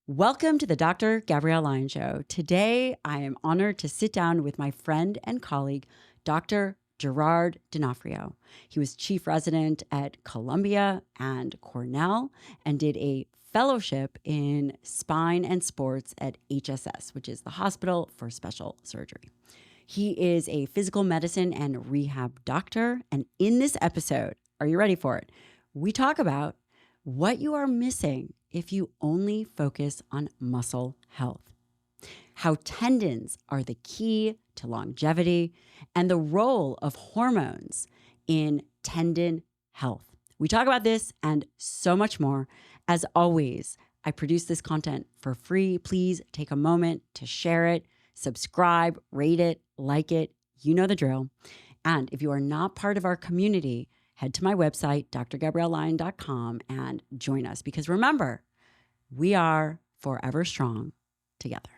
Welcome to the Dr. Gabrielle Lyon Show. Today, I am honored to sit down with my friend and colleague, Dr. Gerard D'Onofrio. He was chief resident at Columbia and Cornell and did a fellowship in spine and sports at HSS, which is the Hospital for Special Surgery. He is a physical medicine and rehab doctor. And in this episode, are you ready for it? We talk about what you are missing if you only focus on muscle health, how tendons are the key to longevity, and the role of hormones in tendon health. We talk about this and so much more. As always, I produce this content for free. Please take a moment to share it, subscribe, rate it, like it. You know the drill. And if you are not part of our community, head to my website, drgabriellelyon.com, and join us. Because remember, we are forever strong together.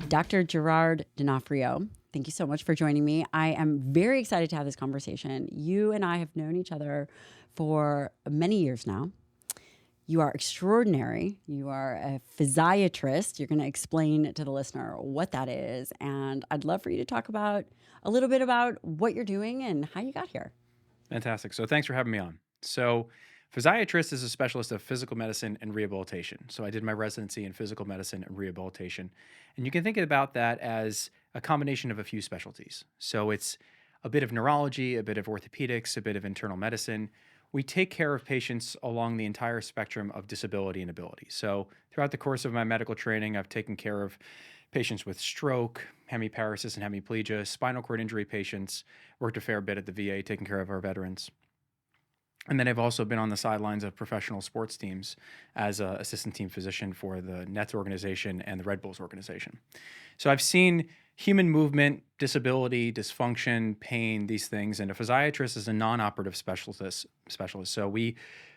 Dr. Gerard D'Onofrio, thank you so much for joining me. I am very excited to have this conversation. You and I have known each other for many years now. You are extraordinary. You are a physiatrist. You're going to explain to the listener what that is. And I'd love for you to talk about a little bit about what you're doing and how you got here. Fantastic. So thanks for having me on. So physiatrist is a specialist of physical medicine and rehabilitation. So I did my residency in physical medicine and rehabilitation. And you can think about that as a combination of a few specialties. So it's a bit of neurology, a bit of orthopedics, a bit of internal medicine. We take care of patients along the entire spectrum of disability and ability. So throughout the course of my medical training, I've taken care of patients with stroke, hemiparesis and hemiplegia, spinal cord injury patients, worked a fair bit at the VA taking care of our veterans. And then I've also been on the sidelines of professional sports teams as an assistant team physician for the Nets organization and the Red Bulls organization. So I've seen human movement, disability, dysfunction, pain, these things. And a physiatrist is a non-operative specialist. So we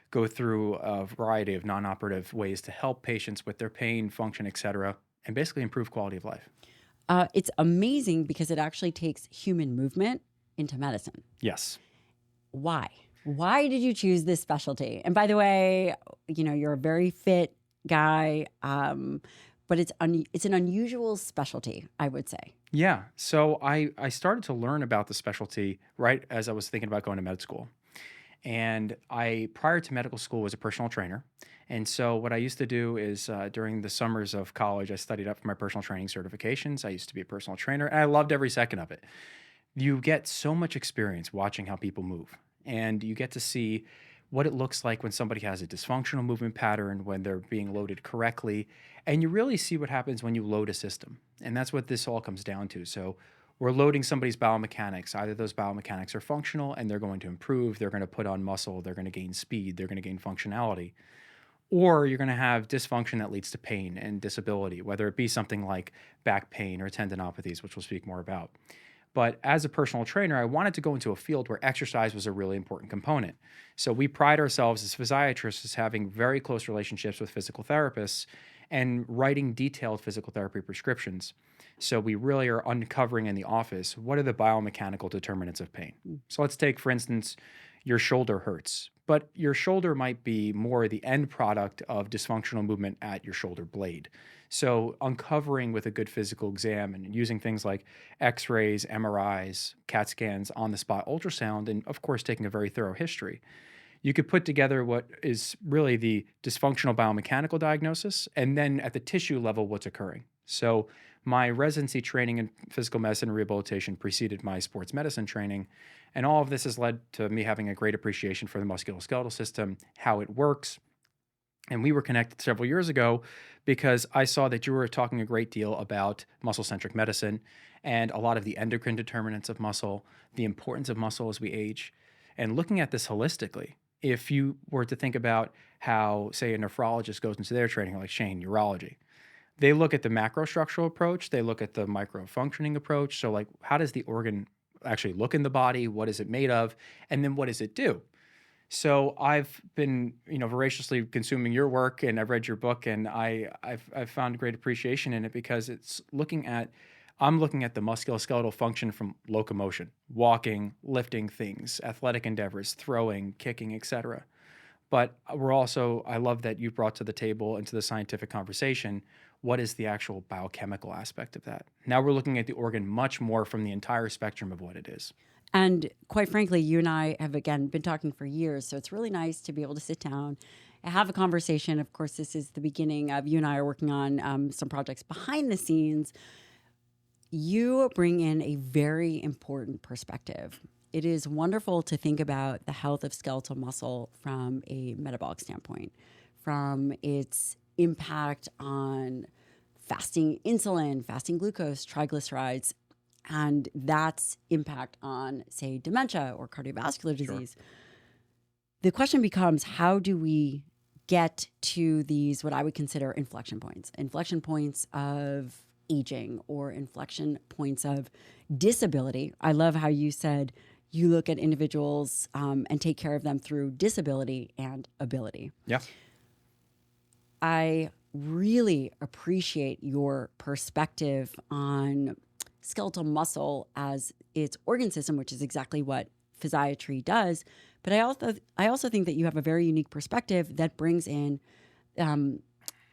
go through a variety of non-operative ways to help patients with their pain, function, et cetera, and basically improve quality of life. It's amazing because it actually takes human movement into medicine. Yes. Why? Why did you choose this specialty? And by the way, you're a very fit guy, but it's an unusual specialty, I would say. Yeah. So I started to learn about the specialty right as I was thinking about going to med school. And prior to medical school, was a personal trainer. And so what I used to do is during the summers of college, I studied up for my personal training certifications. I used to be a personal trainer, and I loved every second of it. You get so much experience watching how people move, and you get to see what it looks like when somebody has a dysfunctional movement pattern, when they're being loaded correctly, and you really see what happens when you load a system. And that's what this all comes down to. So we're loading somebody's biomechanics. Either those biomechanics are functional and they're going to improve, they're going to put on muscle, they're going to gain speed, they're going to gain functionality, or you're going to have dysfunction that leads to pain and disability, whether it be something like back pain or tendinopathies, which we'll speak more about. But as a personal trainer, I wanted to go into a field where exercise was a really important component. So we pride ourselves as physiatrists as having very close relationships with physical therapists and writing detailed physical therapy prescriptions. So we really are uncovering in the office, what are the biomechanical determinants of pain? So let's take, for instance, your shoulder hurts, but your shoulder might be more the end product of dysfunctional movement at your shoulder blade. So uncovering with a good physical exam and using things like x-rays, MRIs, CAT scans, on-the-spot ultrasound, and of course taking a very thorough history, you could put together what is really the dysfunctional biomechanical diagnosis, and then at the tissue level, what's occurring. So my residency training in physical medicine and rehabilitation preceded my sports medicine training, and all of this has led to me having a great appreciation for the musculoskeletal system, how it works. And we were connected several years ago because I saw that you were talking a great deal about muscle-centric medicine and a lot of the endocrine determinants of muscle, the importance of muscle as we age, and looking at this holistically. If you were to think about how, say, a nephrologist goes into their training, like Shane, urology, they look at the macrostructural approach, they look at the micro-functioning approach. So like, how does the organ actually look in the body? What is it made of? And then what does it do? So I've been, voraciously consuming your work, and I've read your book, and I've found great appreciation in it because it's looking at I'm looking at the musculoskeletal function from locomotion, walking, lifting things, athletic endeavors, throwing, kicking, etc. But we're also, I love that you brought to the table into the scientific conversation, what is the actual biochemical aspect of that? Now we're looking at the organ much more from the entire spectrum of what it is. And quite frankly, you and I have, again, been talking for years. So it's really nice to be able to sit down and have a conversation. Of course, this is the beginning of you and I are working on some projects behind the scenes. You bring in a very important perspective. It is wonderful to think about the health of skeletal muscle from a metabolic standpoint, from its impact on fasting insulin, fasting glucose, triglycerides, and that's impact on, say, dementia or cardiovascular Sure. disease. The question becomes, how do we get to these, what I would consider inflection points of aging or inflection points of disability. I love how you said you look at individuals and take care of them through disability and ability. Yeah. I really appreciate your perspective on skeletal muscle as its organ system, which is exactly what physiatry does. But I also think that you have a very unique perspective that brings in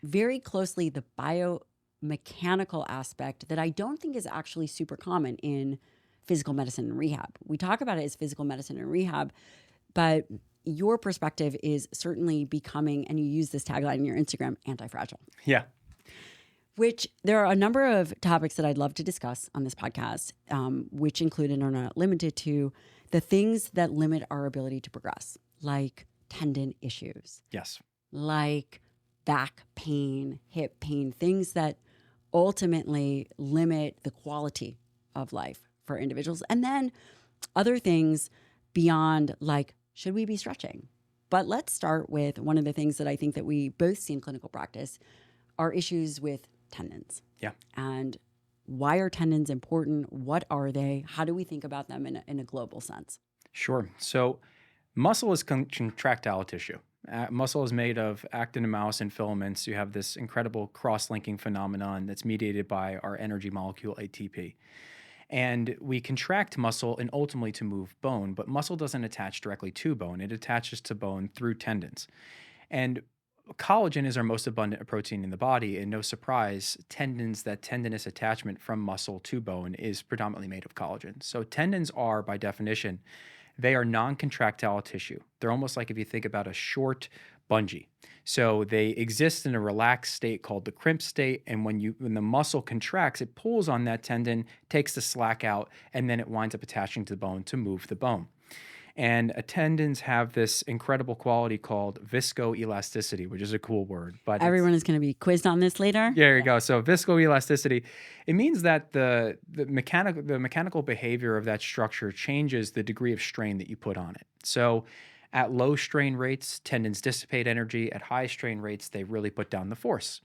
very closely the biomechanical aspect that I don't think is actually super common in physical medicine and rehab. We talk about it as physical medicine and rehab, but your perspective is certainly becoming, and you use this tagline in your Instagram, anti-fragile. Yeah. Which there are a number of topics that I'd love to discuss on this podcast, which include and are not limited to the things that limit our ability to progress, like tendon issues, Yes. like back pain, hip pain, things that ultimately limit the quality of life for individuals. And then other things beyond, like, should we be stretching? But let's start with one of the things that I think that we both see in clinical practice are issues with tendons. Yeah. And why are tendons important? What are they? How do we think about them in a global sense? Sure. So muscle is contractile tissue. Muscle is made of actin and myosin filaments. You have this incredible cross-linking phenomenon that's mediated by our energy molecule ATP. And we contract muscle and ultimately to move bone, but muscle doesn't attach directly to bone. It attaches to bone through tendons. And collagen is our most abundant protein in the body, and no surprise, tendons, that tendinous attachment from muscle to bone is predominantly made of collagen. So tendons are, by definition, they are non-contractile tissue. They're almost like if you think about a short bungee. So they exist in a relaxed state called the crimp state, and when the muscle contracts, it pulls on that tendon, takes the slack out, and then it winds up attaching to the bone to move the bone. And tendons have this incredible quality called viscoelasticity, which is a cool word. But Everyone is going to be quizzed on this later. there you go. So viscoelasticity, it means that the mechanical behavior of that structure changes the degree of strain that you put on it. So at low strain rates, tendons dissipate energy. At high strain rates, they really put down the force.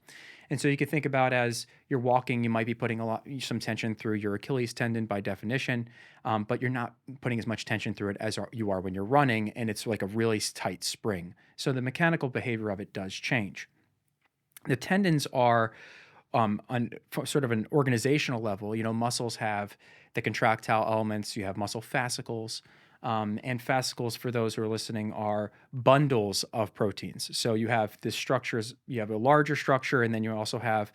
And so you can think about as you're walking, you might be putting some tension through your Achilles tendon by definition, but you're not putting as much tension through it as you are when you're running, and it's like a really tight spring. So the mechanical behavior of it does change. The tendons are on sort of an organizational level. Muscles have the contractile elements. You have muscle fascicles. And fascicles, for those who are listening, are bundles of proteins. So you have this structures, you have a larger structure, and then you also have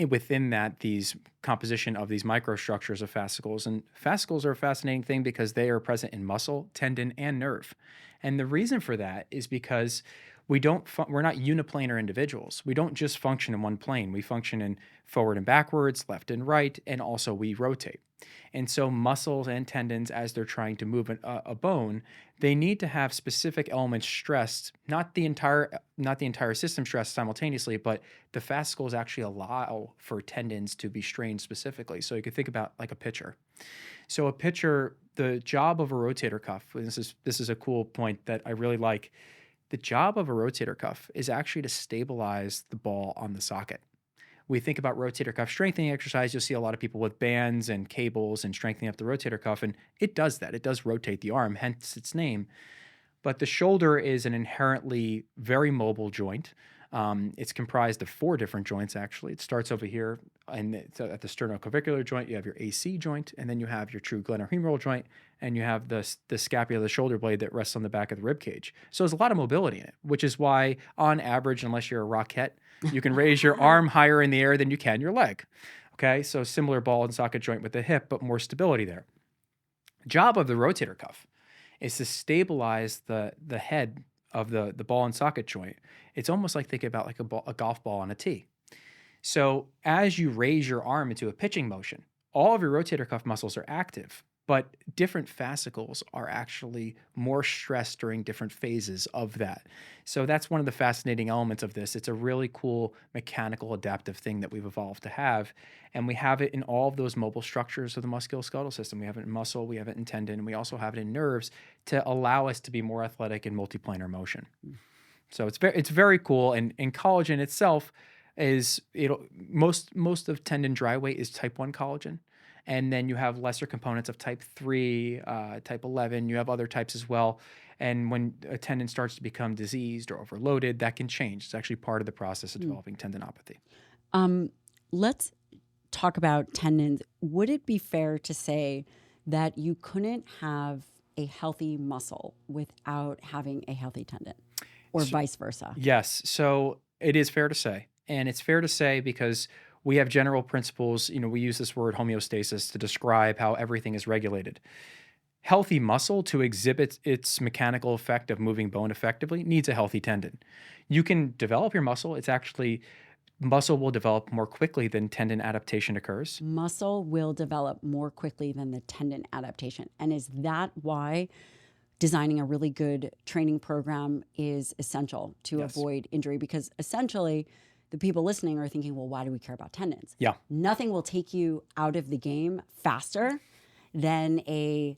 within that these composition of these microstructures of fascicles. And fascicles are a fascinating thing because they are present in muscle, tendon, and nerve. And the reason for that is because we're not uniplanar individuals. We don't just function in one plane. We function in forward and backwards, left and right, and also we rotate. And so muscles and tendons, as they're trying to move a bone, they need to have specific elements stressed, not the entire system stressed simultaneously, but the fascicles actually allow for tendons to be strained specifically. So you could think about like a pitcher. So a pitcher, the job of a rotator cuff, and this is a cool point that I really like. The job of a rotator cuff is actually to stabilize the ball on the socket. We think about rotator cuff strengthening exercise, you'll see a lot of people with bands and cables and strengthening up the rotator cuff, and it does that. It does rotate the arm, hence its name. But the shoulder is an inherently very mobile joint. It's comprised of 4 different joints, actually. It starts over here and at the sternoclavicular joint. You have your AC joint, and then you have your true glenohumeral joint, and you have the scapula, the shoulder blade that rests on the back of the rib cage. So there's a lot of mobility in it, which is why, on average, unless you're a rockette, you can raise your arm higher in the air than you can your leg. Okay, so similar ball and socket joint with the hip, but more stability there. Job of the rotator cuff is to stabilize the head of the ball and socket joint. It's almost like thinking about like a golf ball on a tee. So as you raise your arm into a pitching motion, all of your rotator cuff muscles are active, but different fascicles are actually more stressed during different phases of that. So that's one of the fascinating elements of this. It's a really cool mechanical adaptive thing that we've evolved to have. And we have it in all of those mobile structures of the musculoskeletal system. We have it in muscle, we have it in tendon, and we also have it in nerves to allow us to be more athletic in multiplanar motion. So it's very cool. And collagen itself is most of tendon dry weight is type 1 collagen. And then you have lesser components of type 3, type 11. You have other types as well. And when a tendon starts to become diseased or overloaded, that can change. It's actually part of the process of developing tendinopathy. Let's talk about tendons. Would it be fair to say that you couldn't have a healthy muscle without having a healthy tendon, or vice versa? Yes. So it is fair to say. And it's fair to say because we have general principles. We use this word homeostasis to describe how everything is regulated. Healthy muscle, to exhibit its mechanical effect of moving bone effectively, needs a healthy tendon. You can develop your muscle. Muscle will develop more quickly than tendon adaptation occurs. Muscle will develop more quickly than the tendon adaptation. And is that why designing a really good training program is essential to avoid injury? Because essentially, the people listening are thinking, well, why do we care about tendons? Yeah. Nothing will take you out of the game faster than a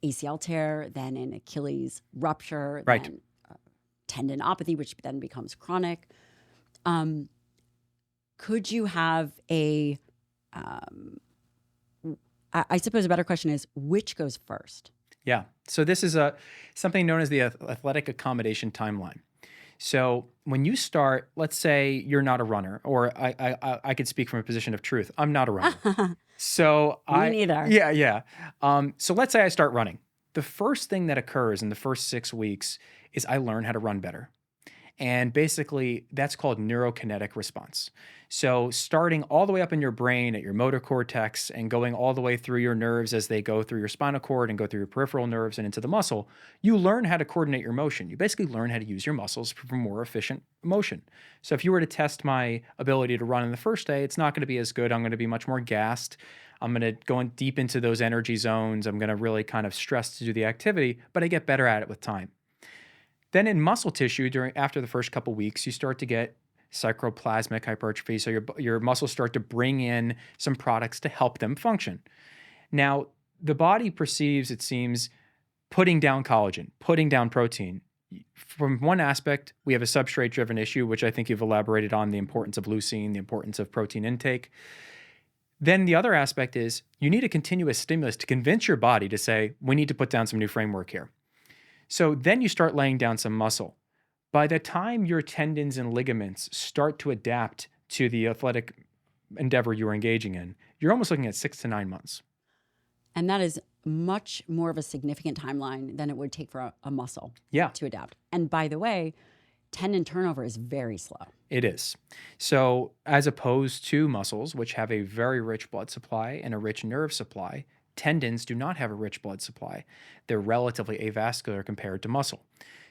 ACL tear, than an Achilles rupture, right. than tendinopathy, which then becomes chronic. Could you have I suppose a better question is, which goes first? Yeah. So this is something known as the athletic accommodation timeline. So when you start, let's say you're not a runner, or I could speak from a position of truth. I'm not a runner. So Me neither. Yeah. So let's say I start running. The first thing that occurs in the first 6 weeks is I learn how to run better. And basically, that's called neurokinetic response. So starting all the way up in your brain at your motor cortex and going all the way through your nerves as they go through your spinal cord and go through your peripheral nerves and into the muscle, you learn how to coordinate your motion. You basically learn how to use your muscles for more efficient motion. So if you were to test my ability to run in the first day, it's not going to be as good. I'm going to be much more gassed. I'm going to go in deep into those energy zones. I'm going to really kind of stress to do the activity, but I get better at it with time. Then in muscle tissue, after the first couple weeks, you start to get sarcoplasmic hypertrophy. So your muscles start to bring in some products to help them function. Now, the body perceives, it seems, putting down collagen, putting down protein. From one aspect, we have a substrate-driven issue, which I think you've elaborated on, the importance of leucine, the importance of protein intake. Then the other aspect is you need a continuous stimulus to convince your body to say, we need to put down some new framework here. So then you start laying down some muscle. By the time your tendons and ligaments start to adapt to the athletic endeavor you're engaging in, you're almost looking at 6 to 9 months. And that is much more of a significant timeline than it would take for a muscle to adapt. And by the way, tendon turnover is very slow. It is. So as opposed to muscles, which have a very rich blood supply and a rich nerve supply, tendons do not have a rich blood supply. They're relatively avascular compared to muscle.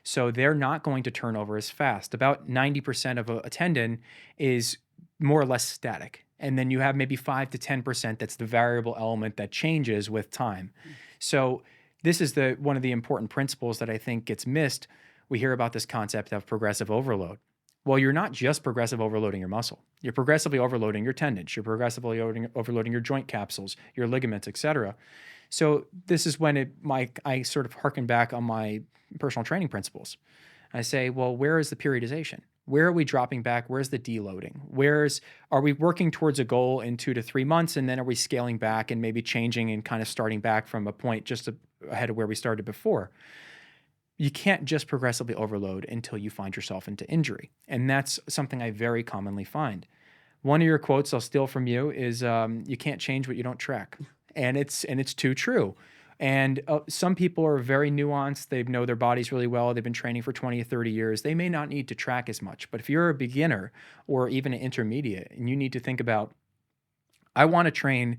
So they're not going to turn over as fast. About 90% of a tendon is more or less static. And then you have maybe 5 to 10% that's the variable element that changes with time. So this is one of the important principles that I think gets missed. We hear about this concept of progressive overload. Well, you're not just progressive overloading your muscle. You're progressively overloading your tendons. You're progressively overloading your joint capsules, your ligaments, etc. So this is when I sort of harken back on my personal training principles. I say, well, where is the periodization? Where are we dropping back? Where's the deloading? Are we working towards a goal in 2 to 3 months, and then are we scaling back and maybe changing and kind of starting back from a point just ahead of where we started before? you can't just progressively overload until you find yourself into injury. And that's something I very commonly find. One of your quotes I'll steal from you is, you can't change what you don't track. And it's too true. And some people are very nuanced. They know their bodies really well. They've been training for 20 or 30 years. They may not need to track as much. But if you're a beginner or even an intermediate and you need to think about, I want to train,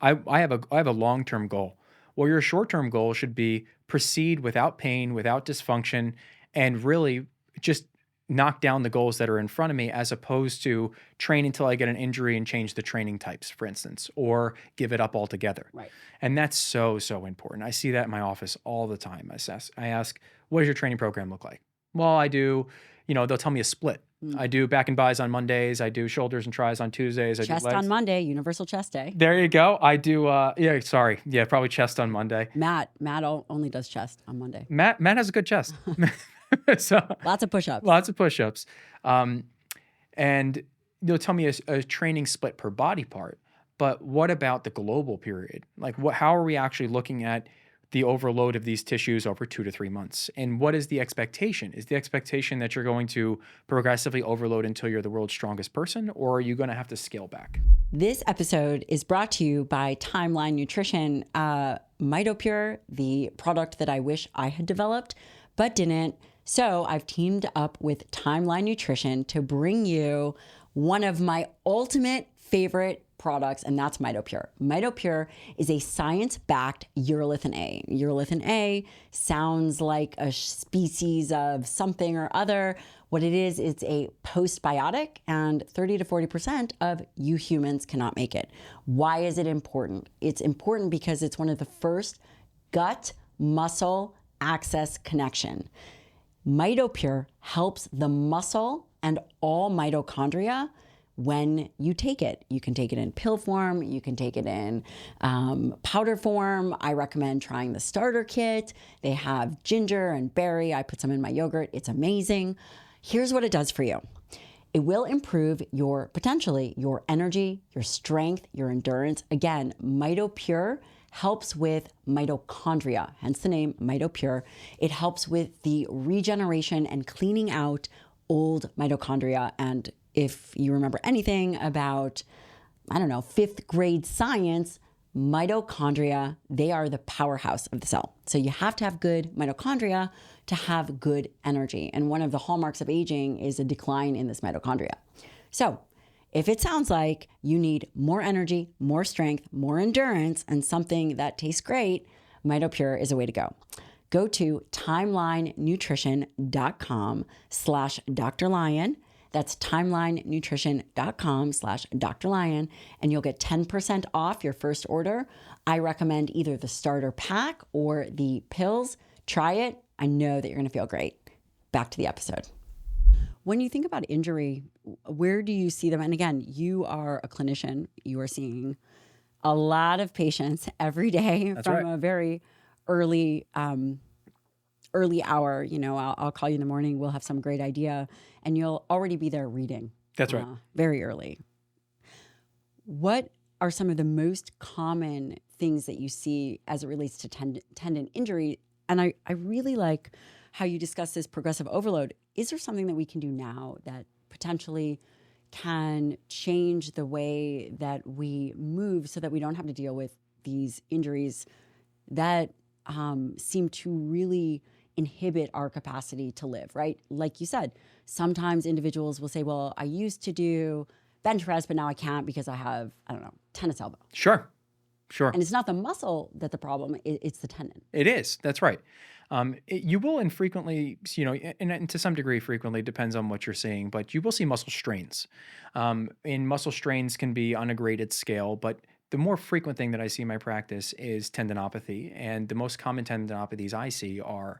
I have a long-term goal. Well, your short-term goal should be proceed without pain, without dysfunction, and really just knock down the goals that are in front of me, as opposed to train until I get an injury and change the training types, for instance, or give it up altogether. Right. And that's so, so important. I see that in my office all the time. I ask, what does your training program look like? Well, I do, they'll tell me a split. I do back and bis on Mondays. I do shoulders and tris on Tuesdays. I Chest do legs on Monday, Universal Chest Day. There you go. I do, probably chest on Monday. Matt only does chest on Monday. Matt has a good chest. So Lots of push-ups. Lots of push-ups. And they'll tell me a training split per body part. But what about the global period? Like, how are we actually looking at the overload of these tissues over 2 to 3 months? And what is the expectation? Is the expectation that you're going to progressively overload until you're the world's strongest person, or are you going to have to scale back? This episode is brought to you by Timeline Nutrition. MitoPure, the product that I wish I had developed, but didn't. So I've teamed up with Timeline Nutrition to bring you one of my ultimate favorite products, and that's MitoPure. MitoPure is a science-backed urolithin A. Urolithin A sounds like a species of something or other. What it is, it's a postbiotic, and 30 to 40% of you humans cannot make it. Why is it important? It's important because it's one of the first gut-muscle access connection. MitoPure helps the muscle and all mitochondria when you take it. You can take it in pill form, you can take it in powder form. I recommend trying the starter kit. They have ginger and berry. I put some in my yogurt. It's amazing. Here's what it does for you. It will improve potentially your energy, your strength, your endurance. Again, MitoPure helps with mitochondria, hence the name MitoPure. It helps with the regeneration and cleaning out old mitochondria. And if you remember anything about, 5th grade science, mitochondria, they are the powerhouse of the cell. So you have to have good mitochondria to have good energy. And one of the hallmarks of aging is a decline in this mitochondria. So if it sounds like you need more energy, more strength, more endurance, and something that tastes great, MitoPure is a way to go. Go to timelinenutrition.com/Dr. Lyon. That's timelinenutrition.com/Dr. Lyon, and you'll get 10% off your first order. I recommend either the starter pack or the pills. Try it. I know that you're going to feel great. Back to the episode. When you think about injury, where do you see them? And again, you are a clinician. You are seeing a lot of patients every day. That's from right. a very early hour. I'll call you in the morning. We'll have some great idea, and you'll already be there reading. That's right. Very early. What are some of the most common things that you see as it relates to tendon injury? And I really like how you discuss this progressive overload. Is there something that we can do now that potentially can change the way that we move so that we don't have to deal with these injuries that seem to really inhibit our capacity to live, right? Like you said, sometimes individuals will say, well, I used to do bench press, but now I can't because I have, tennis elbow. Sure. And it's not the muscle that's the problem, it's the tendon. It is. That's right. You will infrequently, and to some degree frequently, depends on what you're seeing, but you will see muscle strains. And muscle strains can be on a graded scale, but the more frequent thing that I see in my practice is tendinopathy. And the most common tendinopathies I see are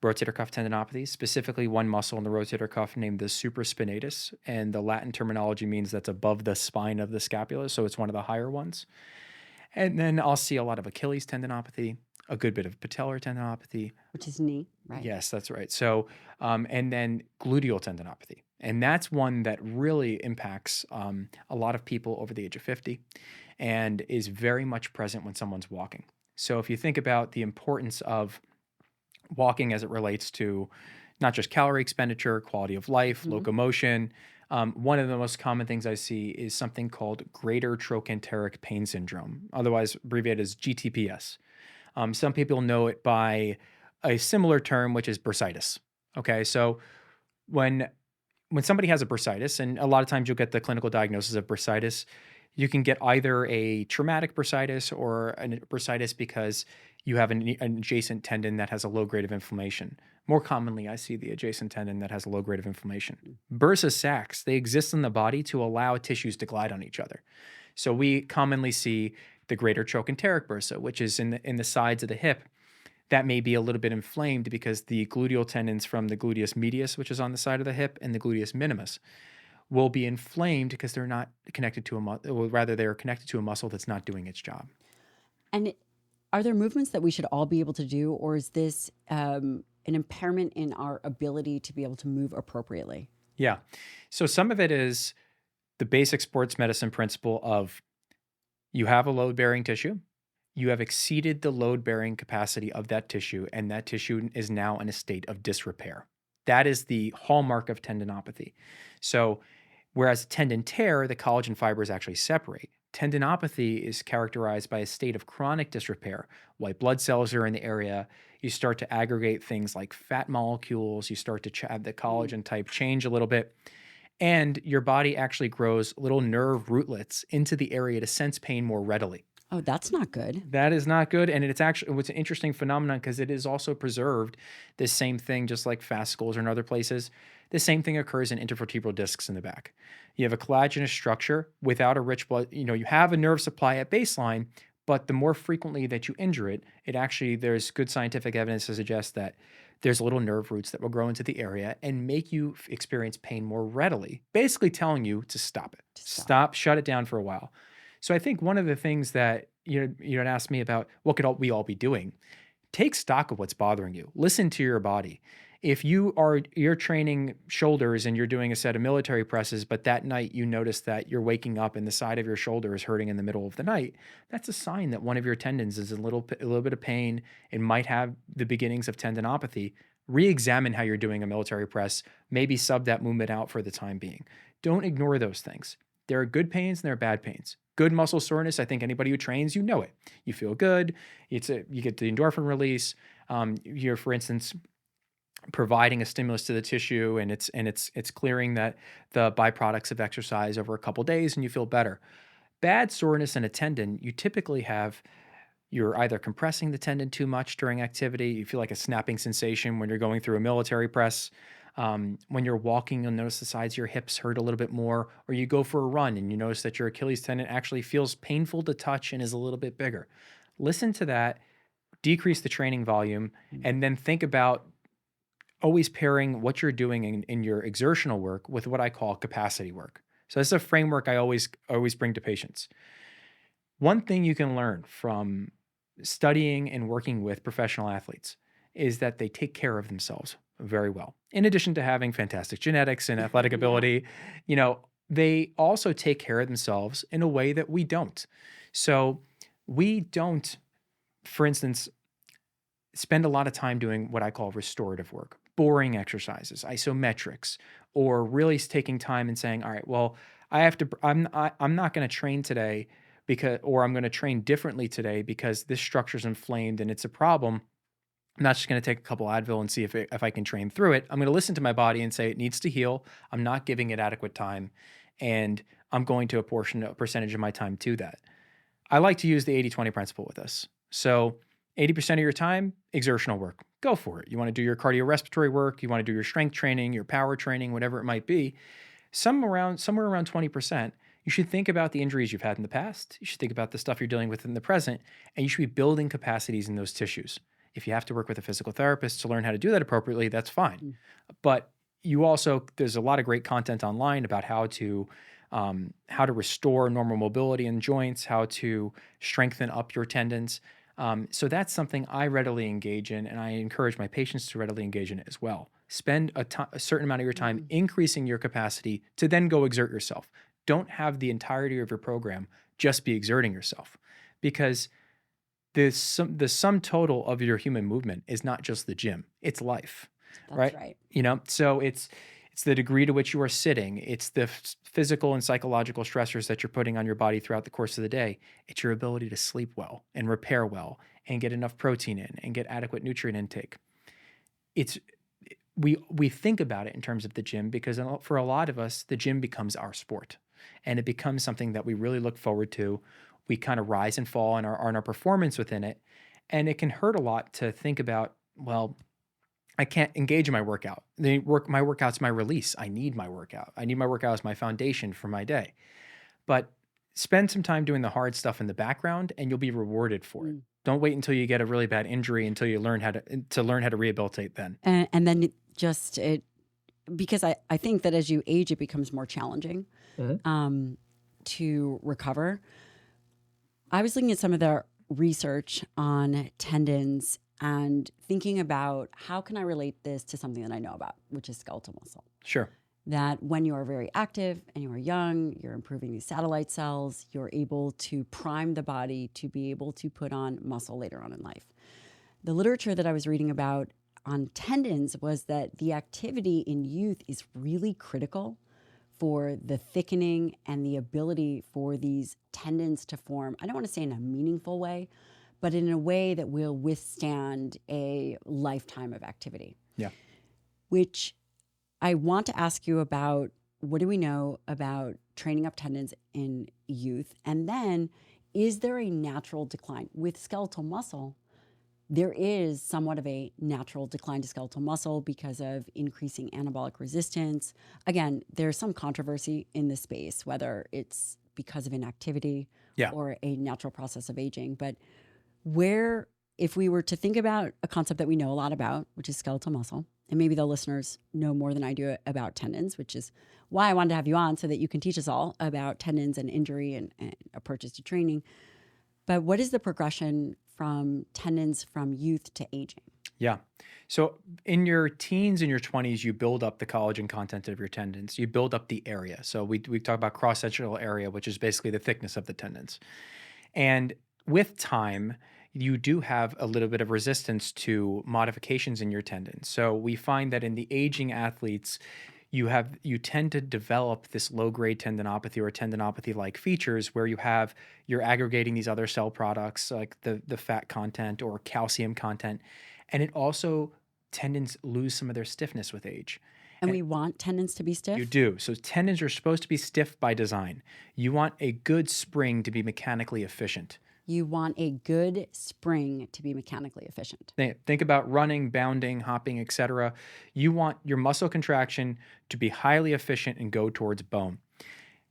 rotator cuff tendinopathies, specifically one muscle in the rotator cuff named the supraspinatus. And the Latin terminology means that's above the spine of the scapula. So it's one of the higher ones. And then I'll see a lot of Achilles tendinopathy, a good bit of patellar tendinopathy. Which is knee, right? Yes, that's right. So, and then gluteal tendinopathy. And that's one that really impacts a lot of people over the age of 50 and is very much present when someone's walking. So if you think about the importance of walking as it relates to not just calorie expenditure, quality of life, Mhm. locomotion. One of the most common things I see is something called greater trochanteric pain syndrome, otherwise abbreviated as GTPS. Some people know it by a similar term, which is bursitis. Okay, so when when somebody has a bursitis, and a lot of times you'll get the clinical diagnosis of bursitis, you can get either a traumatic bursitis or a bursitis because you have an adjacent tendon that has a low grade of inflammation. More commonly, I see the adjacent tendon that has a low grade of inflammation. Bursa sacs, they exist in the body to allow tissues to glide on each other. So we commonly see the greater trochanteric bursa, which is in the sides of the hip that may be a little bit inflamed because the gluteal tendons from the gluteus medius, which is on the side of the hip, and the gluteus minimus will be inflamed because they're not connected to a muscle, or rather, they are connected to a muscle that's not doing its job. And are there movements that we should all be able to do, or is this an impairment in our ability to be able to move appropriately? Yeah. So some of it is the basic sports medicine principle of you have a load bearing tissue, you have exceeded the load bearing capacity of that tissue, and that tissue is now in a state of disrepair. That is the hallmark of tendinopathy. So, whereas tendon tear, the collagen fibers actually separate. Tendinopathy is characterized by a state of chronic disrepair. White blood cells are in the area. You start to aggregate things like fat molecules. You start to have the Mm. collagen type change a little bit. And your body actually grows little nerve rootlets into the area to sense pain more readily. Oh, that's not good. That is not good, and it's actually what's an interesting phenomenon because it is also preserved. This same thing, just like fascicles or in other places, the same thing occurs in intervertebral discs in the back. You have a collagenous structure without a rich blood. You have a nerve supply at baseline, but the more frequently that you injure it, it actually there's good scientific evidence to suggest that there's little nerve roots that will grow into the area and make you experience pain more readily. Basically, telling you to stop it, To stop. stop, shut it down for a while. So I think one of the things that you had asked me about what could we all be doing. Take stock of what's bothering you. Listen to your body. If you're training shoulders and you're doing a set of military presses, but that night you notice that you're waking up and the side of your shoulder is hurting in the middle of the night, that's a sign that one of your tendons is a little bit of pain. It might have the beginnings of tendinopathy. Re-examine how you're doing a military press. Maybe sub that movement out for the time being. Don't ignore those things. There are good pains and there are bad pains. Good muscle soreness, I think anybody who trains, you know it. You feel good. You get the endorphin release. You're, for instance, providing a stimulus to the tissue, and it's clearing the byproducts of exercise over a couple days, and you feel better. Bad soreness in a tendon, you typically have you're either compressing the tendon too much during activity. You feel like a snapping sensation when you're going through a military press. When you're walking, you'll notice the sides of your hips hurt a little bit more, or you go for a run and you notice that your Achilles tendon actually feels painful to touch and is a little bit bigger. Listen to that, decrease the training volume, Mm. and then think about always pairing what you're doing in your exertional work with what I call capacity work. So this is a framework I always bring to patients. One thing you can learn from studying and working with professional athletes is that they take care of themselves very well. In addition to having fantastic genetics and athletic Yeah. ability, they also take care of themselves in a way that we don't. So we don't, for instance, spend a lot of time doing what I call restorative work, boring exercises, isometrics, or really taking time and saying, all right, well, I'm not going to train today or I'm going to train differently today because this structure's inflamed and it's a problem. I'm not just going to take a couple Advil and see if I can train through it. I'm going to listen to my body and say it needs to heal. I'm not giving it adequate time, and I'm going to apportion a percentage of my time to that. I like to use the 80-20 principle with this. So 80% of your time, exertional work. Go for it. You want to do your cardiorespiratory work, you want to do your strength training, your power training, whatever it might be. Somewhere around 20%, you should think about the injuries you've had in the past. You should think about the stuff you're dealing with in the present, and you should be building capacities in those tissues. If you have to work with a physical therapist to learn how to do that appropriately, that's fine. Mm. But there's a lot of great content online about how to restore normal mobility in joints, how to strengthen up your tendons. So that's something I readily engage in, and I encourage my patients to readily engage in it as well. Spend a certain amount of your time Mm. increasing your capacity to then go exert yourself. Don't have the entirety of your program just be exerting yourself, because the sum total of your human movement is not just the gym, it's life, That's right? right. So it's the degree to which you are sitting, it's the physical and psychological stressors that you're putting on your body throughout the course of the day. It's your ability to sleep well and repair well and get enough protein in and get adequate nutrient intake. It's we think about it in terms of the gym because for a lot of us, the gym becomes our sport, and it becomes something that we really look forward to. We kind of rise and fall on our performance within it, and it can hurt a lot to think about. Well, I can't engage in my workout. My workout's my release. I need my workout. I need my workout as my foundation for my day. But spend some time doing the hard stuff in the background, and you'll be rewarded for it. Mm. Don't wait until you get a really bad injury until you learn how to rehabilitate then. And then because I think that as you age, it becomes more challenging to recover. I was looking at some of the research on tendons and thinking about how can I relate this to something that I know about, which is skeletal muscle. Sure. That when you are very active and you are young, you're improving these satellite cells, you're able to prime the body to be able to put on muscle later on in life. The literature that I was reading about on tendons was that the activity in youth is really critical for the thickening and the ability for these tendons to form. I don't want to say in a meaningful way, but in a way that will withstand a lifetime of activity. Yeah. Which I want to ask you about. What do we know about training up tendons in youth? And then, is there a natural decline? With skeletal muscle, there is somewhat of a natural decline to skeletal muscle because of increasing anabolic resistance. Again, there's some controversy in this space, whether it's because of inactivity or a natural process of aging. But if we were to think about a concept that we know a lot about, which is skeletal muscle, and maybe the listeners know more than I do about tendons, which is why I wanted to have you on so that you can teach us all about tendons and injury and approaches to training. But what is the progression from tendons from youth to aging? Yeah. So in your teens and your 20s, you build up the collagen content of your tendons. You build up the area. So we talk about cross-sectional area, which is basically the thickness of the tendons. And with time, you do have a little bit of resistance to modifications in your tendons. So we find that in the aging athletes, you tend to develop this low-grade tendinopathy or tendinopathy-like features where you're aggregating these other cell products like the fat content or calcium content. And it also, tendons lose some of their stiffness with age. And we want tendons to be stiff? You do. So tendons are supposed to be stiff by design. You want a good spring to be mechanically efficient. You want a good spring to be mechanically efficient. Think about running, bounding, hopping, etc. You want your muscle contraction to be highly efficient and go towards bone.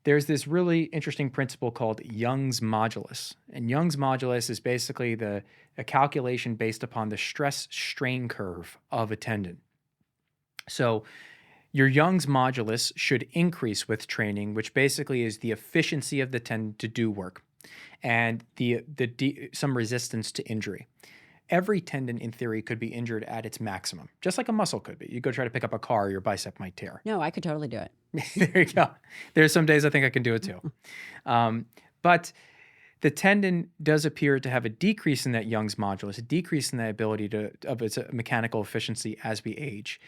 There's this really interesting principle called Young's modulus. And Young's modulus is basically a calculation based upon the stress-strain curve of a tendon. So your Young's modulus should increase with training, which basically is the efficiency of the tendon to do work and some resistance to injury. Every tendon, in theory, could be injured at its maximum, just like a muscle could be. You go try to pick up a car, your bicep might tear. No, I could totally do it. There you go. There's some days I think I can do it too. But the tendon does appear to have a decrease in that Young's modulus, a decrease in the ability of its mechanical efficiency as we age.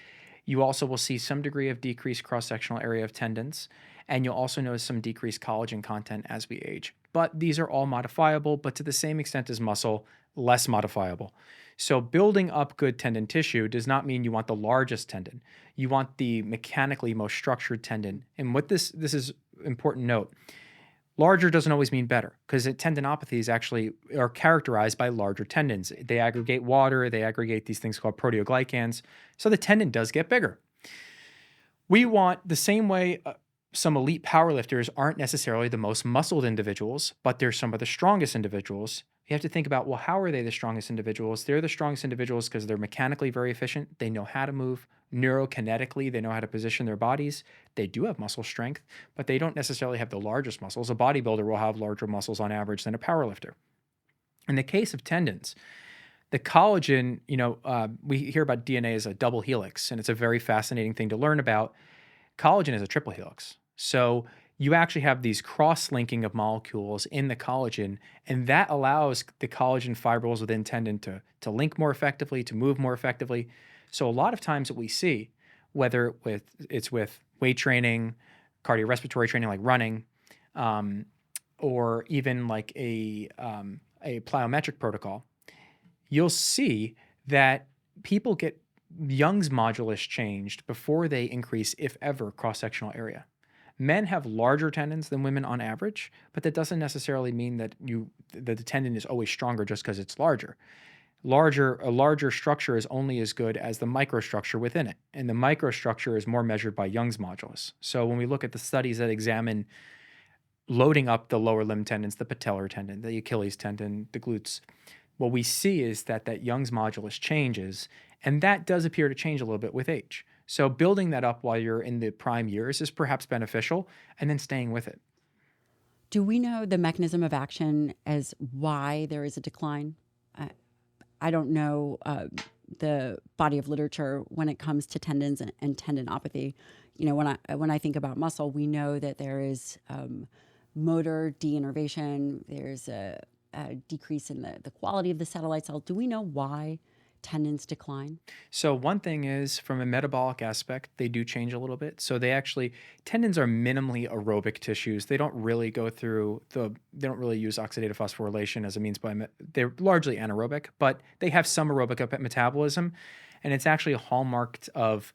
You also will see some degree of decreased cross-sectional area of tendons, and you'll also notice some decreased collagen content as we age. But these are all modifiable, but to the same extent as muscle, less modifiable. So building up good tendon tissue does not mean you want the largest tendon. You want the mechanically most structured tendon. And what this is important note. Larger doesn't always mean better because tendinopathies actually are characterized by larger tendons. They aggregate water, they aggregate these things called proteoglycans. So the tendon does get bigger. We want the same way some elite powerlifters aren't necessarily the most muscled individuals, but they're some of the strongest individuals. You have to think about, well, how are they the strongest individuals? They're the strongest individuals because they're mechanically very efficient. They know how to move. Neurokinetically, they know how to position their bodies. They do have muscle strength, but they don't necessarily have the largest muscles. A bodybuilder will have larger muscles on average than a powerlifter. In the case of tendons, the collagen, we hear about DNA as a double helix, and it's a very fascinating thing to learn about. Collagen is a triple helix. So you actually have these cross-linking of molecules in the collagen, and that allows the collagen fibrils within tendon to link more effectively, to move more effectively. So a lot of times what we see, whether it's with weight training, cardiorespiratory training like running, or even like a plyometric protocol, you'll see that people get Young's modulus changed before they increase, if ever, cross-sectional area. Men have larger tendons than women on average, but that doesn't necessarily mean that the tendon is always stronger just because it's larger. A larger structure is only as good as the microstructure within it, and the microstructure is more measured by Young's modulus. So when we look at the studies that examine loading up the lower limb tendons, the patellar tendon, the Achilles tendon, the glutes, what we see is that Young's modulus changes, and that does appear to change a little bit with age. So building that up while you're in the prime years is perhaps beneficial, and then staying with it. Do we know the mechanism of action as why there is a decline? I don't know the body of literature when it comes to tendons and tendinopathy. When I think about muscle, we know that there is motor deinnervation. There's a decrease in the quality of the satellite cell. Do we know why tendons decline? So one thing is, from a metabolic aspect, they do change a little bit. So tendons are minimally aerobic tissues. They don't really they don't really use oxidative phosphorylation as a means they're largely anaerobic, but they have some aerobic metabolism. And it's actually a hallmark of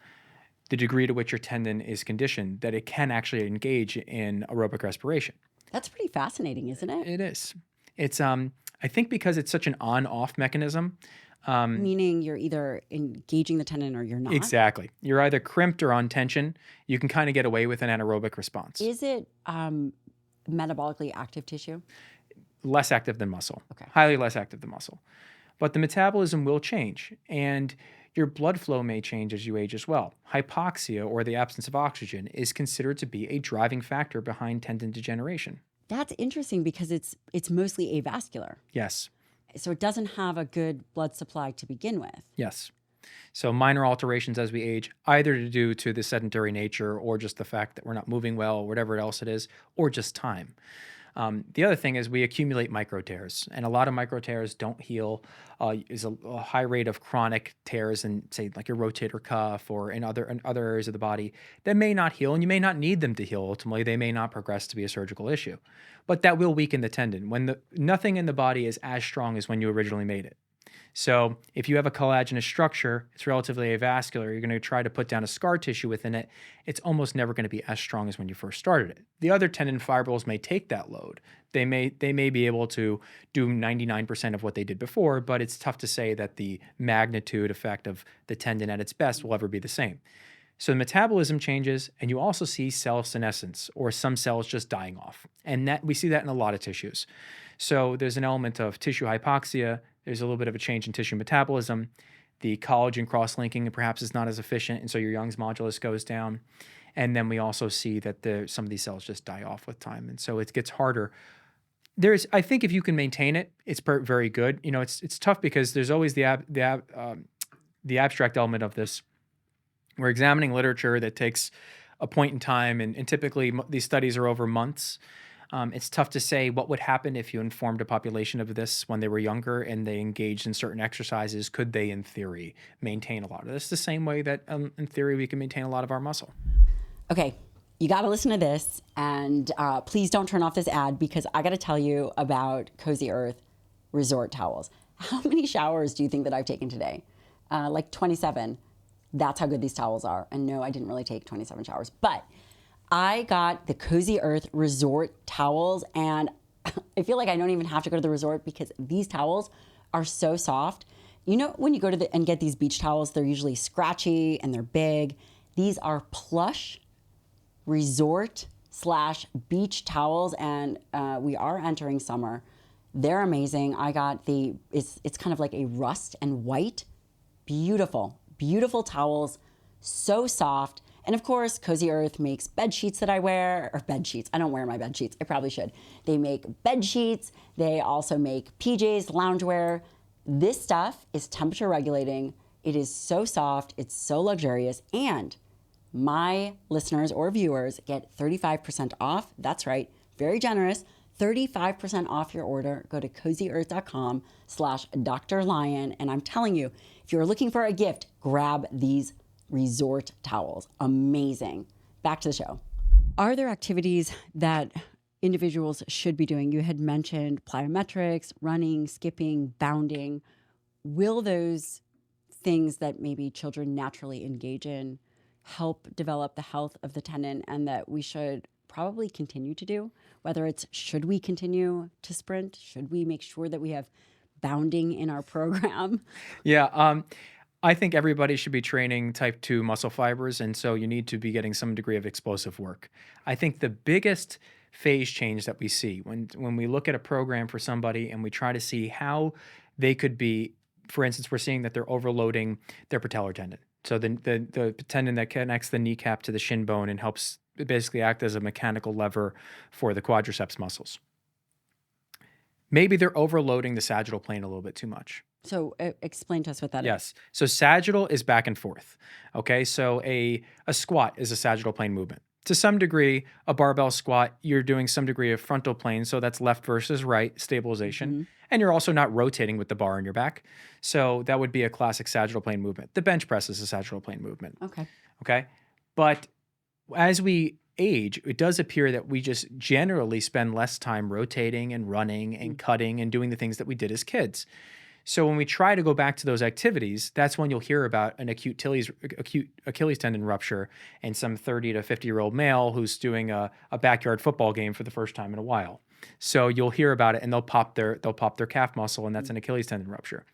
the degree to which your tendon is conditioned that it can actually engage in aerobic respiration. That's pretty fascinating, isn't it? It is. It's, I think because it's such an on-off mechanism, meaning you're either engaging the tendon or you're not. Exactly. You're either crimped or on tension. You can kind of get away with an anaerobic response. Is it metabolically active tissue? Less active than muscle. Okay. Highly less active than muscle. But the metabolism will change, and your blood flow may change as you age as well. Hypoxia, or the absence of oxygen, is considered to be a driving factor behind tendon degeneration. That's interesting because it's mostly avascular. Yes. So it doesn't have a good blood supply to begin with. Yes. So minor alterations as we age, either due to the sedentary nature or just the fact that we're not moving well, or whatever else it is, or just time. The other thing is we accumulate micro tears, and a lot of micro tears don't heal. Is a high rate of chronic tears in, say, like your rotator cuff or in other areas of the body that may not heal, and you may not need them to heal. Ultimately, they may not progress to be a surgical issue, but that will weaken the tendon when nothing in the body is as strong as when you originally made it. So if you have a collagenous structure, it's relatively avascular, you're going to try to put down a scar tissue within it, it's almost never going to be as strong as when you first started it. The other tendon fibrils may take that load. They may be able to do 99% of what they did before, but it's tough to say that the magnitude effect of the tendon at its best will ever be the same. So the metabolism changes, and you also see cell senescence, or some cells just dying off. And that we see that in a lot of tissues. So there's an element of tissue hypoxia. There's a little bit of a change in tissue metabolism. The collagen cross-linking perhaps is not as efficient, and so your Young's modulus goes down. And then we also see that some of these cells just die off with time, and so it gets harder. I think if you can maintain it, it's very good. It's tough because there's always the abstract element of this. We're examining literature that takes a point in time, and typically these studies are over months. It's tough to say what would happen if you informed a population of this when they were younger and they engaged in certain exercises. Could they, in theory, maintain a lot of this the same way that, in theory, we can maintain a lot of our muscle? Okay, you got to listen to this, and please don't turn off this ad because I got to tell you about Cozy Earth resort towels. How many showers do you think that I've taken today? Like 27. That's how good these towels are. And no, I didn't really take 27 showers, but I got the Cozy Earth resort towels, and I feel like I don't even have to go to the resort because these towels are so soft. You know, when you go to and get these beach towels, they're usually scratchy and they're big. These are plush resort/beach towels, and we are entering summer. They're amazing. I got it's kind of like a rust and white. Beautiful, beautiful towels, so soft. And of course, Cozy Earth makes bed sheets that I wear, or bed sheets. I don't wear my bed sheets. I probably should. They make bed sheets. They also make PJs, loungewear. This stuff is temperature regulating. It is so soft. It's so luxurious. And my listeners or viewers get 35% off. That's right, very generous. 35% off your order. Go to cozyearth.com/Dr. Lyon. And I'm telling you, if you're looking for a gift, grab these resort towels. Amazing. Back to the show. Are there activities that individuals should be doing? You had mentioned plyometrics, running, skipping, bounding. Will those things that maybe children naturally engage in help develop the health of the tendon, and that we should probably continue to do? Whether it's, should we continue to sprint? Should we make sure that we have bounding in our program? Yeah, I think everybody should be training type 2 muscle fibers, and so you need to be getting some degree of explosive work. I think the biggest phase change that we see when we look at a program for somebody and we try to see how they could be, for instance, we're seeing that they're overloading their patellar tendon. So the tendon that connects the kneecap to the shin bone and helps basically act as a mechanical lever for the quadriceps muscles. Maybe they're overloading the sagittal plane a little bit too much. So explain to us what that is. Yes. So sagittal is back and forth. Okay. So a squat is a sagittal plane movement. To some degree, a barbell squat, you're doing some degree of frontal plane. So that's left versus right stabilization. Mm-hmm. And you're also not rotating with the bar in your back. So that would be a classic sagittal plane movement. The bench press is a sagittal plane movement. Okay. Okay. But as we age, it does appear that we just generally spend less time rotating and running and cutting and doing the things that we did as kids. So when we try to go back to those activities, that's when you'll hear about an acute Achilles tendon rupture in some 30 to 50-year-old male who's doing a backyard football game for the first time in a while. So you'll hear about it and they'll pop their calf muscle, and that's an Achilles tendon rupture.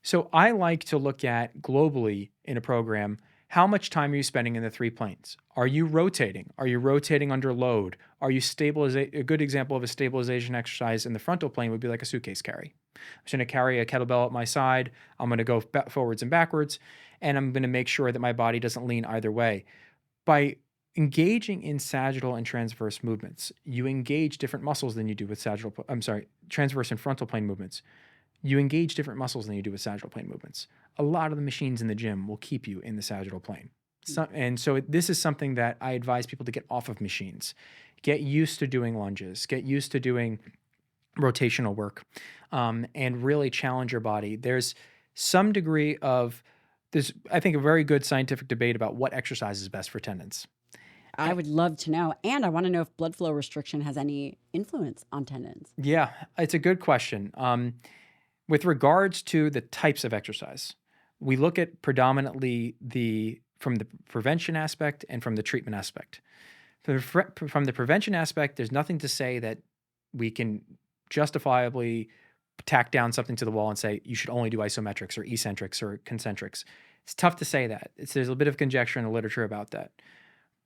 So I like to look at globally in a program, how much time are you spending in the three planes? Are you rotating? Are you rotating under load? Are you stabilizing? A good example of a stabilization exercise in the frontal plane would be like a suitcase carry. I'm just going to carry a kettlebell at my side. I'm going to go forwards and backwards, and I'm going to make sure that my body doesn't lean either way. By engaging in sagittal and transverse movements, you engage different muscles than you do with transverse and frontal plane movements. You engage different muscles than you do with sagittal plane movements. A lot of the machines in the gym will keep you in the sagittal plane. So this is something that I advise people to get off of machines. Get used to doing lunges. Get used to doing rotational work, and really challenge your body. There's some degree of, I think, a very good scientific debate about what exercise is best for tendons. I would love to know. And I want to know if blood flow restriction has any influence on tendons. Yeah, it's a good question. With regards to the types of exercise, we look at predominantly from the prevention aspect and from the treatment aspect. From the prevention aspect, there's nothing to say that we can justifiably tack down something to the wall and say you should only do isometrics or eccentrics or concentrics. It's tough to say that. There's a bit of conjecture in the literature about that.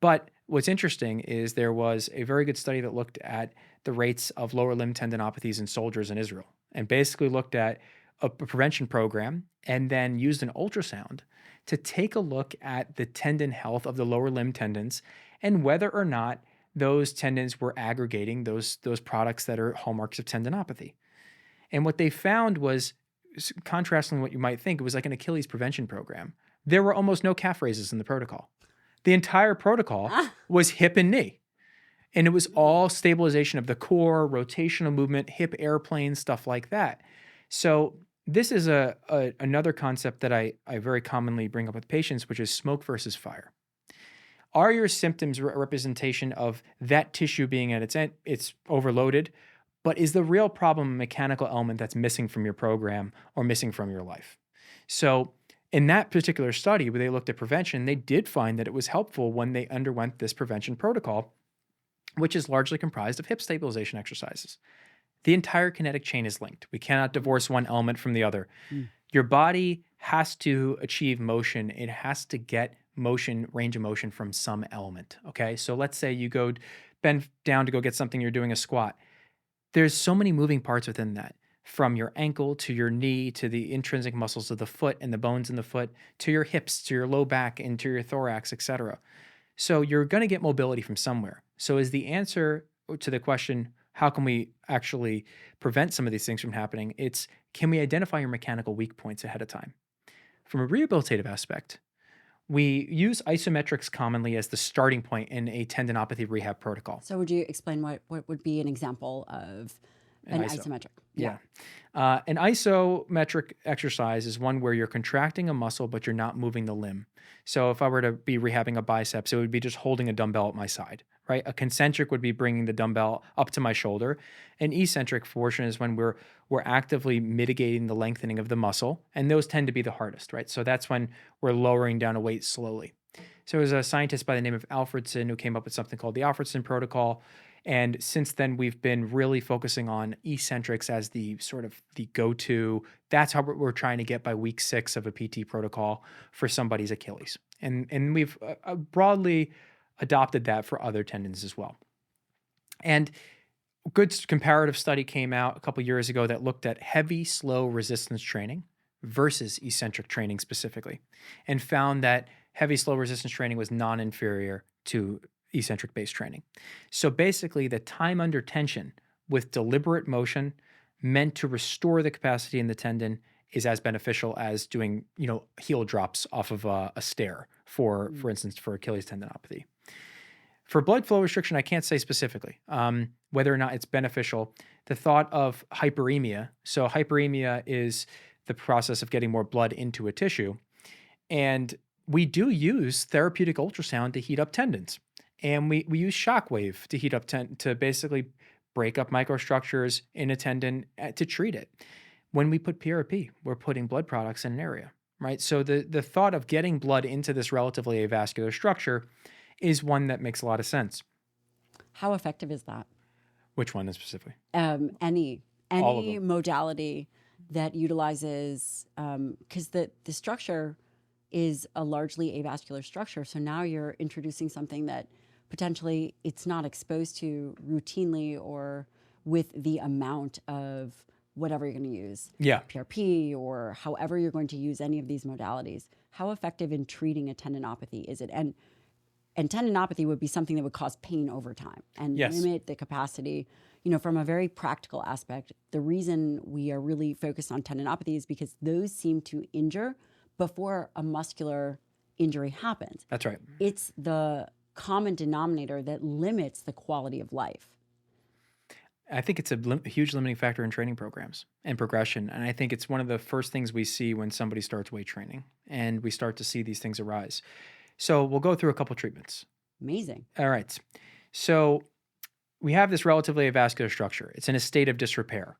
But what's interesting is there was a very good study that looked at the rates of lower limb tendinopathies in soldiers in Israel, and basically looked at a prevention program and then used an ultrasound to take a look at the tendon health of the lower limb tendons and whether or not those tendons were aggregating those products that are hallmarks of tendinopathy. And what they found was, contrasting what you might think, it was like an Achilles prevention program. There were almost no calf raises in the protocol. The entire protocol was hip and knee. And it was all stabilization of the core, rotational movement, hip airplanes, stuff like that. So this is another concept that I very commonly bring up with patients, which is smoke versus fire. Are your symptoms a representation of that tissue being at its end? It's overloaded, but is the real problem a mechanical element that's missing from your program or missing from your life? So in that particular study where they looked at prevention, they did find that it was helpful when they underwent this prevention protocol, which is largely comprised of hip stabilization exercises. The entire kinetic chain is linked. We cannot divorce one element from the other. Your body has to achieve motion. It has to get motion, range of motion from some element, okay? So let's say you go bend down to go get something, you're doing a squat. There's so many moving parts within that, from your ankle to your knee to the intrinsic muscles of the foot and the bones in the foot to your hips, to your low back and to your thorax, etc. So you're going to get mobility from somewhere. So is the answer to the question, how can we actually prevent some of these things from happening? It's, can we identify your mechanical weak points ahead of time? From a rehabilitative aspect, We use isometrics commonly as the starting point in a tendinopathy rehab protocol. So would you explain what would be an example of An an ISO. isometric? Yeah. An isometric exercise is one where you're contracting a muscle, but you're not moving the limb. So if I were to be rehabbing a biceps, it would be just holding a dumbbell at my side, right? A concentric would be bringing the dumbbell up to my shoulder. An eccentric portion is when we're actively mitigating the lengthening of the muscle, and those tend to be the hardest, right? So that's when we're lowering down a weight slowly. So there's a scientist by the name of Alfredson who came up with something called the Alfredson protocol. And since then, we've been really focusing on eccentrics as the sort of the go-to. That's how we're trying to get by week 6 of a PT protocol for somebody's Achilles. And we've broadly adopted that for other tendons as well. And a good comparative study came out a couple years ago that looked at heavy, slow resistance training versus eccentric training specifically, and found that heavy, slow resistance training was non-inferior to eccentric based training. So basically, the time under tension with deliberate motion meant to restore the capacity in the tendon is as beneficial as doing, heel drops off of a stair for instance, for Achilles tendinopathy. For blood flow restriction, I can't say specifically whether or not it's beneficial. The thought of hyperemia. So hyperemia is the process of getting more blood into a tissue. And we do use therapeutic ultrasound to heat up tendons. And we use shockwave to heat up to basically break up microstructures in a tendon to treat it. When we put PRP, we're putting blood products in an area, right? So the thought of getting blood into this relatively avascular structure is one that makes a lot of sense. How effective is that? Which one specifically? Any All of them. modality that utilizes, because the structure is a largely avascular structure. So now you're introducing something that potentially it's not exposed to routinely or with the amount of whatever you're going to use. Yeah. PRP or however you're going to use any of these modalities. How effective in treating a tendinopathy is it? And tendinopathy would be something that would cause pain over time and limit the capacity. From a very practical aspect, the reason we are really focused on tendinopathy is because those seem to injure before a muscular injury happens. That's right. It's the common denominator that limits the quality of life. I think it's a huge limiting factor in training programs and progression. And I think it's one of the first things we see when somebody starts weight training and we start to see these things arise. So we'll go through a couple treatments. Amazing. All right. So we have this relatively avascular structure. It's in a state of disrepair.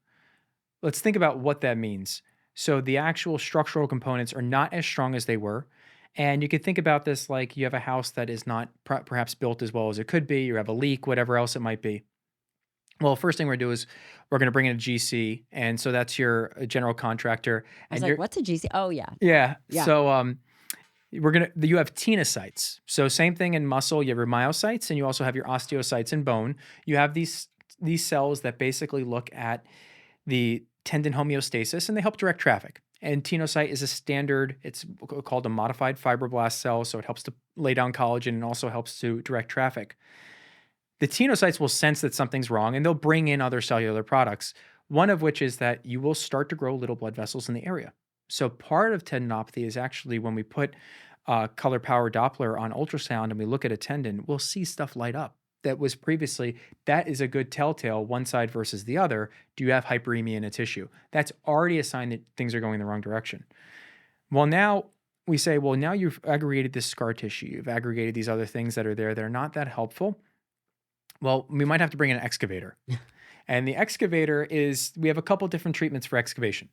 Let's think about what that means. So the actual structural components are not as strong as they were. And you could think about this like you have a house that is not perhaps built as well as it could be. You have a leak, whatever else it might be. Well, first thing we're going to do is we're going to bring in a GC. And so that's your general contractor. I was like, what's a GC? Oh, yeah. Yeah. So you have tenocytes. So same thing in muscle. You have your myocytes and you also have your osteocytes in bone. You have these cells that basically look at the tendon homeostasis and they help direct traffic. And tenocyte is a standard, it's called a modified fibroblast cell. So it helps to lay down collagen and also helps to direct traffic. The tenocytes will sense that something's wrong and they'll bring in other cellular products. One of which is that you will start to grow little blood vessels in the area. So part of tendinopathy is actually when we put color power Doppler on ultrasound and we look at a tendon, we'll see stuff light up. That was previously, that is a good telltale, one side versus the other. Do you have hyperemia in a tissue? That's already a sign that things are going the wrong direction. Well, now we say, well, now you've aggregated this scar tissue. You've aggregated these other things that are there that are not that helpful. Well, we might have to bring in an excavator. And the excavator we have a couple different treatments for excavation.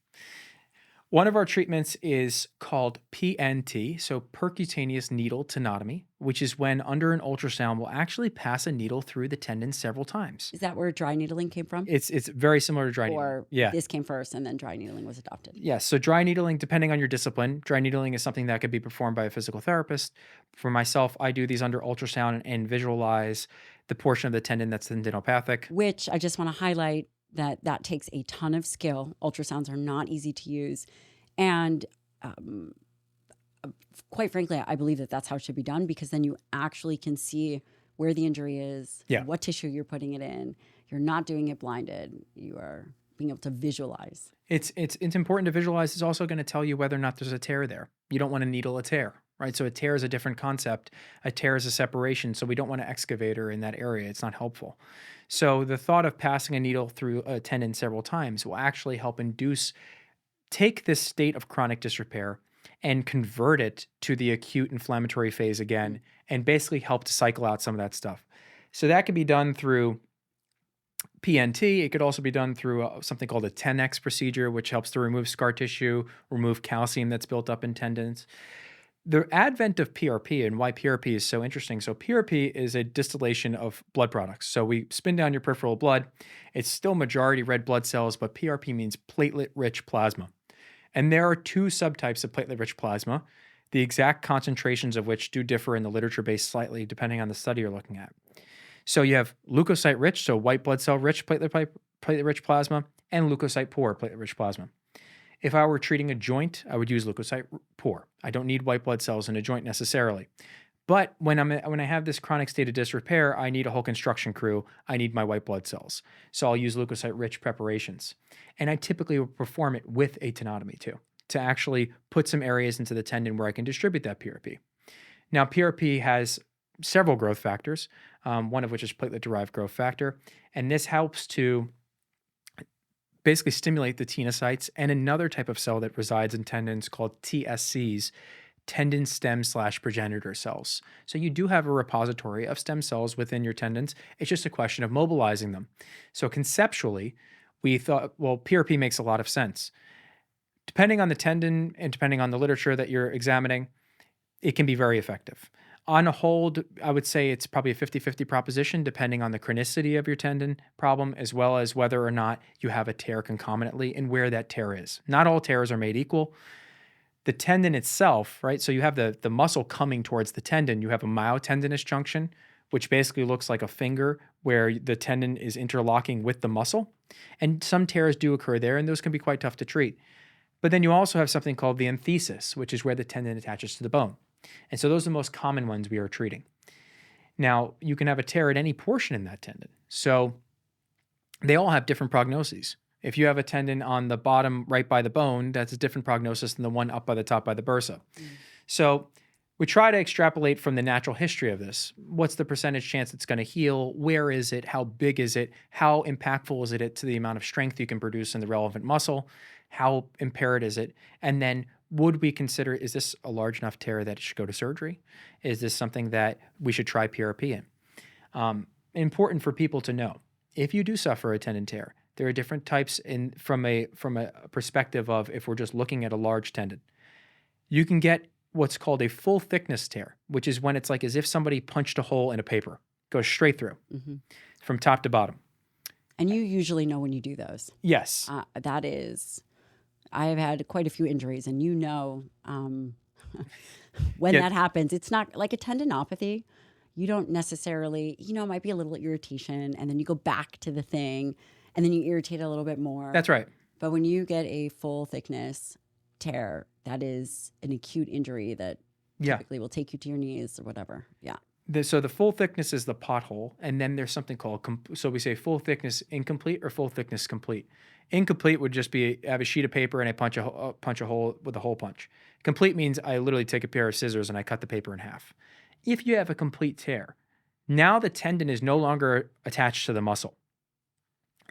One of our treatments is called PNT, so percutaneous needle tenotomy, which is when under an ultrasound we'll actually pass a needle through the tendon several times. Is that where dry needling came from? It's very similar to dry needling. Or this came first and then dry needling was adopted? Yes. So dry needling, depending on your discipline, dry needling is something that could be performed by a physical therapist. For myself, I do these under ultrasound and visualize the portion of the tendon that's tendinopathic. Which I just want to highlight that takes a ton of skill. Ultrasounds are not easy to use. And quite frankly, I believe that that's how it should be done because then you actually can see where the injury is, what tissue you're putting it in. You're not doing it blinded. You are being able to visualize. It's important to visualize. It's also going to tell you whether or not there's a tear there. You don't want to needle a tear, right? So a tear is a different concept. A tear is a separation. So we don't want to excavate her in that area. It's not helpful. So the thought of passing a needle through a tendon several times will actually help take this state of chronic disrepair and convert it to the acute inflammatory phase again, and basically help to cycle out some of that stuff. So that can be done through PNT. It could also be done through something called a 10X procedure, which helps to remove scar tissue, remove calcium that's built up in tendons. The advent of PRP and why PRP is so interesting. So PRP is a distillation of blood products. So we spin down your peripheral blood. It's still majority red blood cells, but PRP means platelet-rich plasma. And there are two subtypes of platelet-rich plasma, the exact concentrations of which do differ in the literature base slightly depending on the study you're looking at. So you have leukocyte-rich, so white blood cell-rich platelet-rich plasma, and leukocyte-poor platelet-rich plasma. If I were treating a joint, I would use leukocyte-poor. I don't need white blood cells in a joint necessarily. But when I have this chronic state of disrepair, I need a whole construction crew. I need my white blood cells. So I'll use leukocyte-rich preparations. And I typically will perform it with a tenotomy too, to actually put some areas into the tendon where I can distribute that PRP. Now, PRP has several growth factors, one of which is platelet-derived growth factor. And this helps to basically stimulate the tenocytes and another type of cell that resides in tendons called TSCs, tendon stem/progenitor cells. So you do have a repository of stem cells within your tendons. It's just a question of mobilizing them. So conceptually, we thought, well, PRP makes a lot of sense. Depending on the tendon and depending on the literature that you're examining, it can be very effective. On a whole, I would say it's probably a 50-50 proposition depending on the chronicity of your tendon problem, as well as whether or not you have a tear concomitantly and where that tear is. Not all tears are made equal. The tendon itself, right? So you have the muscle coming towards the tendon. You have a myotendinous junction, which basically looks like a finger where the tendon is interlocking with the muscle. And some tears do occur there, and those can be quite tough to treat. But then you also have something called the enthesis, which is where the tendon attaches to the bone. And so those are the most common ones we are treating. Now, you can have a tear at any portion in that tendon. So they all have different prognoses. If you have a tendon on the bottom right by the bone, that's a different prognosis than the one up by the top by the bursa. So we try to extrapolate from the natural history of this. What's the percentage chance it's going to heal? Where is it? How big is it? How impactful is it to the amount of strength you can produce in the relevant muscle? How impaired is it? And then would we consider, is this a large enough tear that it should go to surgery? Is this something that we should try PRP in? Important for people to know, if you do suffer a tendon tear, there are different types from a perspective of if we're just looking at a large tendon. You can get what's called a full thickness tear, which is when it's like as if somebody punched a hole in a paper, goes straight through from top to bottom. And you usually know when you do those. Yes. That is, I've had quite a few injuries, and when that happens, it's not like a tendinopathy. You don't necessarily, it might be a little irritation, and then you go back to the thing, and then you irritate a little bit more. That's right. But when you get a full thickness tear, that is an acute injury that typically will take you to your knees or whatever. Yeah. So the full thickness is the pothole, and then there's something called, so we say full thickness incomplete or full thickness complete. Incomplete would just be, I have a sheet of paper and I punch a hole with a hole punch. Complete means I literally take a pair of scissors and I cut the paper in half. If you have a complete tear, now the tendon is no longer attached to the muscle.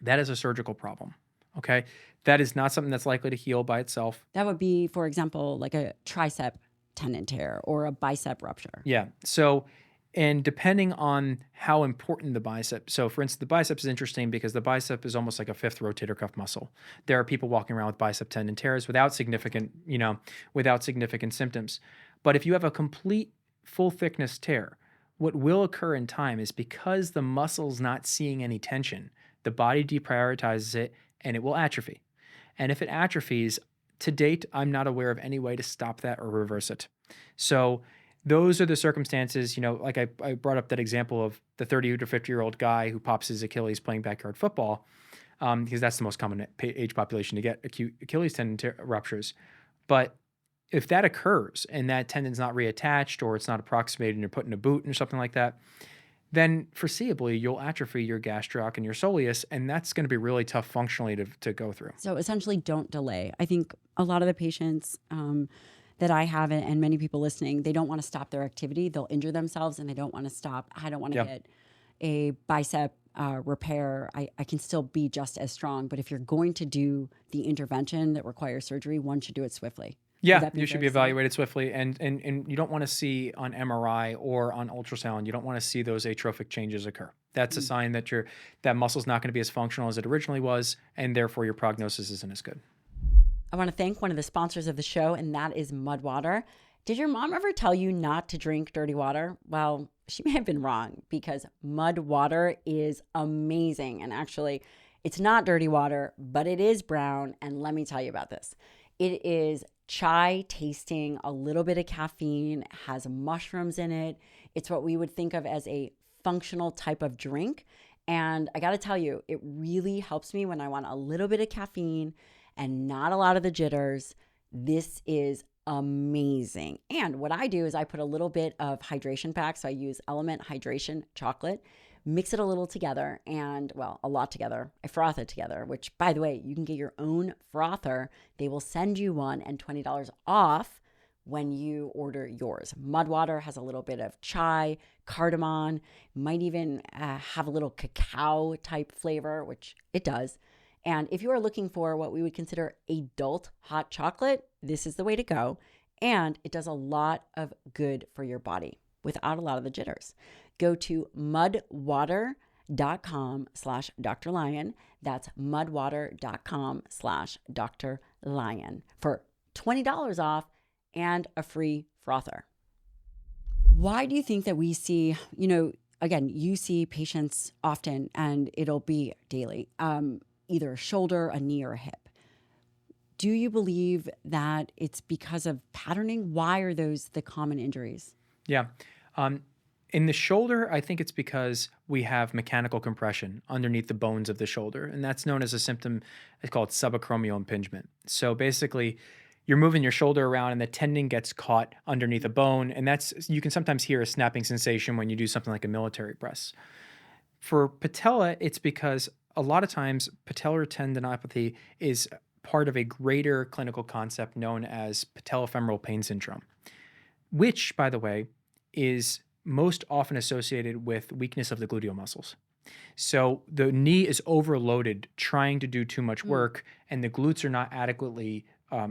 That is a surgical problem, okay? That is not something that's likely to heal by itself. That would be, for example, like a tricep tendon tear or a bicep rupture. Yeah. So, and depending on how important the bicep, so for instance, the bicep is interesting because the bicep is almost like a fifth rotator cuff muscle. There are people walking around with bicep tendon tears without significant symptoms. But if you have a complete full thickness tear, what will occur in time is because the muscle's not seeing any tension, the body deprioritizes it and it will atrophy. And if it atrophies, to date, I'm not aware of any way to stop that or reverse it. So those are the circumstances, like I brought up that example of the 30 to 50-year-old guy who pops his Achilles playing backyard football, because that's the most common age population to get acute Achilles tendon ruptures. But if that occurs and that tendon's not reattached or it's not approximated and you're put in a boot or something like that, then foreseeably you'll atrophy your gastroc and your soleus, and that's going to be really tough functionally to go through. So essentially don't delay. I think a lot of the patients, that I have, and many people listening, they don't want to stop their activity. They'll injure themselves and they don't want to stop. I don't want to Yeah. get a bicep repair. I can still be just as strong. But if you're going to do the intervention that requires surgery, one should do it swiftly. Would Yeah, that be you fair should be to say? evaluated swiftly, and you don't want to see on MRI or on ultrasound. You don't want to see those atrophic changes occur. That's a sign that that muscle's not going to be as functional as it originally was, and therefore your prognosis isn't as good. I want to thank one of the sponsors of the show, and that is Mud Water. Did your mom ever tell you not to drink dirty water? Well, she may have been wrong, because Mud Water is amazing. And actually, it's not dirty water, but it is brown. And let me tell you about this. It is chai tasting, a little bit of caffeine, has mushrooms in it. It's what we would think of as a functional type of drink. And I got to tell you, it really helps me when I want a little bit of caffeine and not a lot of the jitters. This is amazing. And what I do is I put a little bit of hydration pack. So I use Element Hydration chocolate, mix it a little together, and well, a lot together. I froth it together, which, by the way, you can get your own frother. They will send you one and $20 off when you order yours. Mud Water has a little bit of chai, cardamom, might even have a little cacao type flavor, which it does. And if you are looking for what we would consider adult hot chocolate, this is the way to go. And it does a lot of good for your body without a lot of the jitters. Go to mudwater.com/Dr. Lyon. That's mudwater.com/Dr. Lyon for $20 off and a free frother. Why do you think that we see, again, you see patients often, and it'll be daily, either a shoulder, a knee, or a hip? Do you believe that it's because of patterning? Why are those the common injuries? Yeah. In the shoulder, I think it's because we have mechanical compression underneath the bones of the shoulder, and that's known as a symptom. It's called subacromial impingement. So basically, you're moving your shoulder around and the tendon gets caught underneath a bone, and you can sometimes hear a snapping sensation when you do something like a military press. For patella, it's because a lot of times patellar tendinopathy is part of a greater clinical concept known as patellofemoral pain syndrome, which, by the way, is most often associated with weakness of the gluteal muscles. So the knee is overloaded trying to do too much work, and the glutes are not adequately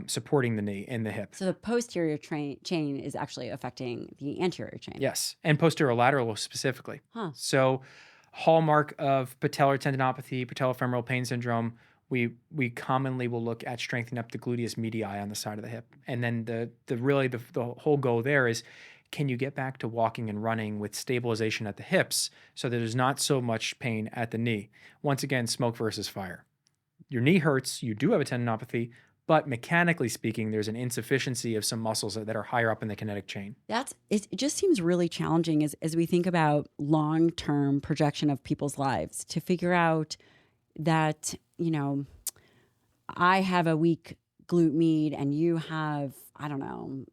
supporting the knee and the hip. So the posterior chain is actually affecting the anterior chain. Yes, and posterolateral specifically. Huh. So hallmark of patellar tendinopathy, patellofemoral pain syndrome, we commonly will look at strengthening up the gluteus medii on the side of the hip. And then the whole goal there is, can you get back to walking and running with stabilization at the hips so that there's not so much pain at the knee? Once again, smoke versus fire. Your knee hurts, you do have a tendinopathy, but mechanically speaking, there's an insufficiency of some muscles that are higher up in the kinetic chain. It just seems really challenging as we think about long-term projection of people's lives to figure out that, I have a weak glute med and you have, I don't know,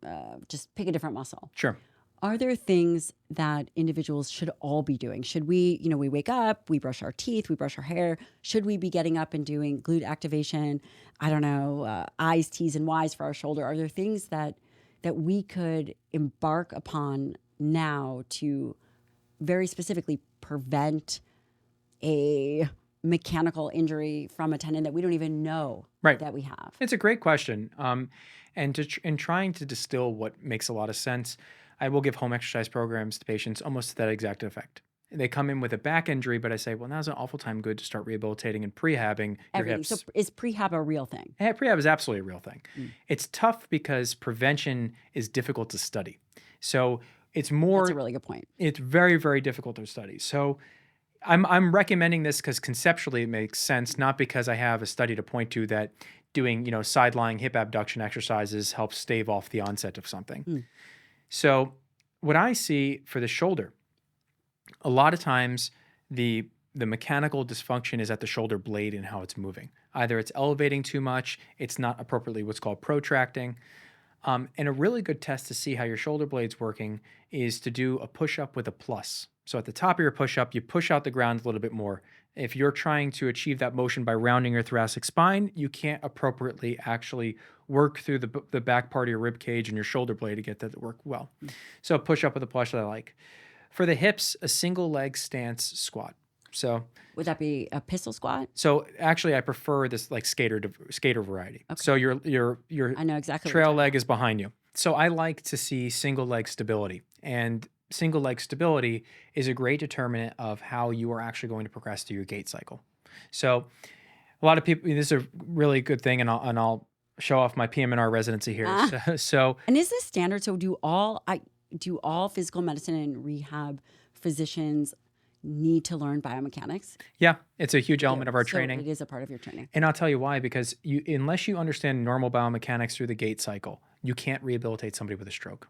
just pick a different muscle. Sure. Are there things that individuals should all be doing? Should we, we wake up, we brush our teeth, we brush our hair. Should we be getting up and doing glute activation? I don't know, I's, T's, and Y's for our shoulder. Are there things that we could embark upon now to very specifically prevent a mechanical injury from a tendon that we don't even know that we have? It's a great question. And in trying to distill what makes a lot of sense, I will give home exercise programs to patients almost to that exact effect. They come in with a back injury, but I say, well, now's an awful time good to start rehabilitating and prehabbing your hips. So is prehab a real thing? Yeah, prehab is absolutely a real thing. It's tough because prevention is difficult to study. So it's more... That's a really good point. It's very, very difficult to study. So I'm recommending this because conceptually it makes sense, not because I have a study to point to that doing, side-lying hip abduction exercises helps stave off the onset of something. So what I see for the shoulder, a lot of times the mechanical dysfunction is at the shoulder blade and how it's moving. Either it's elevating too much, it's not appropriately what's called protracting. And a really good test to see how your shoulder blade's working is to do a push-up with a plus. So at the top of your push-up, you push out the ground a little bit more. If you're trying to achieve that motion by rounding your thoracic spine, you can't appropriately actually work through the back part of your rib cage and your shoulder blade to get that to work well. So push up with a push that I like. For the hips, a single leg stance squat. So Would that be a pistol squat? so actually I prefer this like skater variety. Okay. So your I know exactly what trail you're talking leg is behind you. So I like to see single leg stability, and single leg stability is a great determinant of how you are actually going to progress through your gait cycle. So a lot of people, this is a really good thing, and I'll show off my PM&R residency here. So And is this standard? So do all physical medicine and rehab physicians need to learn biomechanics? yeah, it's a huge element of our So training. it is a part of your training. And I'll tell you why, because unless you understand normal biomechanics through the gait cycle, you can't rehabilitate somebody with a stroke.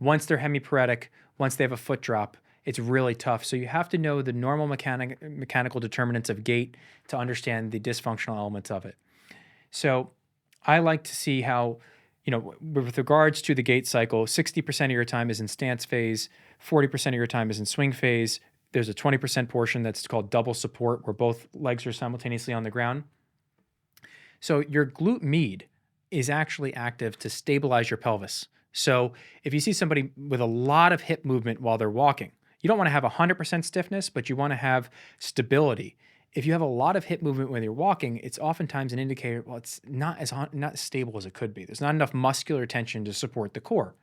Once they're hemiparetic, once they have a foot drop, it's really tough. So you have to know the normal mechanical determinants of gait to understand the dysfunctional elements of it. So I like to see how, with regards to the gait cycle, 60% of your time is in stance phase, 40% of your time is in swing phase. There's a 20% portion that's called double support, where both legs are simultaneously on the ground. So your glute med is actually active to stabilize your pelvis. So if you see somebody with a lot of hip movement while they're walking, you don't want to have 100% stiffness, but you want to have stability. If you have a lot of hip movement when you're walking, it's oftentimes an indicator, well, it's not as stable as it could be. There's not enough muscular tension to support the core.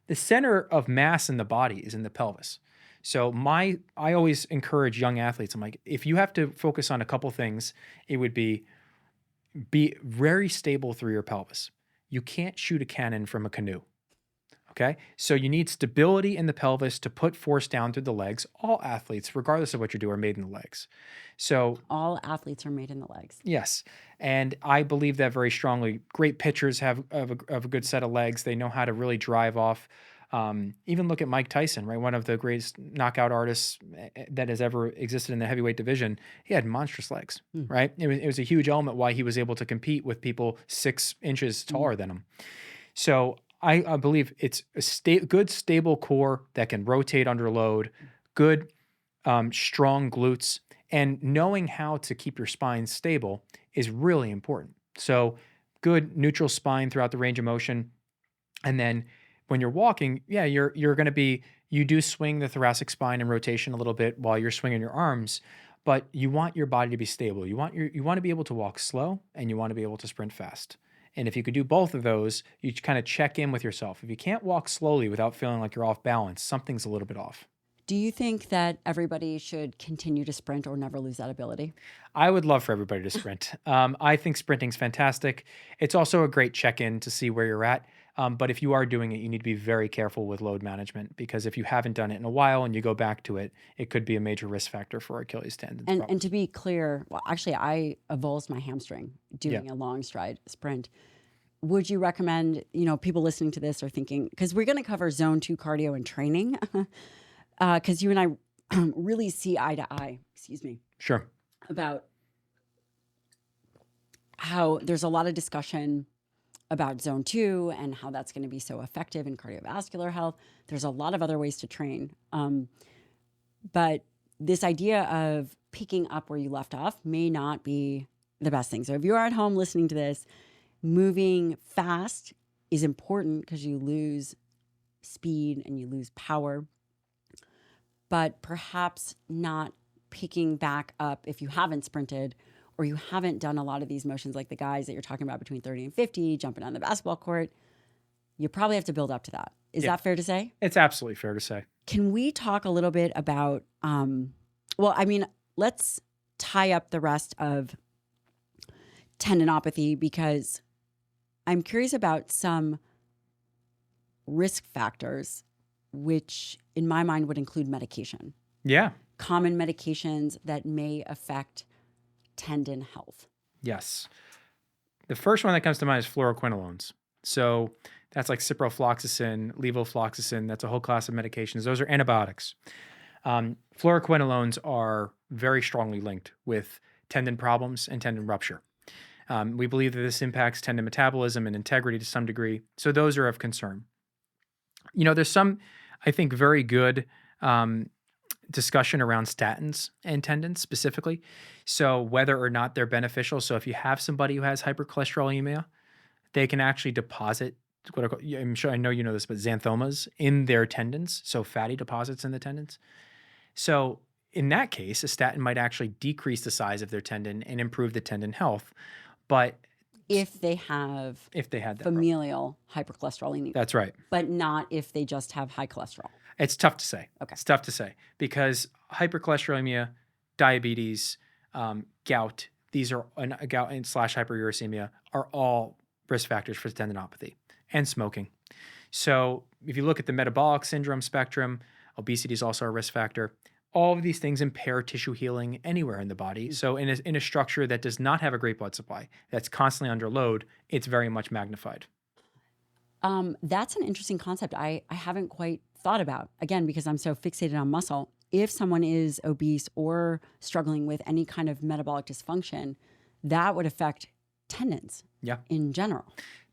The center of mass in the body is in the pelvis. So I always encourage young athletes, I'm like, if you have to focus on a couple things, it would be very stable through your pelvis. You can't shoot a cannon from a canoe. Okay, so you need stability in the pelvis to put force down through the legs. All athletes, regardless of what you do, are made in the legs. So all athletes are made in the legs. Yes, and I believe that very strongly. Great pitchers have a good set of legs. They know how to really drive off. Even look at Mike Tyson, right? One of the greatest knockout artists that has ever existed in the heavyweight division. He had monstrous legs, right? It was a huge element why he was able to compete with people 6 inches taller than him. So I believe it's a good, stable core that can rotate under load, good, strong glutes, and knowing how to keep your spine stable is really important. So good neutral spine throughout the range of motion. And then when you're walking, yeah, you're going to you do swing the thoracic spine in rotation a little bit while you're swinging your arms, but you want your body to be stable. You want to be able to walk slow, and you want to be able to sprint fast. And if you could do both of those, you kind of check in with yourself. If you can't walk slowly without feeling like you're off balance, something's a little bit off. Do you think that everybody should continue to sprint or never lose that ability? I would love for everybody to sprint. I think sprinting's fantastic. It's also a great check-in to see where you're at. But if you are doing it, you need to be very careful with load management, because if you haven't done it in a while and you go back to it, it could be a major risk factor for Achilles tendons. And to be clear, well, actually, I avulsed my hamstring doing a long stride sprint. Would you recommend, people listening to this are thinking, because we're going to cover zone 2 cardio and training, because you and I really see eye to eye, Sure. about how there's a lot of discussion about zone 2 and how that's going to be so effective in cardiovascular health. There's a lot of other ways to train. But this idea of picking up where you left off may not be the best thing. So if you are at home listening to this, moving fast is important because you lose speed and you lose power, but perhaps not picking back up if you haven't sprinted or you haven't done a lot of these motions like the guys that you're talking about between 30 and 50, jumping on the basketball court. You probably have to build up to that. Is that fair to say? It's absolutely fair to say. Can we talk a little bit about, let's tie up the rest of tendinopathy, because I'm curious about some risk factors, which in my mind would include medication. Yeah. Common medications that may affect tendon health. Yes. The first one that comes to mind is fluoroquinolones. So that's like ciprofloxacin, levofloxacin. That's a whole class of medications. Those are antibiotics. Fluoroquinolones are very strongly linked with tendon problems and tendon rupture. We believe that this impacts tendon metabolism and integrity to some degree. So those are of concern. There's some, I think, very good discussion around statins and tendons specifically. So whether or not they're beneficial. So if you have somebody who has hypercholesterolemia, they can actually deposit what I'm sure I know you know this, but xanthomas in their tendons, so fatty deposits in the tendons. So in that case, a statin might actually decrease the size of their tendon and improve the tendon health. But If they have if they had that problem, familial hypercholesterolemia, that's right. but not if they just have high cholesterol. It's tough to say. Okay. It's tough to say because hypercholesterolemia, diabetes, gout, these are gout and slash hyperuricemia are all risk factors for tendinopathy, and smoking. So if you look at the metabolic syndrome spectrum, obesity is also a risk factor. All of these things impair tissue healing anywhere in the body. So in a structure that does not have a great blood supply, that's constantly under load, it's very much magnified. That's an interesting concept I haven't quite thought about, again, because I'm so fixated on muscle. If someone is obese or struggling with any kind of metabolic dysfunction, that would affect tendons in general.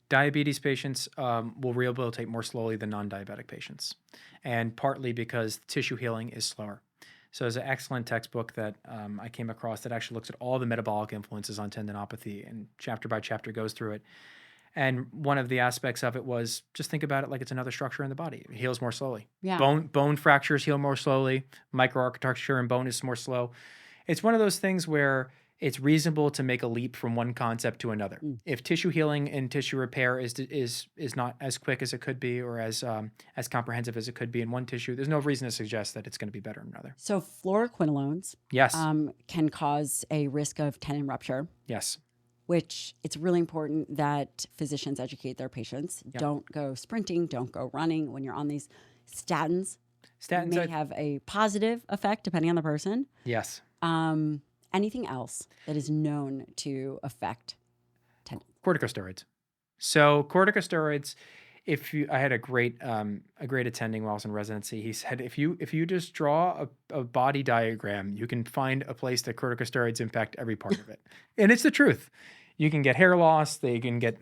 Diabetes patients will rehabilitate more slowly than non-diabetic patients, and partly because tissue healing is slower. So there's an excellent textbook that I came across that actually looks at all the metabolic influences on tendinopathy, and chapter by chapter goes through it. And one of the aspects of it was just think about it like it's another structure in the body. It heals more slowly. Yeah. Bone fractures heal more slowly. Microarchitecture in bone is more slow. It's one of those things where it's reasonable to make a leap from one concept to another. If tissue healing and tissue repair is not as quick as it could be, or as comprehensive as it could be in one tissue, there's no reason to suggest that it's going to be better in another. So fluoroquinolones, yes, can cause a risk of tendon rupture. Yes. Which it's really important that physicians educate their patients. Yep. Don't go sprinting, don't go running when you're on these statins. Statins may have a positive effect depending on the person. Yes. Anything else that is known to affect tendons? Corticosteroids. So corticosteroids, I had a great attending while I was in residency. He said, if you just draw a body diagram, you can find a place that corticosteroids impact every part of it. And it's the truth. You can get hair loss. They can get,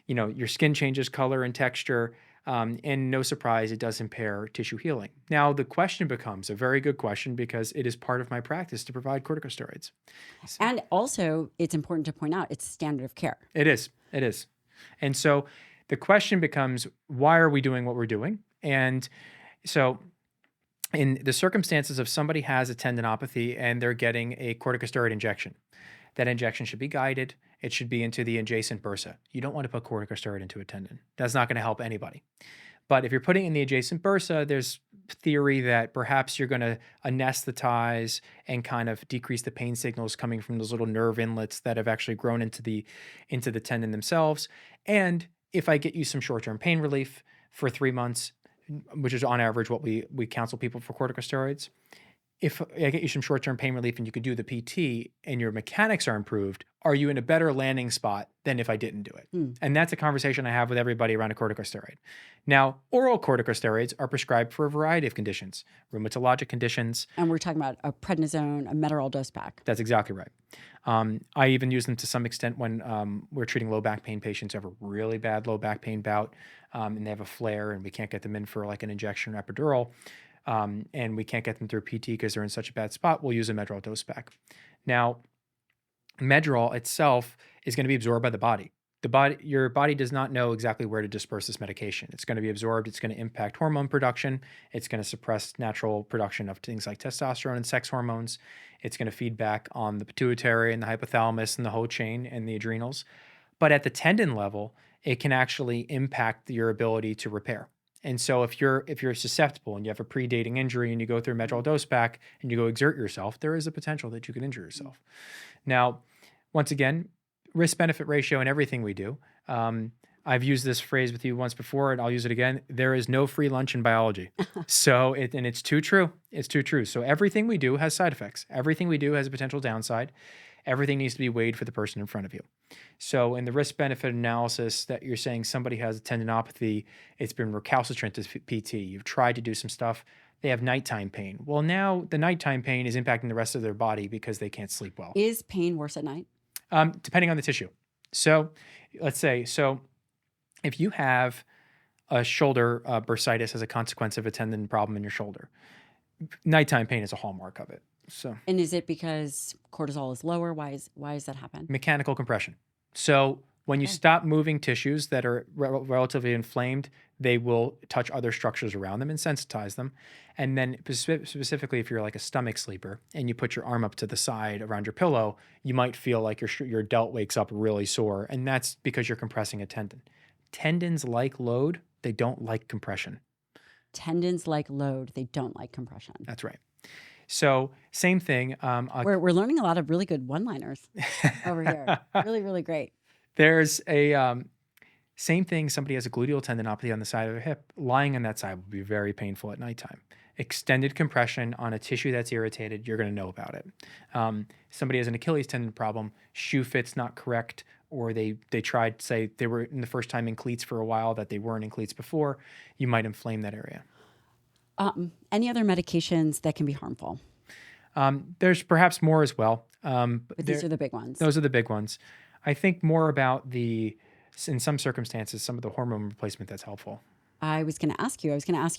your skin changes color and texture. And no surprise, it does impair tissue healing. Now, the question becomes a very good question because it is part of my practice to provide corticosteroids. And also, it's important to point out, it's standard of care. It is. And so the question becomes, why are we doing what we're doing? And so in the circumstances of somebody has a tendinopathy and they're getting a corticosteroid injection, that injection should be guided. It should be into the adjacent bursa. You don't want to put corticosteroid into a tendon. That's not going to help anybody. But if you're putting in the adjacent bursa, there's theory that perhaps you're going to anesthetize and kind of decrease the pain signals coming from those little nerve inlets that have actually grown into the tendon themselves. And if I get you some short-term pain relief for 3 months, which is on average what we counsel people for corticosteroids, if I get you some short-term pain relief and you can do the PT and your mechanics are improved, are you in a better landing spot than if I didn't do it? And that's a conversation I have with everybody around a corticosteroid. Now, oral corticosteroids are prescribed for a variety of conditions, rheumatologic conditions. And we're talking about a prednisone, a Meteral dose pack. That's exactly right. I even use them to some extent when we're treating low back pain patients who have a really bad low back pain bout and they have a flare and we can't get them in for like an injection or epidural. And we can't get them through PT because they're in such a bad spot, we'll use a Meteral dose pack. Now, Meteral itself is going to be absorbed by the body. Your body does not know exactly where to disperse this medication. It's going to be absorbed. It's going to impact hormone production. It's going to suppress natural production of things like testosterone and sex hormones. It's going to feed back on the pituitary and the hypothalamus and the whole chain and the adrenals. But at the tendon level, it can actually impact your ability to repair. And so if you're susceptible and you have a predating injury and you go through a Meteral dose pack and you go exert yourself, there is a potential that you could injure yourself. Now, once again, risk-benefit ratio in everything we do. I've used this phrase with you once before, and I'll use it again. There is no free lunch in biology. And it's too true. It's too true. So everything we do has side effects. Everything we do has a potential downside. Everything needs to be weighed for the person in front of you. So in the risk-benefit analysis that you're saying somebody has a tendinopathy, it's been recalcitrant to PT, you've tried to do some stuff, they have nighttime pain. Well, now the nighttime pain is impacting the rest of their body because they can't sleep well. Is pain worse at night? Depending on the tissue. So let's say, if you have a shoulder bursitis as a consequence of a tendon problem in your shoulder, nighttime pain is a hallmark of it. So, and is it because cortisol is lower? Why does that happen? Mechanical compression. So When you Okay. stop moving tissues that are relatively inflamed, they will touch other structures around them and sensitize them. And then specifically, if you're like a stomach sleeper and you put your arm up to the side around your pillow, you might feel like your delt wakes up really sore. And that's because you're compressing a tendon. Tendons like load, they don't like compression. Tendons like load, they don't like compression. That's right. So same thing. We're learning a lot of really good one-liners over here. Really, really great. There's a same thing. Somebody has a gluteal tendinopathy on the side of their hip. Lying on that side will be very painful at nighttime. Extended compression on a tissue that's irritated, you're going to know about it. Somebody has an Achilles tendon problem, shoe fit's not correct, or they tried, say, they were in the first time in cleats for a while that they weren't in cleats before, you might inflame that area. Any other medications that can be harmful? There's perhaps more as well. But these are the big ones. Those are the big ones. I think more about in some circumstances, some of the hormone replacement that's helpful. I was going to ask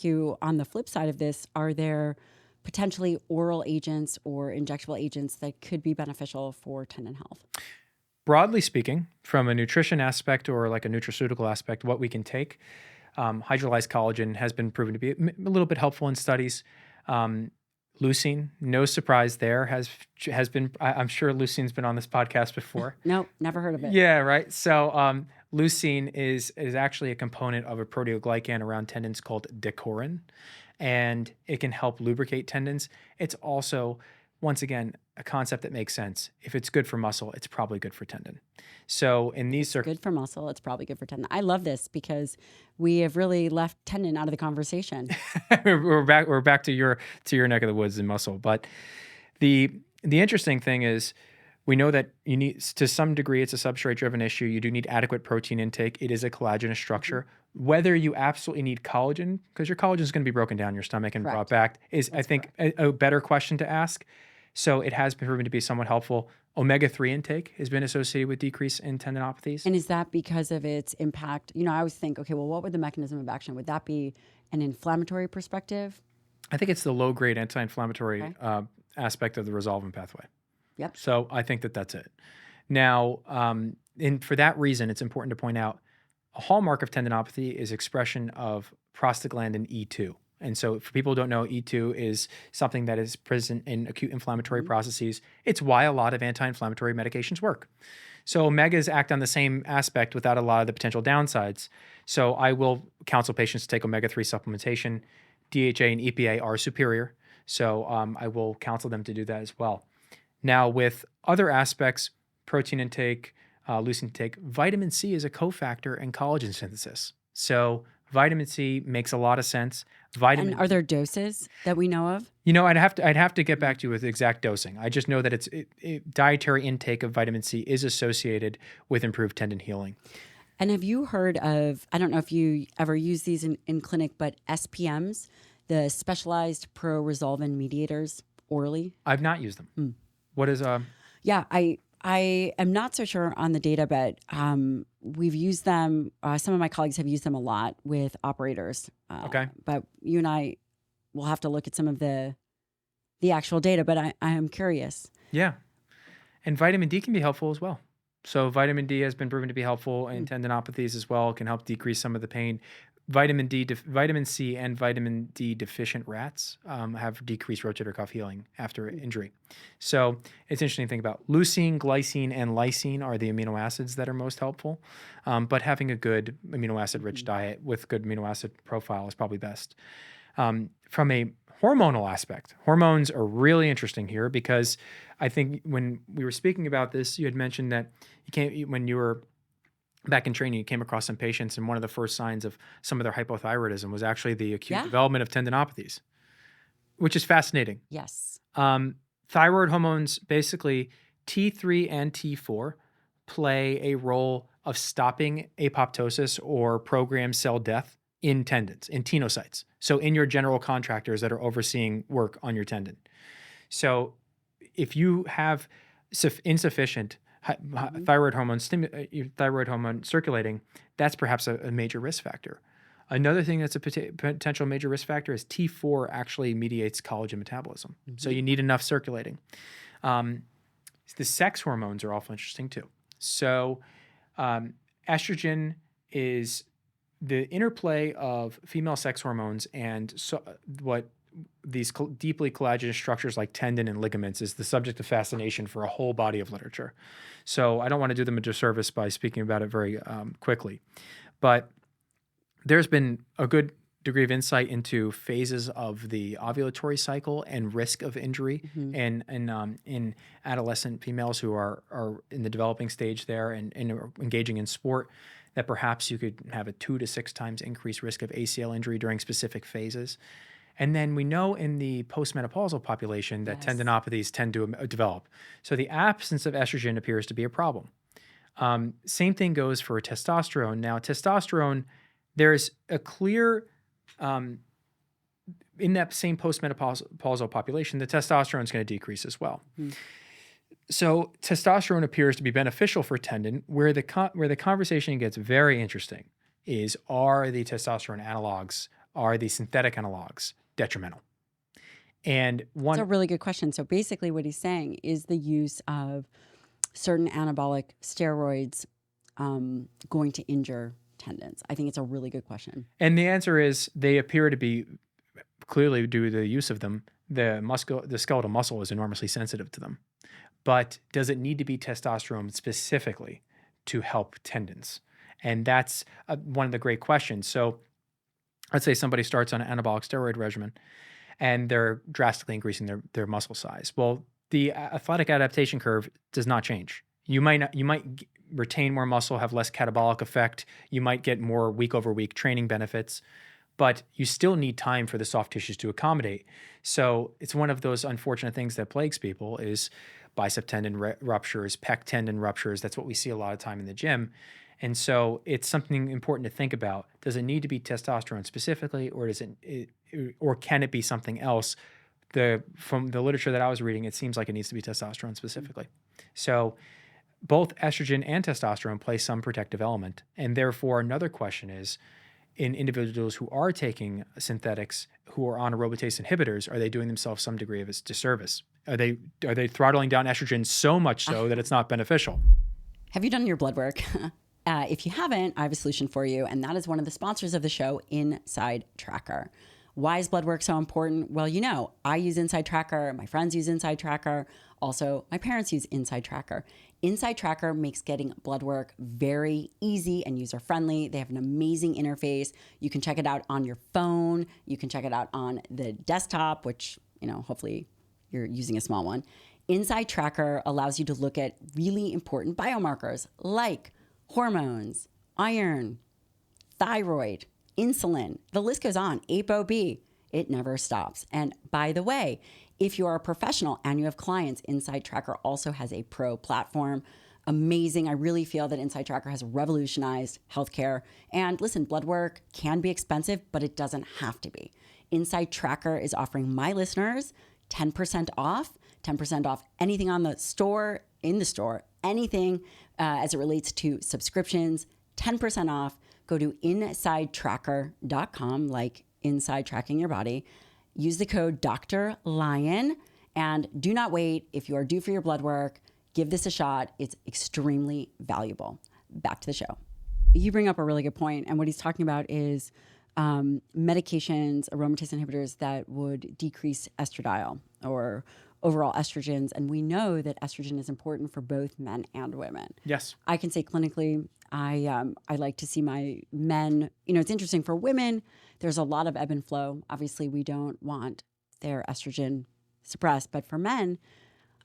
you on the flip side of this, are there potentially oral agents or injectable agents that could be beneficial for tendon health? Broadly speaking, from a nutrition aspect or like a nutraceutical aspect, what we can take, hydrolyzed collagen has been proven to be a little bit helpful in studies. Leucine, no surprise there, has been, I'm sure leucine's been on this podcast before. Nope, never heard of it. Yeah, right. So leucine is actually a component of a proteoglycan around tendons called decorin, and it can help lubricate tendons. It's also, once again, a concept that makes sense. If it's good for muscle, it's probably good for tendon. So in these Good for muscle, it's probably good for tendon. I love this because we have really left tendon out of the conversation. we're back to your neck of the woods and muscle. But the interesting thing is, we know that you need, to some degree, it's a substrate-driven issue. You do need adequate protein intake. It is a collagenous structure. Whether you absolutely need collagen, because your collagen is going to be broken down in your stomach and brought back, is I think a better question to ask. So it has been proven to be somewhat helpful. Omega-3 intake has been associated with decrease in tendinopathies. And is that because of its impact? You know, I always think, okay, well, what would the mechanism of action? Would that be an inflammatory perspective? I think it's the low-grade anti-inflammatory aspect of the resolving pathway. Yep. So I think that's it. Now, and for that reason, it's important to point out a hallmark of tendinopathy is expression of prostaglandin E2. And so for people who don't know, E2 is something that is present in acute inflammatory processes. It's why a lot of anti-inflammatory medications work. So omegas act on the same aspect without a lot of the potential downsides. So I will counsel patients to take omega-3 supplementation. DHA and EPA are superior. So I will counsel them to do that as well. Now, with other aspects, protein intake, leucine intake, vitamin C is a cofactor in collagen synthesis. So vitamin C makes a lot of sense. And are there doses that we know of? You know, I'd have to get back to you with exact dosing. I just know that dietary intake of vitamin C is associated with improved tendon healing. And have you heard of, I don't know if you ever use these in clinic, but SPMs, the specialized pro-resolvin mediators orally? I've not used them. What is Yeah, I am not so sure on the data, but we've used them. Some of my colleagues have used them a lot with operators. Okay. But you and I will have to look at some of the actual data, but I am curious. Yeah. And vitamin D can be helpful as well. So vitamin D has been proven to be helpful in tendinopathies as well. It can help decrease some of the pain. Vitamin C and vitamin D deficient rats have decreased rotator cuff healing after injury. So it's interesting to think about. Leucine, glycine, and lysine are the amino acids that are most helpful. But having a good amino acid-rich diet with good amino acid profile is probably best. From a hormonal aspect, hormones are really interesting here because I think when we were speaking about this, you had mentioned that when you were back in training, you came across some patients, and one of the first signs of some of their hypothyroidism was actually the acute development of tendinopathies, which is fascinating. Yes. Thyroid hormones, basically T3 and T4, play a role of stopping apoptosis or programmed cell death in tendons, in tenocytes. So in your general contractors that are overseeing work on your tendon. So if you have insufficient thyroid hormone circulating, that's perhaps a major risk factor. Another thing that's a potential major risk factor is T4 actually mediates collagen metabolism. So you need enough circulating. The sex hormones are also interesting too. So estrogen is the interplay of female sex hormones and what these deeply collagenous structures like tendon and ligaments is the subject of fascination for a whole body of literature. So I don't want to do them a disservice by speaking about it very quickly. But there's been a good degree of insight into phases of the ovulatory cycle and risk of injury in adolescent females who are in the developing stage there and are engaging in sport, that perhaps you could have a 2 to 6 times increased risk of ACL injury during specific phases. And then we know in the postmenopausal population that tendinopathies tend to develop. So the absence of estrogen appears to be a problem. Same thing goes for testosterone. Now, testosterone, there's a clear, in that same postmenopausal population, the testosterone is going to decrease as well. So testosterone appears to be beneficial for tendon. Where the conversation gets very interesting is, are the testosterone analogs, are the synthetic analogs detrimental? And That's a really good question. So basically what he's saying is the use of certain anabolic steroids going to injure tendons. I think it's a really good question. And the answer is they appear to be, clearly due to the use of them, the skeletal muscle is enormously sensitive to them. But does it need to be testosterone specifically to help tendons? And that's one of the great questions. So let's say somebody starts on an anabolic steroid regimen and they're drastically increasing their muscle size. Well, the athletic adaptation curve does not change. You might retain more muscle, have less catabolic effect. You might get more week over week training benefits, but you still need time for the soft tissues to accommodate. So it's one of those unfortunate things that plagues people is bicep tendon ruptures, pec tendon ruptures. That's what we see a lot of time in the gym. And so it's something important to think about. Does it need to be testosterone specifically, or or can it be something else? From the literature that I was reading, it seems like it needs to be testosterone specifically. So both estrogen and testosterone play some protective element. And therefore, another question is, in individuals who are taking synthetics, who are on aromatase inhibitors, are they doing themselves some degree of a disservice? Are they throttling down estrogen so much so that it's not beneficial? Have you done your blood work? If you haven't, I have a solution for you, and that is one of the sponsors of the show, Inside Tracker. Why is blood work so important? Well, I use Inside Tracker. My friends use Inside Tracker. Also, my parents use Inside Tracker. Inside Tracker makes getting blood work very easy and user-friendly. They have an amazing interface. You can check it out on your phone. You can check it out on the desktop, which, hopefully you're using a small one. Inside Tracker allows you to look at really important biomarkers like hormones, iron, thyroid, insulin. The list goes on. ApoB. It never stops. And by the way, if you are a professional and you have clients, Inside Tracker also has a pro platform. Amazing. I really feel that Inside Tracker has revolutionized healthcare. And listen, blood work can be expensive, but it doesn't have to be. Inside Tracker is offering my listeners 10% off anything in the store, anything as it relates to subscriptions, 10% off. Go to insidetracker.com, like inside tracking your body. Use the code Dr. Lyon, and do not wait. If you are due for your blood work, give this a shot. It's extremely valuable. Back to the show. You bring up a really good point, and what he's talking about is medications, aromatase inhibitors that would decrease estradiol or overall estrogens. And we know that estrogen is important for both men and women. Yes. I can say clinically, I like to see my men, it's interesting for women, there's a lot of ebb and flow. Obviously, we don't want their estrogen suppressed. But for men,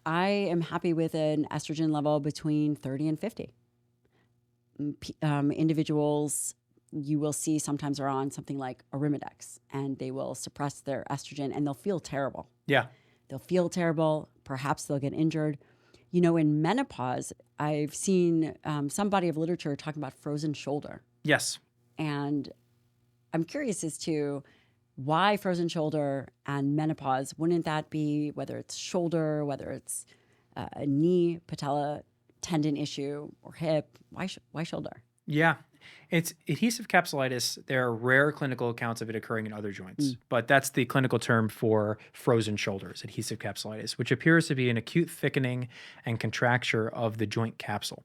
I am happy with an estrogen level between 30 and 50. Individuals you will see sometimes are on something like Arimidex, and they will suppress their estrogen and they'll feel terrible. Yeah. They'll feel terrible. Perhaps they'll get injured. In menopause, I've seen some body of literature talking about frozen shoulder. Yes. And I'm curious as to why frozen shoulder and menopause. Wouldn't that be, whether it's shoulder, whether it's a knee, patella tendon issue, or hip, why shoulder? Yeah. It's adhesive capsulitis. There are rare clinical accounts of it occurring in other joints, but that's the clinical term for frozen shoulders, adhesive capsulitis, which appears to be an acute thickening and contracture of the joint capsule.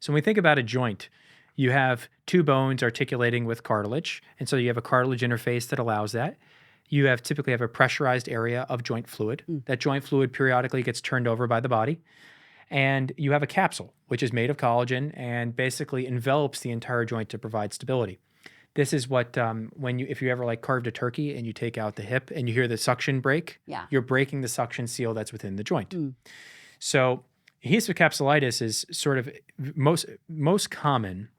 So when we think about a joint, You have two bones articulating with cartilage, and so you have a cartilage interface that allows that. You typically have a pressurized area of joint fluid. That joint fluid periodically gets turned over by the body. And you have a capsule, which is made of collagen and basically envelops the entire joint to provide stability. This is what, if you ever like carved a turkey and you take out the hip and you hear the suction break, you're breaking the suction seal that's within the joint. So adhesive capsulitis is sort of most common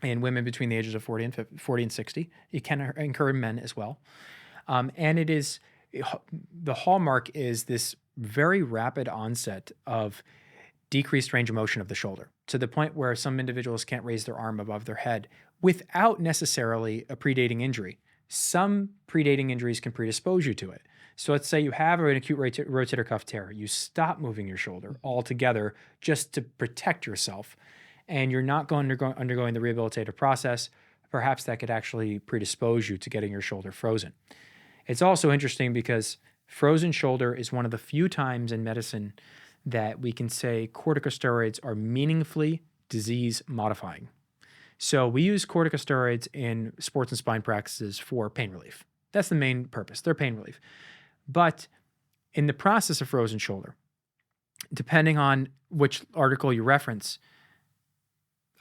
in women between the ages of 40 and 60. It can occur in men as well. And the hallmark is this very rapid onset of decreased range of motion of the shoulder, to the point where some individuals can't raise their arm above their head without necessarily a predating injury. Some predating injuries can predispose you to it. So let's say you have an acute rotator cuff tear. You stop moving your shoulder altogether just to protect yourself, and you're not undergoing the rehabilitative process. Perhaps that could actually predispose you to getting your shoulder frozen. It's also interesting because frozen shoulder is one of the few times in medicine that we can say corticosteroids are meaningfully disease modifying. So we use corticosteroids in sports and spine practices for pain relief. That's the main purpose. They're pain relief. But in the process of frozen shoulder, depending on which article you reference,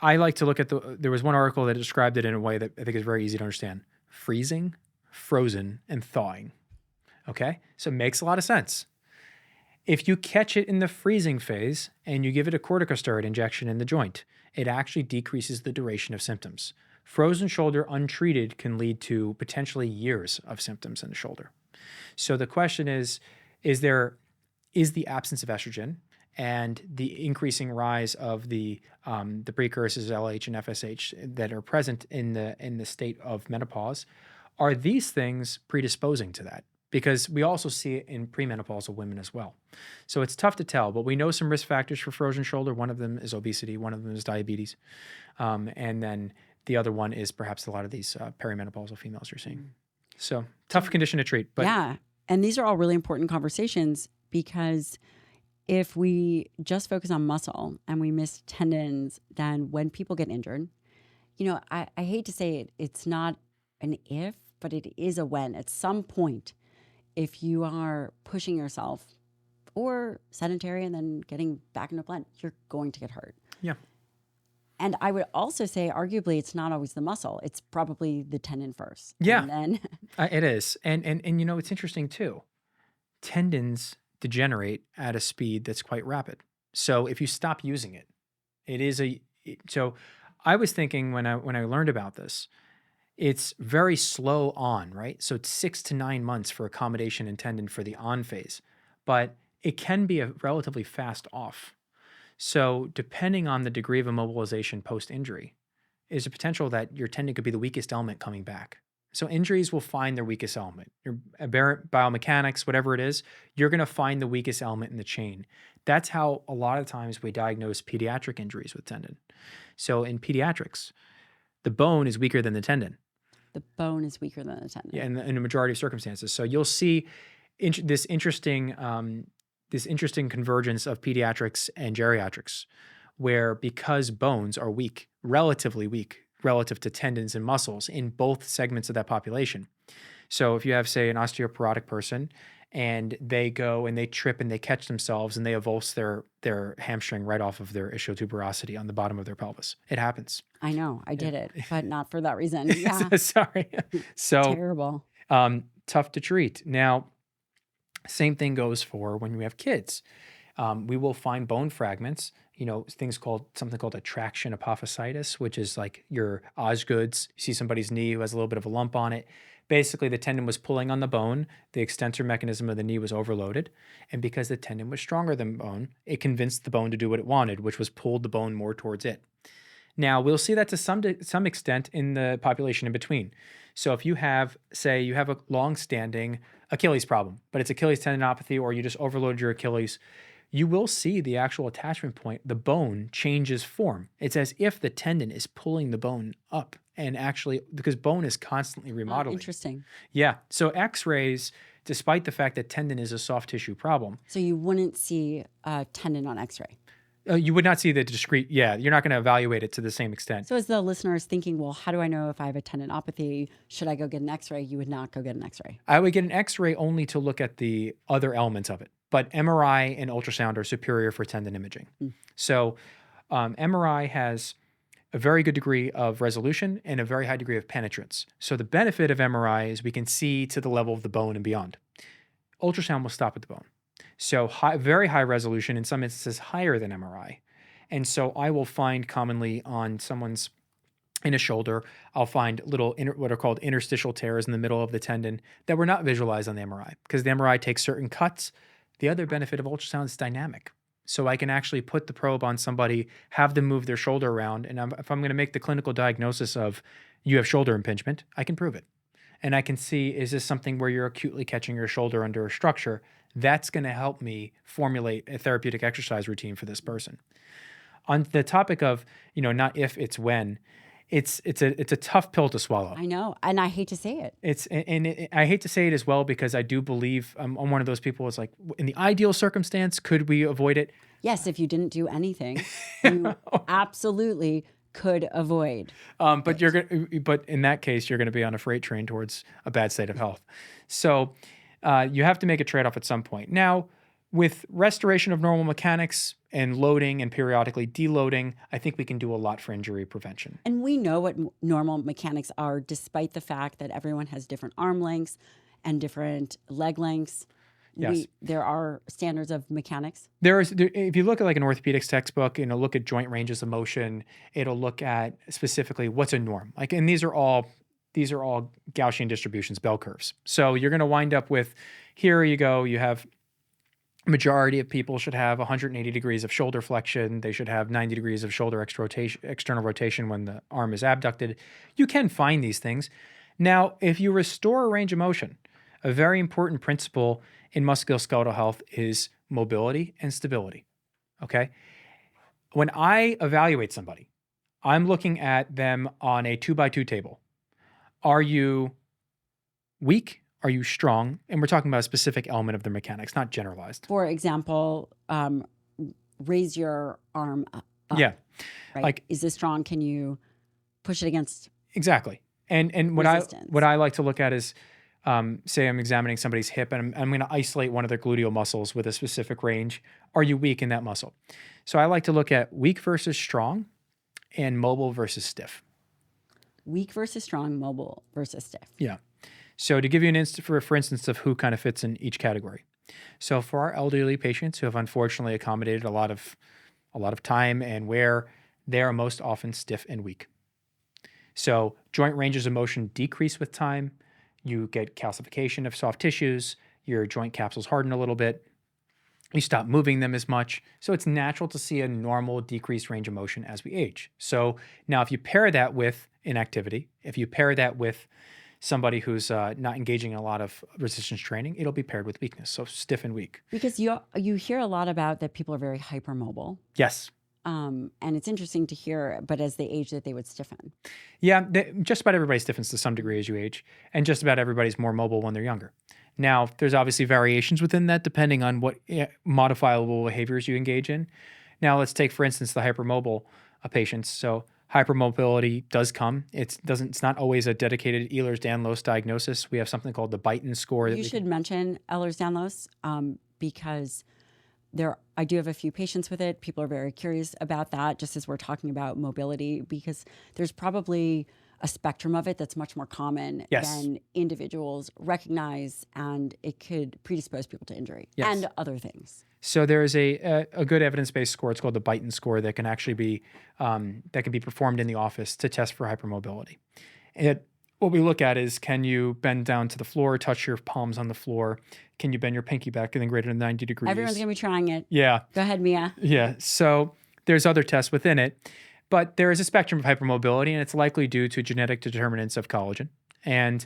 I like to look at there was one article that described it in a way that I think is very easy to understand. Freezing, frozen, and thawing. Okay? So it makes a lot of sense. If you catch it in the freezing phase and you give it a corticosteroid injection in the joint, it actually decreases the duration of symptoms. Frozen shoulder untreated can lead to potentially years of symptoms in the shoulder. So the question is the absence of estrogen and the increasing rise of the precursors LH and FSH that are present in the state of menopause, are these things predisposing to that? Because we also see it in premenopausal women as well. So it's tough to tell, but we know some risk factors for frozen shoulder. One of them is obesity. One of them is diabetes. And then the other one is perhaps a lot of these perimenopausal females you're seeing. So tough condition to treat. But yeah. And these are all really important conversations, because if we just focus on muscle and we miss tendons, then when people get injured, I hate to say it, it's not an if, but it is a when. At some point, if you are pushing yourself or sedentary and then getting back into plan, you're going to get hurt. Yeah. And I would also say, arguably, it's not always the muscle. It's probably the tendon first. Yeah. And then it is. And it's interesting too. Tendons degenerate at a speed that's quite rapid. So if you stop using it, so I was thinking when I learned about this, it's very slow on, right? So it's 6 to 9 months for accommodation in tendon for the on phase, but it can be a relatively fast off. So depending on the degree of immobilization post-injury, is a potential that your tendon could be the weakest element coming back. So injuries will find their weakest element. Your aberrant biomechanics, whatever it is, you're going to find the weakest element in the chain. That's how a lot of times we diagnose pediatric injuries with tendon. So in pediatrics, the bone is weaker than the tendon. The bone is weaker than the tendon. Yeah, in a majority of circumstances. So you'll see this interesting convergence of pediatrics and geriatrics, where because bones are weak, relatively weak, relative to tendons and muscles in both segments of that population. So if you have, say, an osteoporotic person and they go and they trip and they catch themselves and they avulse their hamstring right off of their ischiotuberosity on the bottom of their pelvis. It happens. I know. I did it, but not for that reason. Yeah. Sorry. So terrible. Tough to treat. Now, same thing goes for when we have kids. We will find bone fragments, something called a traction apophysitis, which is like your Osgood's. You see somebody's knee who has a little bit of a lump on it. Basically, the tendon was pulling on the bone. The extensor mechanism of the knee was overloaded. And because the tendon was stronger than bone, it convinced the bone to do what it wanted, which was pulled the bone more towards it. Now, we'll see that to some extent in the population in between. So if you have a long-standing Achilles problem, but it's Achilles tendinopathy, or you just overloaded your Achilles, you will see the actual attachment point, the bone changes form. It's as if the tendon is pulling the bone up, and actually, because bone is constantly remodeling. Interesting. Yeah. So x-rays, despite the fact that tendon is a soft tissue problem. So you wouldn't see a tendon on x-ray? You would not see the discrete, you're not going to evaluate it to the same extent. So as the listener is thinking, well, how do I know if I have a tendinopathy? Should I go get an x-ray? You would not go get an x-ray. I would get an x-ray only to look at the other elements of it. But MRI and ultrasound are superior for tendon imaging. So MRI has a very good degree of resolution and a very high degree of penetrance. So the benefit of MRI is we can see to the level of the bone and beyond. Ultrasound will stop at the bone. So very high resolution, in some instances higher than MRI. And so I will find commonly on someone's in a shoulder, I'll find little what are called interstitial tears in the middle of the tendon that were not visualized on the MRI because the MRI takes certain cuts. The other benefit of ultrasound is dynamic. So I can actually put the probe on somebody, have them move their shoulder around. And if I'm going to make the clinical diagnosis of you have shoulder impingement, I can prove it. And I can see, is this something where you're acutely catching your shoulder under a structure? That's going to help me formulate a therapeutic exercise routine for this person. On the topic of, not if, it's when, it's a tough pill to swallow. I know, and I hate to say it. I hate to say it as well because I do believe I'm one of those people. It's like in the ideal circumstance, could we avoid it? Yes, if you didn't do anything, you absolutely could avoid. But in that case, you're going to be on a freight train towards a bad state of health. So you have to make a trade-off at some point. Now, with restoration of normal mechanics and loading and periodically deloading, I think we can do a lot for injury prevention. And we know what normal mechanics are, despite the fact that everyone has different arm lengths and different leg lengths. Yes. There are standards of mechanics. If you look at like an orthopedics textbook, look at joint ranges of motion, it'll look at specifically what's a norm. And these are all Gaussian distributions, bell curves. So you're going to wind up with, here you go, you have majority of people should have 180 degrees of shoulder flexion. They should have 90 degrees of shoulder external rotation when the arm is abducted. You can find these things. Now, if you restore a range of motion, a very important principle in musculoskeletal health is mobility and stability, okay? When I evaluate somebody, I'm looking at them on a 2x2 table. Are you weak? Are you strong? And we're talking about a specific element of the mechanics, not generalized. For example, raise your arm up. Yeah. Right? Is this strong? Can you push it against? Exactly. And what I like to look at is, say I'm examining somebody's hip and I'm going to isolate one of their gluteal muscles with a specific range. Are you weak in that muscle? So I like to look at weak versus strong and mobile versus stiff. Weak versus strong, mobile versus stiff. Yeah. So to give you an instance, for instance, of who kind of fits in each category. So for our elderly patients who have unfortunately accommodated a lot of time and wear, they are most often stiff and weak. So joint ranges of motion decrease with time. You get calcification of soft tissues. Your joint capsules harden a little bit. You stop moving them as much. So it's natural to see a normal decreased range of motion as we age. So now if you pair that with inactivity, if you pair that with somebody who's not engaging in a lot of resistance training, it'll be paired with weakness, so stiff and weak. Because you hear a lot about that people are very hypermobile. Yes. And it's interesting to hear, but as they age, that they would stiffen. Yeah, just about everybody stiffens to some degree as you age, and just about everybody's more mobile when they're younger. Now, there's obviously variations within that depending on what modifiable behaviors you engage in. Now, let's take, for instance, the hypermobile patients. So hypermobility does come. It's not always a dedicated Ehlers-Danlos diagnosis. We have something called the Beighton score. You should mention Ehlers-Danlos because I do have a few patients with it. People are very curious about that, just as we're talking about mobility, because there's probably a spectrum of it that's much more common than individuals recognize, and it could predispose people to injury and other things. So there is a good evidence-based score. It's called the Beighton score that can actually be performed in the office to test for hypermobility. What we look at is, can you bend down to the floor, touch your palms on the floor? Can you bend your pinky back and then greater than 90 degrees? Everyone's going to be trying it. Yeah. Go ahead, Mia. Yeah. So there's other tests within it, but there is a spectrum of hypermobility, and it's likely due to genetic determinants of collagen. And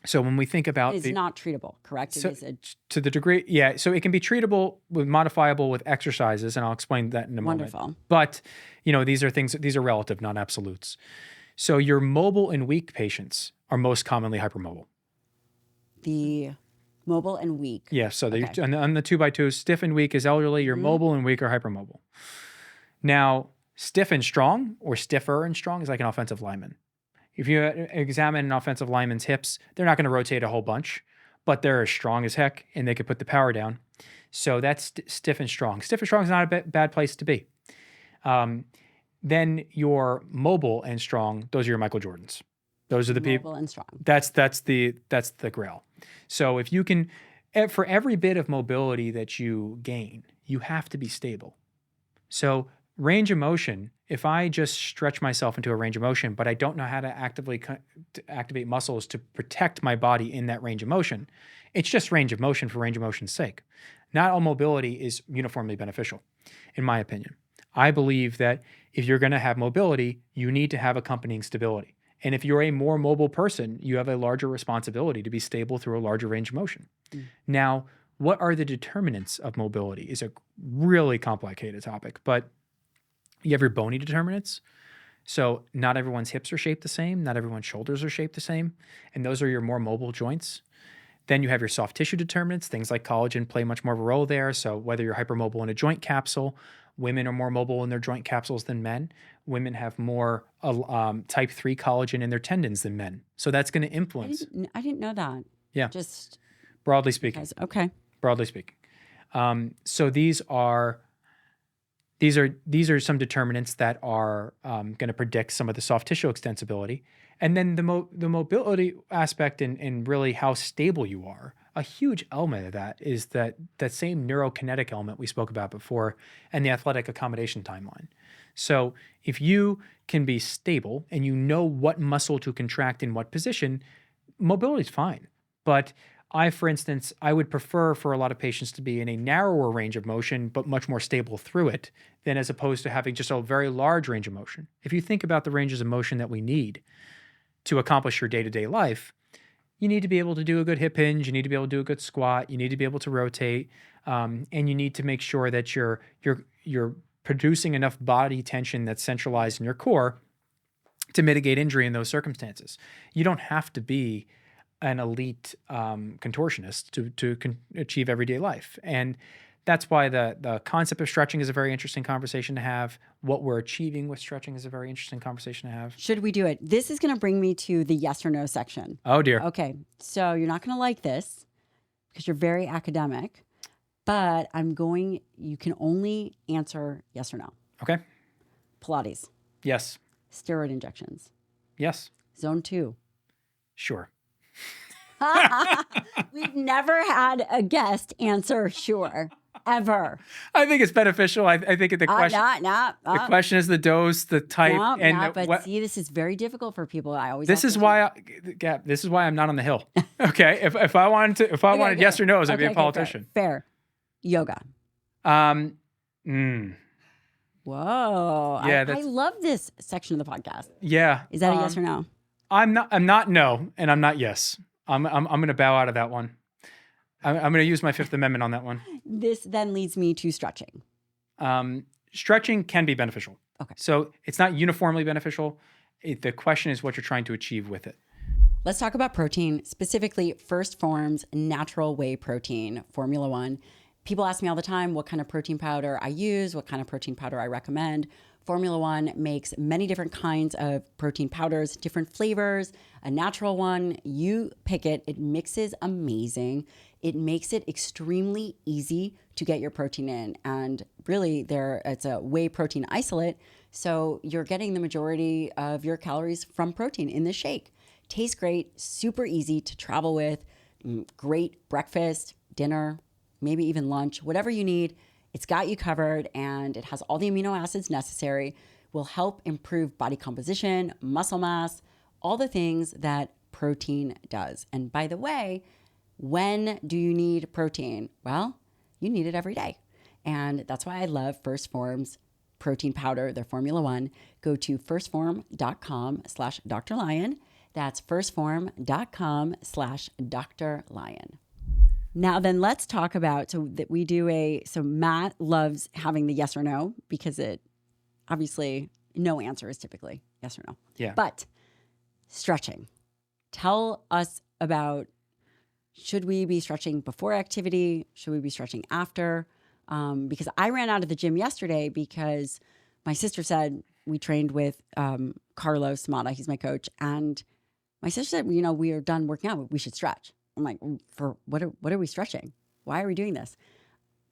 so when we think about it's not treatable, correct? To the degree, yeah. So it can be treatable modifiable with exercises, and I'll explain that in a moment. Wonderful. But these are relative, not absolutes. So your mobile and weak patients are most commonly hypermobile. The Mobile and weak. Yeah, so Okay. on the 2x2, stiff and weak is elderly, you're mobile and weak or hypermobile. Now, stiff and strong or stiffer and strong is like an offensive lineman. If you examine an offensive lineman's hips, they're not going to rotate a whole bunch, but they're as strong as heck and they could put the power down. So that's stiff and strong. Stiff and strong is not a bad place to be. Then you're mobile and strong. Those are your Michael Jordans. Those are the people. Mobile and strong. That's the grail. So if you can, for every bit of mobility that you gain, you have to be stable. So range of motion, if I just stretch myself into a range of motion, but I don't know how to activate muscles to protect my body in that range of motion, it's just range of motion for range of motion's sake. Not all mobility is uniformly beneficial, in my opinion. I believe that if you're going to have mobility, you need to have accompanying stability. And if you're a more mobile person, you have a larger responsibility to be stable through a larger range of motion. Now, what are the determinants of mobility is a really complicated topic, but you have your bony determinants. So not everyone's hips are shaped the same. Not everyone's shoulders are shaped the same. And those are your more mobile joints. Then you have your soft tissue determinants. Things like collagen play much more of a role there. So whether you're hypermobile in a joint capsule, women are more mobile in their joint capsules than men. Women have more type 3 collagen in their tendons than men. So that's going to influence. I didn't know that. Yeah. Just broadly speaking. Okay. Broadly speaking. So these are some determinants that are going to predict some of the soft tissue extensibility. And then the mobility aspect and really how stable you are. A huge element of that is that same neurokinetic element we spoke about before and the athletic accommodation timeline. So if you can be stable and you know what muscle to contract in what position, mobility is fine. But for instance, I would prefer for a lot of patients to be in a narrower range of motion, but much more stable through it than as opposed to having just a very large range of motion. If you think about the ranges of motion that we need to accomplish your day-to-day life, you need to be able to do a good hip hinge, you need to be able to do a good squat, you need to be able to rotate, and you need to make sure that you're producing enough body tension that's centralized in your core to mitigate injury in those circumstances. You don't have to be an elite contortionist to achieve everyday life. And that's why the concept of stretching is a very interesting conversation to have. What we're achieving with stretching is a very interesting conversation to have. Should we do it? This is going to bring me to the yes or no section. Oh, dear. Okay. So you're not going to like this because you're very academic, but you can only answer yes or no. Okay. Pilates. Yes. Steroid injections. Yes. Zone 2. Sure. We've never had a guest answer sure, ever. I think it's beneficial. I think the question the question is the dose, the type, see, this is very difficult for people. This is why I'm not on the Hill. Okay, if I wanted yes or no's, I'd be a politician. Fair. Yoga. Whoa. Yeah, I love this section of the podcast. Yeah. Is that a yes or no? I'm not no, and I'm not yes. I'm going to bow out of that one. I'm going to use my Fifth Amendment on that one. This then leads me to stretching. Stretching can be beneficial. Okay. So it's not uniformly beneficial. The question is what you're trying to achieve with it. Let's talk about protein, specifically First Form's natural whey protein, Formula 1. People ask me all the time what kind of protein powder I use, what kind of protein powder I recommend. Formula 1 makes many different kinds of protein powders, different flavors. A natural one, you pick it. It mixes amazing. It makes it extremely easy to get your protein in. And really, it's a whey protein isolate. So you're getting the majority of your calories from protein in this shake. Tastes great, super easy to travel with, great breakfast, dinner, maybe even lunch, whatever you need. It's got you covered, and it has all the amino acids necessary, will help improve body composition, muscle mass, all the things that protein does. And by the way, when do you need protein? Well, you need it every day. And that's why I love First Form's protein powder, their Formula 1. Go to firstform.com/Dr. Lyon. That's firstform.com/Dr. Lyon. Now then, let's talk about, so Matt loves having the yes or no because it obviously no answer is typically yes or no. Yeah. But stretching. Tell us about should we be stretching before activity? Should we be stretching after? Because I ran out of the gym yesterday because my sister said, we trained with Carlos Mata, he's my coach, and my sister said, we are done working out, but we should stretch. I'm like, for what are we stretching? Why are we doing this?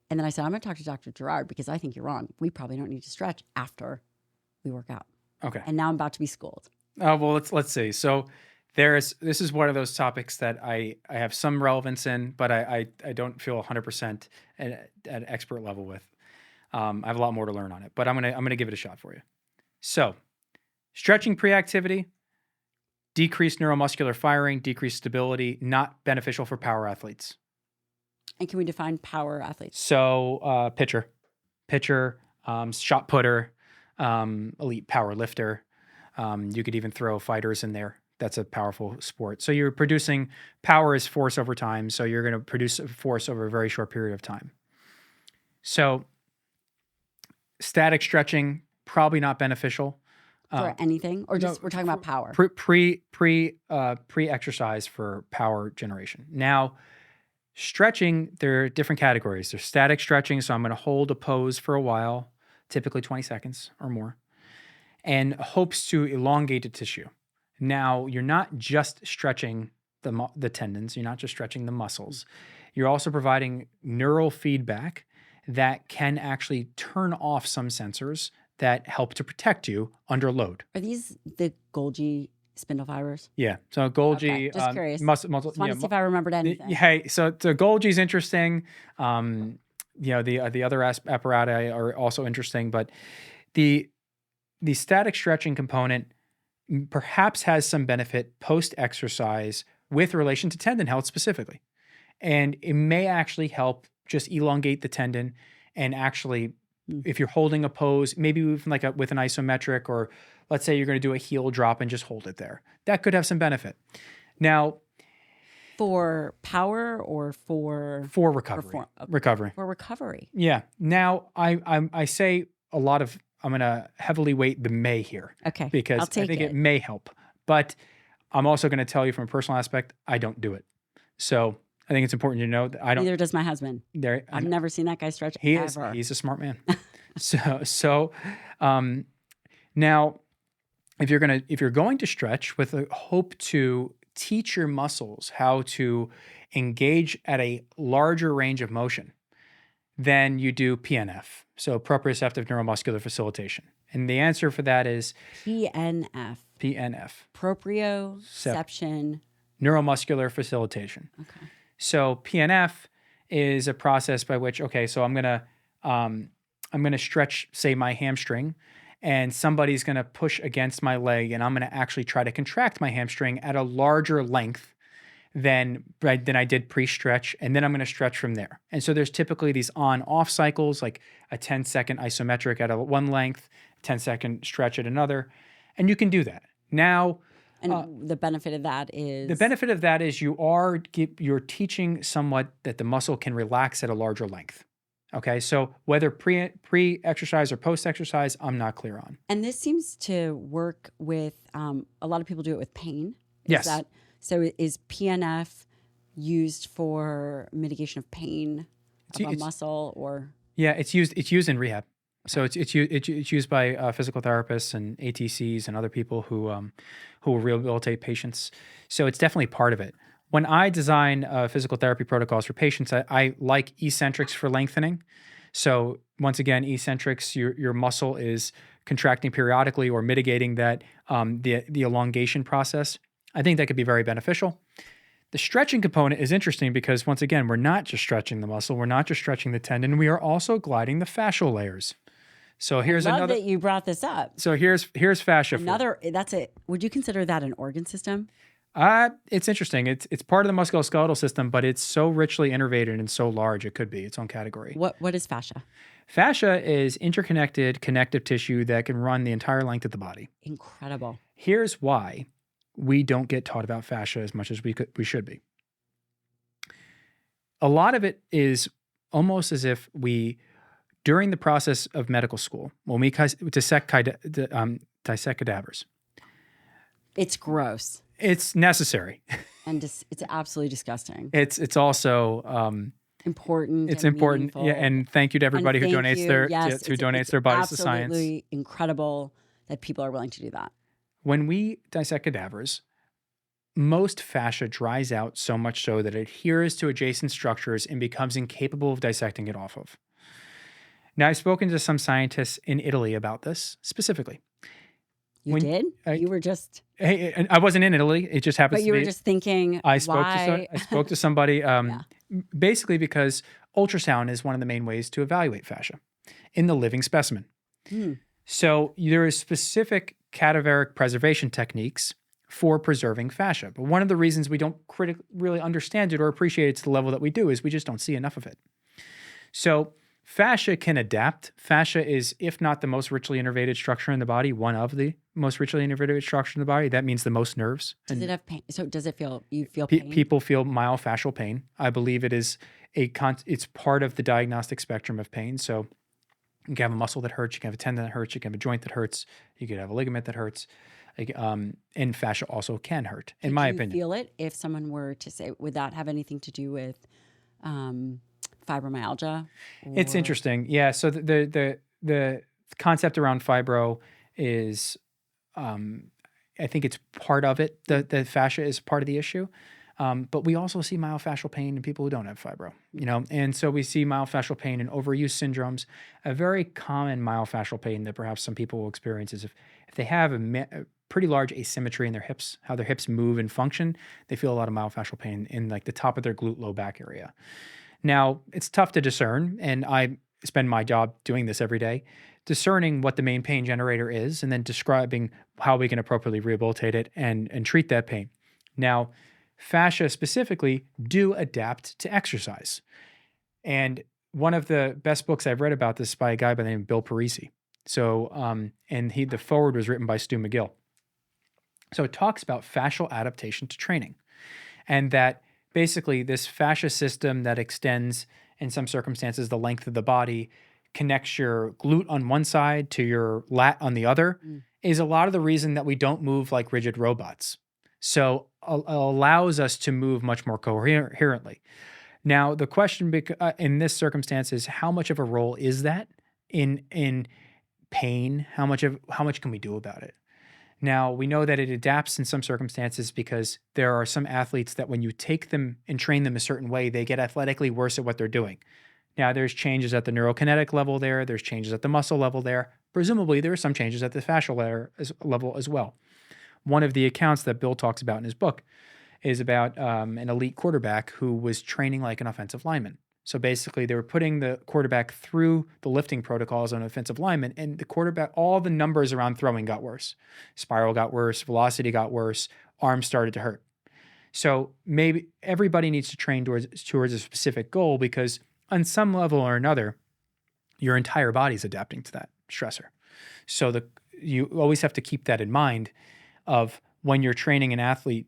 And then I said, I'm going to talk to Dr. Gerard because I think you're wrong. We probably don't need to stretch after we work out. Okay. And now I'm about to be schooled. Well, let's see. So this is one of those topics that I have some relevance in, but I don't feel 100% at expert level with. I have a lot more to learn on it, but I'm gonna give it a shot for you. So, stretching pre-activity, decreased neuromuscular firing, decreased stability, not beneficial for power athletes. And can we define power athletes? So, pitcher, shot putter, elite power lifter. You could even throw fighters in there. That's a powerful sport. So you're producing power as force over time. So you're going to produce force over a very short period of time. So static stretching, probably not beneficial. For anything? Or just we're talking about power? Pre-exercise for power generation. Now, stretching, there are different categories. There's static stretching. So I'm going to hold a pose for a while, typically 20 seconds or more, and hopes to elongate the tissue. Now, you're not just stretching the tendons. You're not just stretching the muscles. You're also providing neural feedback that can actually turn off some sensors that help to protect you under load. Are these the Golgi spindle fibers? Yeah. So Golgi, okay. Just curious. Muscle, just want to see if I remembered anything. Hey, so Golgi is interesting. The other apparatus are also interesting, but the static stretching component perhaps has some benefit post-exercise with relation to tendon health specifically. And it may actually help just elongate the tendon and actually, if you're holding a pose, maybe even with an isometric, or let's say you're going to do a heel drop and just hold it there. That could have some benefit. Now, for power or for recovery? Recovery. For recovery. Yeah. Now, I say a lot of, I'm going to heavily weight the may here. Okay. Because I think it may help. But I'm also going to tell you from a personal aspect, I don't do it. So I think it's important to know that I don't. Neither does my husband. I've never seen that guy stretch ever. He's a smart man. Now, if you're going to stretch with a hope to teach your muscles how to engage at a larger range of motion, then you do PNF, so proprioceptive neuromuscular facilitation. And the answer for that is PNF. Proprioception. Neuromuscular facilitation. Okay. So PNF is a process by which, so I'm gonna stretch, say, my hamstring, and somebody's gonna push against my leg, and I'm gonna actually try to contract my hamstring at a larger length than I did pre-stretch, and then I'm going to stretch from there. And so there's typically these on-off cycles, like a 10-second isometric at one length, 10-second stretch at another, and you can do that. Now, and the benefit of that is? The benefit of that is you're teaching somewhat that the muscle can relax at a larger length. Okay, so whether pre-exercise or post-exercise, I'm not clear on. And this seems to work with, a lot of people do it with pain. Yes. So is PNF used for mitigation of pain of a muscle, or? Yeah, it's used in rehab. Okay. So it's used by physical therapists and ATCs and other people who will rehabilitate patients. So it's definitely part of it. When I design physical therapy protocols for patients, I like eccentrics for lengthening. So once again, eccentrics, your muscle is contracting periodically or mitigating that the elongation process. I think that could be very beneficial. The stretching component is interesting because, once again, we're not just stretching the muscle, we're not just stretching the tendon, we are also gliding the fascial layers. So here's I love another. That you brought this up. So here's fascia. Would you consider that an organ system? It's interesting. It's part of the musculoskeletal system, but it's so richly innervated and so large, it could be its own category. What is fascia? Fascia is interconnected connective tissue that can run the entire length of the body. Incredible. Here's why we don't get taught about fascia as much as we should be. A lot of it is almost as if during the process of medical school, when we dissect cadavers. It's gross. It's necessary. And it's absolutely disgusting. It's also Important it's and important. Yeah, meaningful. and thank you to And everybody who thank donates you. their Yes, who donates it's their bodies to science. absolutely incredible that people are willing to do that. When we dissect cadavers, most fascia dries out so much so that it adheres to adjacent structures and becomes incapable of dissecting it off of. Now, I've spoken to some scientists in Italy about this specifically. You did? You were just... Hey, and I wasn't in Italy. It just happens But to you be. were just thinking, I why? spoke to somebody Yeah. basically because ultrasound is one of the main ways to evaluate fascia in the living specimen. So there is specific cadaveric preservation techniques for preserving fascia. But one of the reasons we don't really understand it or appreciate it to the level that we do is we just don't see enough of it. So fascia can adapt. Fascia is, if not the most richly innervated structure in the body, one of the most richly innervated structure in the body. That means the most nerves. Does it have pain? So does it feel, you feel pain? People feel myofascial pain. I believe it is it's part of the diagnostic spectrum of pain. So you can have a muscle that hurts, you can have a tendon that hurts, you can have a joint that hurts, you could have a ligament that hurts. And fascia also can hurt, in my opinion. Would you feel it if someone were to say, would that have anything to do with fibromyalgia? It's interesting. Yeah. So the concept around fibro is, I think it's part of it. The fascia is part of the issue. But we also see myofascial pain in people who don't have fibro, and so we see myofascial pain in overuse syndromes. A very common myofascial pain that perhaps some people will experience is if they have a pretty large asymmetry in their hips, how their hips move and function, they feel a lot of myofascial pain in like the top of their glute low back area. Now, it's tough to discern, and I spend my job doing this every day, discerning what the main pain generator is and then describing how we can appropriately rehabilitate it and treat that pain. Now, fascia specifically do adapt to exercise. And one of the best books I've read about this is by a guy by the name of Bill Parisi. So, and the foreword was written by Stu McGill. So it talks about fascial adaptation to training, and that basically this fascia system that extends, in some circumstances, the length of the body, connects your glute on one side to your lat on the other, is a lot of the reason that we don't move like rigid robots. So allows us to move much more coherently. Now, the question in this circumstance is how much of a role is that in pain? How much can we do about it? Now, we know that it adapts in some circumstances because there are some athletes that when you take them and train them a certain way, they get athletically worse at what they're doing. Now, there's changes at the neurokinetic level there. There's changes at the muscle level there. Presumably, there are some changes at the fascial level as well. One of the accounts that Bill talks about in his book is about an elite quarterback who was training like an offensive lineman. So basically, they were putting the quarterback through the lifting protocols on offensive lineman, and the quarterback, all the numbers around throwing got worse. Spiral got worse, velocity got worse, arms started to hurt. So maybe everybody needs to train towards a specific goal because on some level or another, your entire body's adapting to that stressor. So you always have to keep that in mind of when you're training an athlete,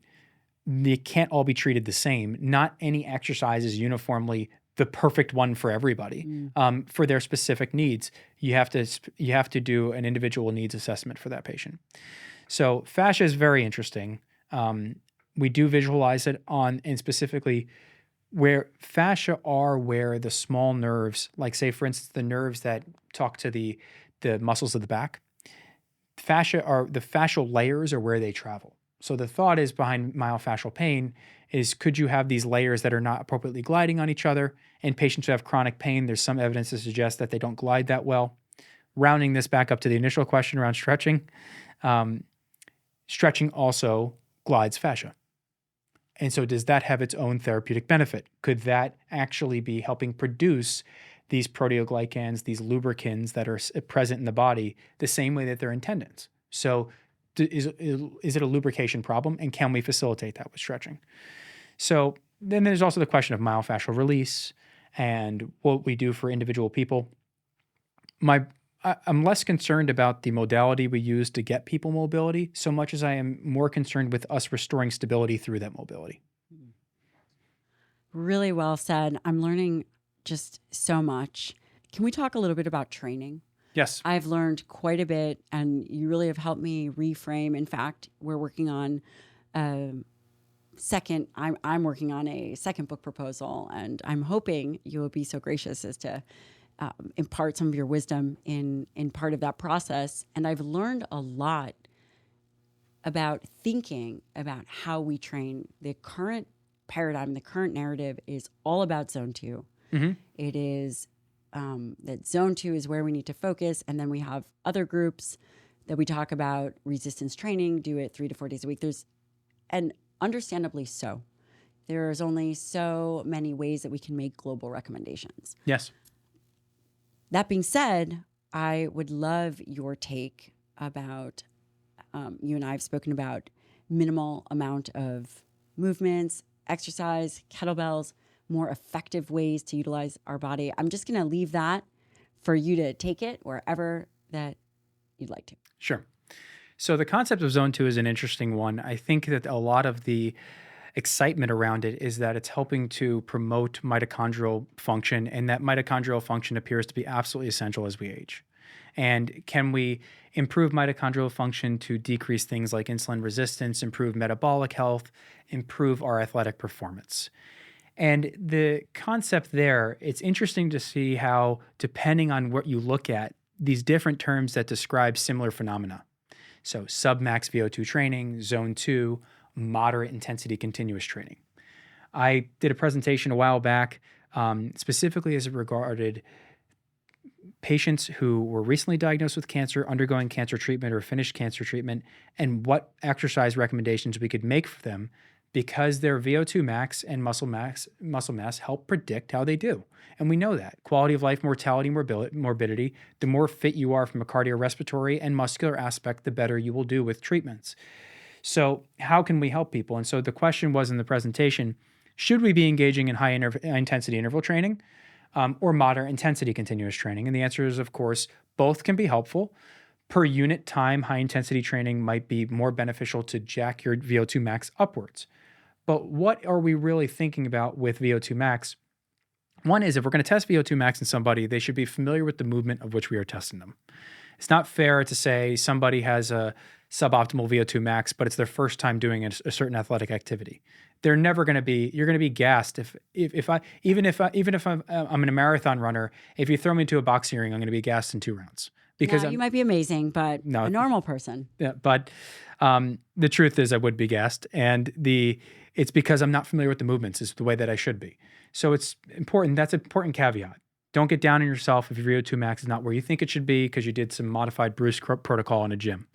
they can't all be treated the same. Not any exercise is uniformly the perfect one for everybody. For their specific needs, you have to do an individual needs assessment for that patient. So fascia is very interesting. We do visualize it and specifically where fascia are where the small nerves, like say for instance the nerves that talk to the muscles of the back, the fascial layers are where they travel. So the thought is behind myofascial pain is could you have these layers that are not appropriately gliding on each other? In patients who have chronic pain, there's some evidence to suggest that they don't glide that well. Rounding this back up to the initial question around stretching, stretching also glides fascia. And so does that have its own therapeutic benefit? Could that actually be helping produce these proteoglycans, these lubricants that are present in the body the same way that they're in tendons? So is it a lubrication problem, and can we facilitate that with stretching? So then there's also the question of myofascial release and what we do for individual people. I'm less concerned about the modality we use to get people mobility so much as I am more concerned with us restoring stability through that mobility. Really well said. I'm learning just so much. Can we talk a little bit about training? Yes. I've learned quite a bit, and you really have helped me reframe. In fact, we're working on I'm working on a second book proposal, and I'm hoping you will be so gracious as to impart some of your wisdom in part of that process. And I've learned a lot about thinking about how we train. The current paradigm, the current narrative is all about zone 2. Mm-hmm. It is that zone 2 is where we need to focus. And then we have other groups that we talk about resistance training, do it 3 to 4 days a week. And understandably so. There's only so many ways that we can make global recommendations. Yes. That being said, I would love your take about, you and I have spoken about minimal amount of movements, exercise, kettlebells, more effective ways to utilize our body. I'm just going to leave that for you to take it wherever that you'd like to. Sure. So the concept of zone 2 is an interesting one. I think that a lot of the excitement around it is that it's helping to promote mitochondrial function, and that mitochondrial function appears to be absolutely essential as we age. And can we improve mitochondrial function to decrease things like insulin resistance, improve metabolic health, improve our athletic performance? And the concept there, it's interesting to see how, depending on what you look at, these different terms that describe similar phenomena. So submax VO2 training, zone 2, moderate intensity continuous training. I did a presentation a while back, specifically as it regarded patients who were recently diagnosed with cancer, undergoing cancer treatment, or finished cancer treatment, and what exercise recommendations we could make for them, because their VO2 max and muscle mass help predict how they do. And we know that. Quality of life, mortality, morbidity, the more fit you are from a cardiorespiratory and muscular aspect, the better you will do with treatments. So how can we help people? And so the question was in the presentation, should we be engaging in high intensity interval training or moderate intensity continuous training? And the answer is, of course, both can be helpful. Per unit time, high intensity training might be more beneficial to jack your VO2 max upwards. But what are we really thinking about with VO2 max? One is, if we're going to test VO2 max in somebody, they should be familiar with the movement of which we are testing them. It's not fair to say somebody has a suboptimal VO2 max, but it's their first time doing a certain athletic activity. They're never going to be. You're going to be gassed if I'm a marathon runner. If you throw me into a boxing ring, I'm going to be gassed in 2 rounds. Because you might be amazing, but no, a normal person. Yeah, but the truth is, I would be gassed, and it's because I'm not familiar with the movements. Is the way that I should be. So it's important. That's an important caveat. Don't get down on yourself if your VO2 max is not where you think it should be because you did some modified Bruce protocol in a gym.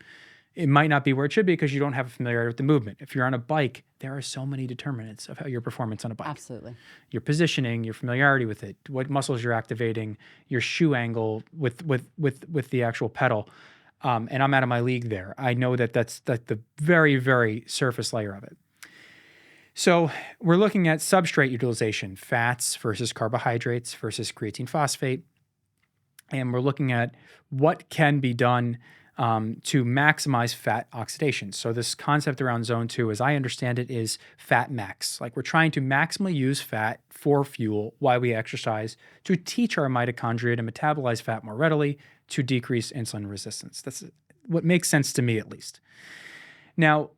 It might not be where it should be because you don't have a familiarity with the movement. If you're on a bike, there are so many determinants of how your performance on a bike. Absolutely. Your positioning, your familiarity with it, what muscles you're activating, your shoe angle with the actual pedal. And I'm out of my league there. I know that's the very, very surface layer of it. So we're looking at substrate utilization, fats versus carbohydrates versus creatine phosphate. And we're looking at what can be done to maximize fat oxidation. So this concept around zone 2, as I understand it, is fat max. Like, we're trying to maximally use fat for fuel while we exercise to teach our mitochondria to metabolize fat more readily to decrease insulin resistance. That's what makes sense to me, at least. Now,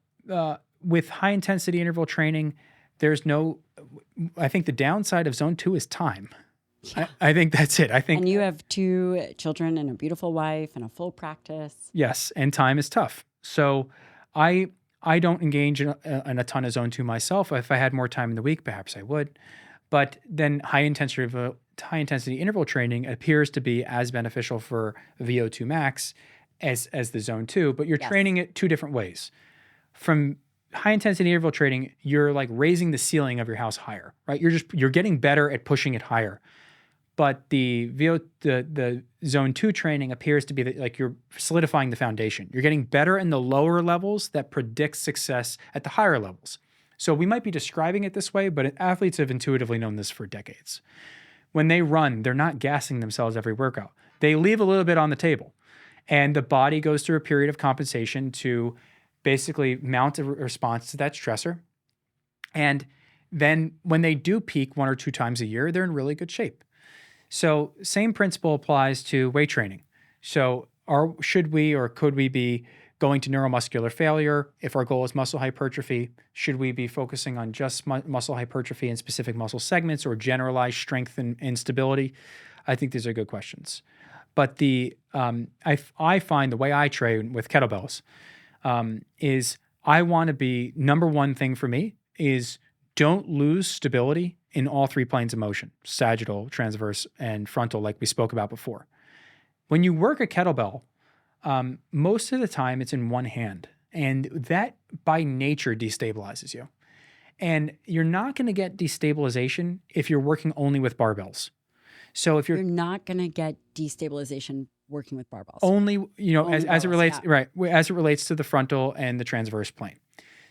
with high intensity interval training, I think the downside of zone 2 is time. Yeah. I think that's it. And you have 2 children and a beautiful wife and a full practice. Yes, and time is tough. So I don't engage in a ton of zone 2 myself. If I had more time in the week, perhaps I would. But then high intensity interval training appears to be as beneficial for VO2 max as the zone 2, but you're training it 2 different ways. From high intensity interval training, you're like raising the ceiling of your house higher, right? You're getting better at pushing it higher. But the zone 2 training appears to be like you're solidifying the foundation. You're getting better in the lower levels that predict success at the higher levels. So we might be describing it this way, but athletes have intuitively known this for decades. When they run, they're not gassing themselves every workout. They leave a little bit on the table, and the body goes through a period of compensation to basically mount a response to that stressor. And then when they do peak 1 or 2 times a year, they're in really good shape. So same principle applies to weight training. So should we or could we be going to neuromuscular failure? If our goal is muscle hypertrophy, should we be focusing on just muscle hypertrophy in specific muscle segments or generalized strength and stability? I think these are good questions. But I find the way I train with kettlebells is I want to be, number one thing for me is don't lose stability in all three planes of motion, sagittal, transverse, and frontal, like we spoke about before. When you work a kettlebell, most of the time it's in one hand, and that by nature destabilizes you. And you're not going to get destabilization if you're working only with barbells. So if you're not going to get destabilization working with barbells. Only, Only as it barbells, relates, yeah. right, as it relates to the frontal and the transverse plane.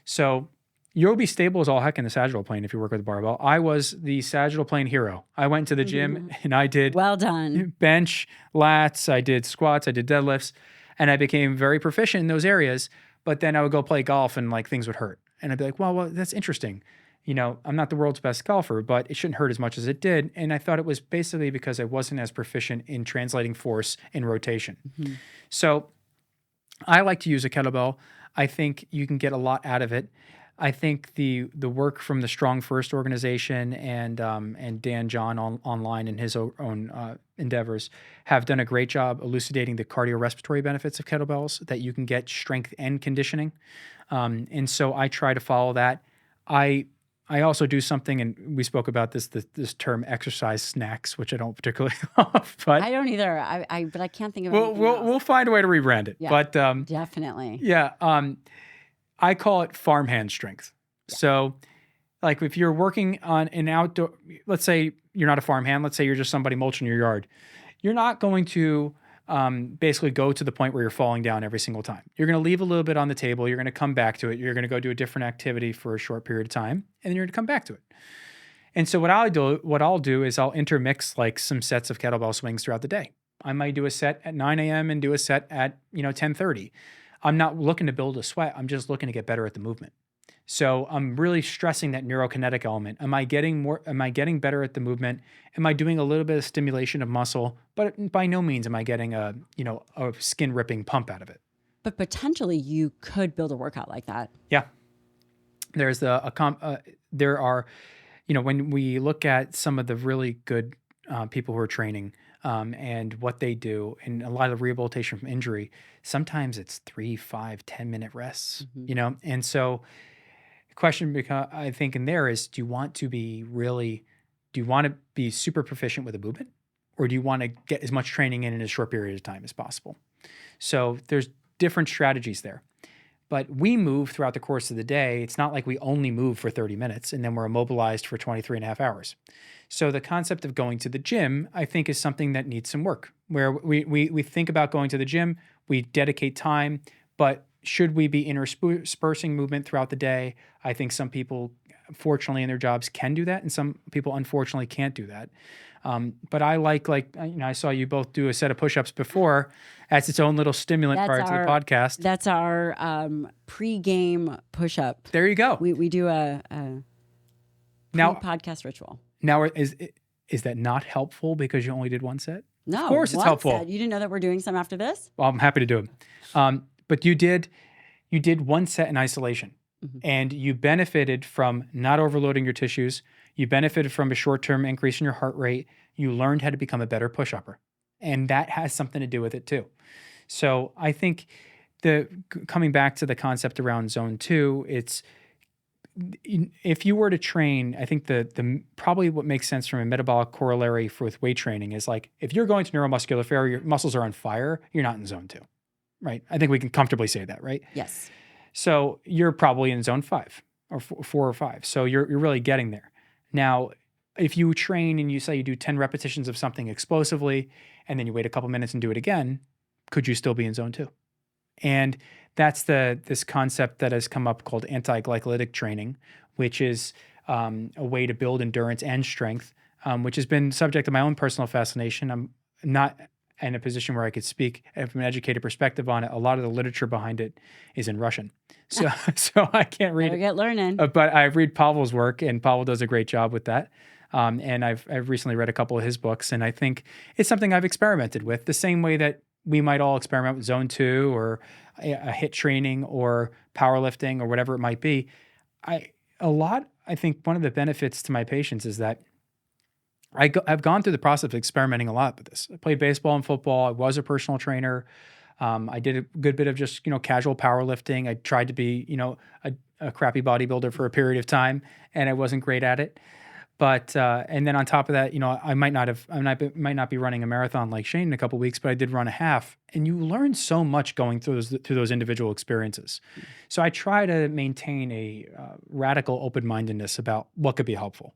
So you'll be stable as all heck in the sagittal plane if you work with a barbell. I was the sagittal plane hero. I went to the gym and I did well done bench, lats, I did squats, I did deadlifts, and I became very proficient in those areas. But then I would go play golf and like things would hurt. And I'd be like, well, that's interesting. I'm not the world's best golfer, but it shouldn't hurt as much as it did. And I thought it was basically because I wasn't as proficient in translating force in rotation. Mm-hmm. So I like to use a kettlebell. I think you can get a lot out of it. I think the work from the Strong First organization and Dan John online in his own endeavors have done a great job elucidating the cardiorespiratory benefits of kettlebells, that you can get strength and conditioning. And so I try to follow that. I also do something, and we spoke about this term exercise snacks, which I don't particularly love. But I don't either. But I can't think of we'll find a way to rebrand it. Yeah, but definitely. Yeah. I call it farmhand strength. Yeah. So like if you're working on an outdoor, let's say you're not a farmhand, let's say you're just somebody mulching your yard. You're not going to basically go to the point where you're falling down every single time. You're going to leave a little bit on the table. You're going to come back to it. You're going to go do a different activity for a short period of time, and then you're going to come back to it. And so what I'll do is I'll intermix like some sets of kettlebell swings throughout the day. I might do a set at 9 a.m. and do a set at 10:30. I'm not looking to build a sweat. I'm just looking to get better at the movement. So I'm really stressing that neurokinetic element. Am I getting better at the movement? Am I doing a little bit of stimulation of muscle? But by no means am I getting a skin ripping pump out of it. But potentially you could build a workout like that. Yeah. There's there are, when we look at some of the really good people who are training and what they do, and a lot of rehabilitation from injury, sometimes it's 3, 5, 10-minute rests, and so the question I think in there is, do you want to be super proficient with a movement, or do you want to get as much training in a short period of time as possible? So there's different strategies there. But we move throughout the course of the day. It's not like we only move for 30 minutes and then we're immobilized for 23 and a half hours. So the concept of going to the gym, I think, is something that needs some work, where we think about going to the gym, we dedicate time, but should we be interspersing movement throughout the day? I think some people, fortunately in their jobs, can do that, and some people unfortunately can't do that. But I I saw you both do a set of push-ups before. That's its own little stimulant prior to the podcast. That's our pre-game push-up. There you go. We do a podcast ritual. Now, is that not helpful because you only did one set? No, of course it's helpful. Set. You didn't know that we're doing some after this? Well, I'm happy to do them. But you did one set in isolation, and you benefited from not overloading your tissues. You benefited from a short-term increase in your heart rate. You learned how to become a better push-upper, and that has something to do with it too. So I think coming back to the concept around zone 2, it's, if you were to train, I think the probably what makes sense from a metabolic corollary with weight training is like, if you're going to neuromuscular failure, your muscles are on fire, you're not in zone 2, right? I think we can comfortably say that, right? Yes. So you're probably in zone 5 or 4 or 5. So you're really getting there. Now, if you train and you say you do 10 repetitions of something explosively, and then you wait a couple minutes and do it again, could you still be in zone 2? And that's this concept that has come up called anti-glycolytic training, which is a way to build endurance and strength, which has been subject to my own personal fascination. I'm not in a position where I could speak from an educated perspective on it. A lot of the literature behind it is in Russian. So I can't read it. Get learning. But I read Pavel's work, and Pavel does a great job with that. And I've recently read a couple of his books, and I think it's something I've experimented with, the same way that we might all experiment with zone 2 or a HIIT training or powerlifting or whatever it might be. I think one of the benefits to my patients is that I've gone through the process of experimenting a lot with this. I played baseball and football. I was a personal trainer. I did a good bit of just, casual powerlifting. I tried to be, a crappy bodybuilder for a period of time, and I wasn't great at it. But and then on top of that, I might not be running a marathon like Shane in a couple of weeks, but I did run a half. And you learn so much going through those individual experiences. So I try to maintain a radical open-mindedness about what could be helpful,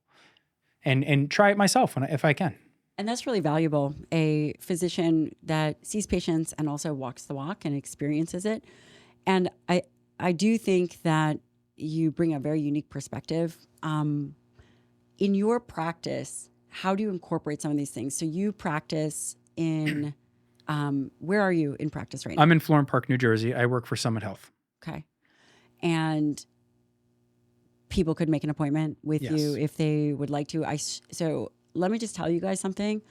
and try it myself if I can. And that's really valuable. A physician that sees patients and also walks the walk and experiences it. And I do think that you bring a very unique perspective. In your practice, how do you incorporate some of these things? So you practice in, where are you in practice right now? I'm in Florham Park, New Jersey. I work for Summit Health. Okay. And people could make an appointment with you if they would like to. So let me just tell you guys something.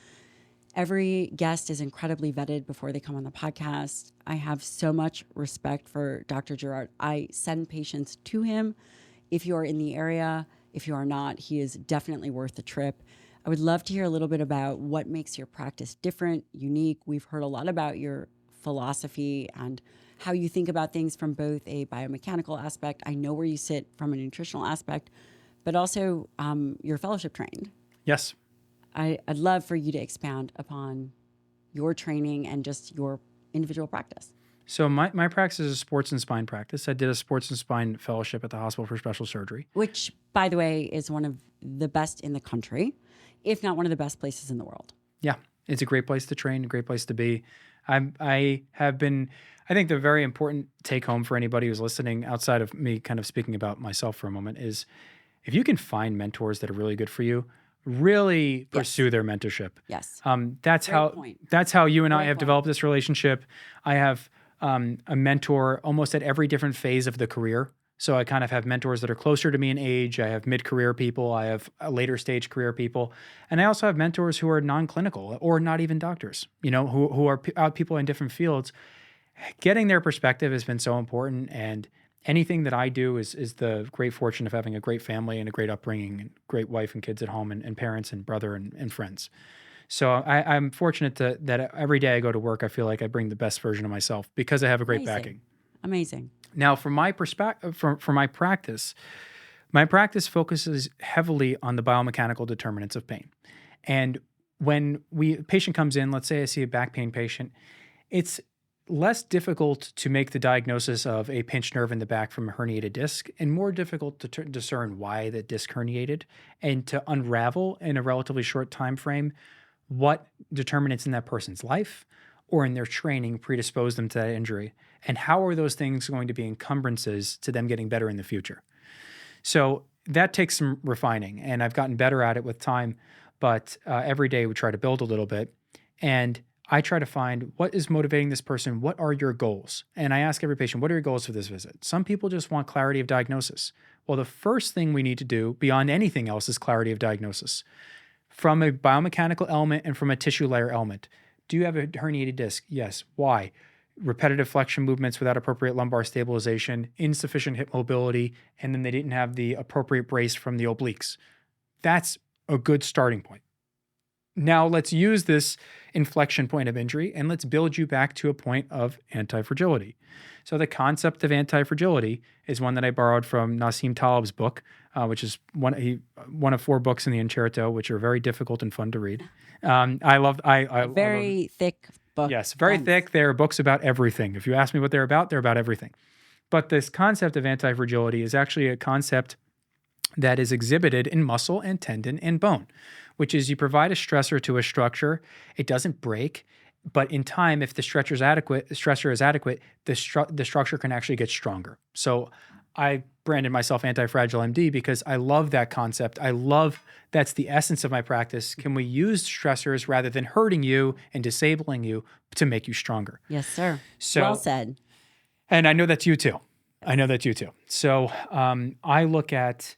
Every guest is incredibly vetted before they come on the podcast. I have so much respect for Dr. Gerard. I send patients to him. If you are in the area, if you are not, he is definitely worth the trip. I would love to hear a little bit about what makes your practice different, unique. We've heard a lot about your philosophy and how you think about things from both a biomechanical aspect. I know where you sit from a nutritional aspect, but also you're fellowship trained. Yes. I'd love for you to expound upon your training and just your individual practice. So my practice is a sports and spine practice. I did a sports and spine fellowship at the Hospital for Special Surgery. Which, by the way, is one of the best in the country, if not one of the best places in the world. Yeah, it's a great place to train, a great place to be. I think the very important take home for anybody who's listening, outside of me kind of speaking about myself for a moment, is if you can find mentors that are really good for you, really pursue their mentorship. Yes. That's how you and I have developed this relationship. I have a mentor almost at every different phase of the career. So I kind of have mentors that are closer to me in age. I have mid-career people. I have later stage career people. And I also have mentors who are non-clinical or not even doctors, who are people in different fields. Getting their perspective has been so important. And anything that I do is the great fortune of having a great family and a great upbringing and great wife and kids at home and parents and brother and friends. So I'm fortunate that every day I go to work, I feel like I bring the best version of myself because I have a great backing. Amazing. Now, from my perspective, for my practice focuses heavily on the biomechanical determinants of pain. And when a patient comes in, let's say I see a back pain patient, it's less difficult to make the diagnosis of a pinched nerve in the back from a herniated disc and more difficult to discern why the disc herniated and to unravel in a relatively short time frame what determinants in that person's life or in their training predispose them to that injury, and how are those things going to be encumbrances to them getting better in the future. So that takes some refining, and I've gotten better at it with time, but every day we try to build a little bit, and I try to find what is motivating this person, what are your goals? And I ask every patient, what are your goals for this visit? Some people just want clarity of diagnosis. Well, the first thing we need to do beyond anything else is clarity of diagnosis. From a biomechanical element and from a tissue layer element. Do you have a herniated disc? Yes. Why? Repetitive flexion movements without appropriate lumbar stabilization, insufficient hip mobility, and then they didn't have the appropriate brace from the obliques. That's a good starting point. Now let's use this inflection point of injury and let's build you back to a point of anti-fragility. So the concept of anti-fragility is one that I borrowed from Nassim Taleb's book, which is one of 4 books in the Incerto, which are very difficult and fun to read. Very thick book. Yes, very thick. They're books about everything. If you ask me what they're about everything. But this concept of anti-fragility is actually a concept that is exhibited in muscle and tendon and bone, which is you provide a stressor to a structure, it doesn't break, but in time, if the stressor is adequate, the structure can actually get stronger. So I branded myself Anti-Fragile MD because I love that concept. That's the essence of my practice. Can we use stressors rather than hurting you and disabling you to make you stronger? Yes, sir. Well said. And I know that's you too. So I look at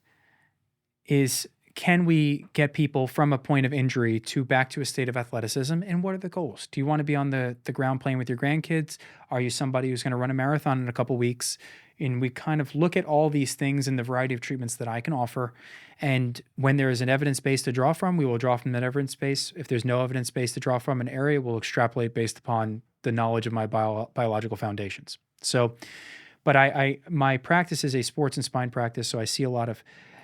can we get people from a point of injury to back to a state of athleticism? And what are the goals? Do you want to be on the ground playing with your grandkids? Are you somebody who's going to run a marathon in a couple weeks? And we kind of look at all these things and the variety of treatments that I can offer. And when there is an evidence base to draw from, we will draw from that evidence base. If there's no evidence base to draw from an area, we'll extrapolate based upon the knowledge of my biological foundations. So, but my practice is a sports and spine practice. So I see a lot of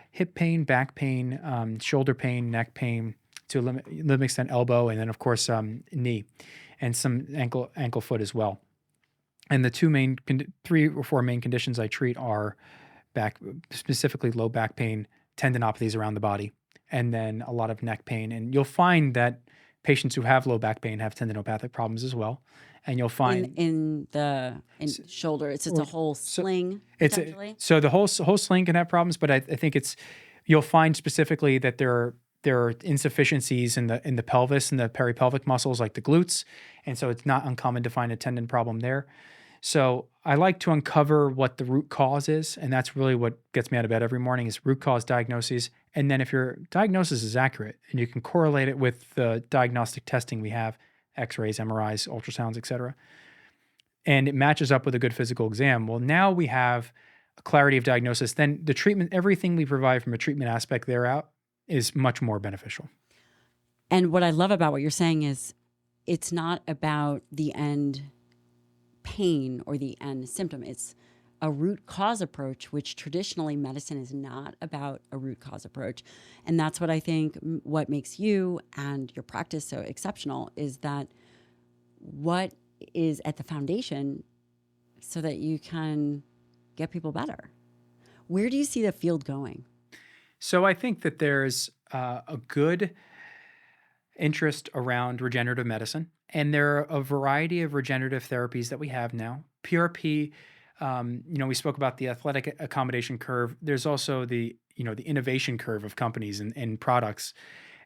hip pain, back pain, shoulder pain, neck pain, to a limited extent elbow, and then of course knee, and some ankle foot as well. And the three or four main conditions I treat are specifically low back pain, tendinopathies around the body, and then a lot of neck pain. And you'll find that patients who have low back pain have tendinopathic problems as well. And you'll find in shoulder, it's just a whole sling. So the whole sling can have problems, but I think you'll find specifically that there are insufficiencies in the pelvis and the peripelvic muscles, like the glutes, and so it's not uncommon to find a tendon problem there. So I like to uncover what the root cause is, and that's really what gets me out of bed every morning is root cause diagnoses. And then if your diagnosis is accurate and you can correlate it with the diagnostic testing we have, X-rays, MRIs, ultrasounds, et cetera, and it matches up with a good physical exam, well, now we have a clarity of diagnosis. Then the treatment, everything we provide from a treatment aspect thereout is much more beneficial. And what I love about what you're saying is it's not about the end pain or the end symptom. It's a root cause approach, which traditionally medicine is not about a root cause approach. And that's what I think what makes you and your practice so exceptional is that what is at the foundation so that you can get people better. Where do you see the field going? So I think that there's a good interest around regenerative medicine, and there are a variety of regenerative therapies that we have now. PRP, we spoke about the athletic accommodation curve. There's also the innovation curve of companies and products.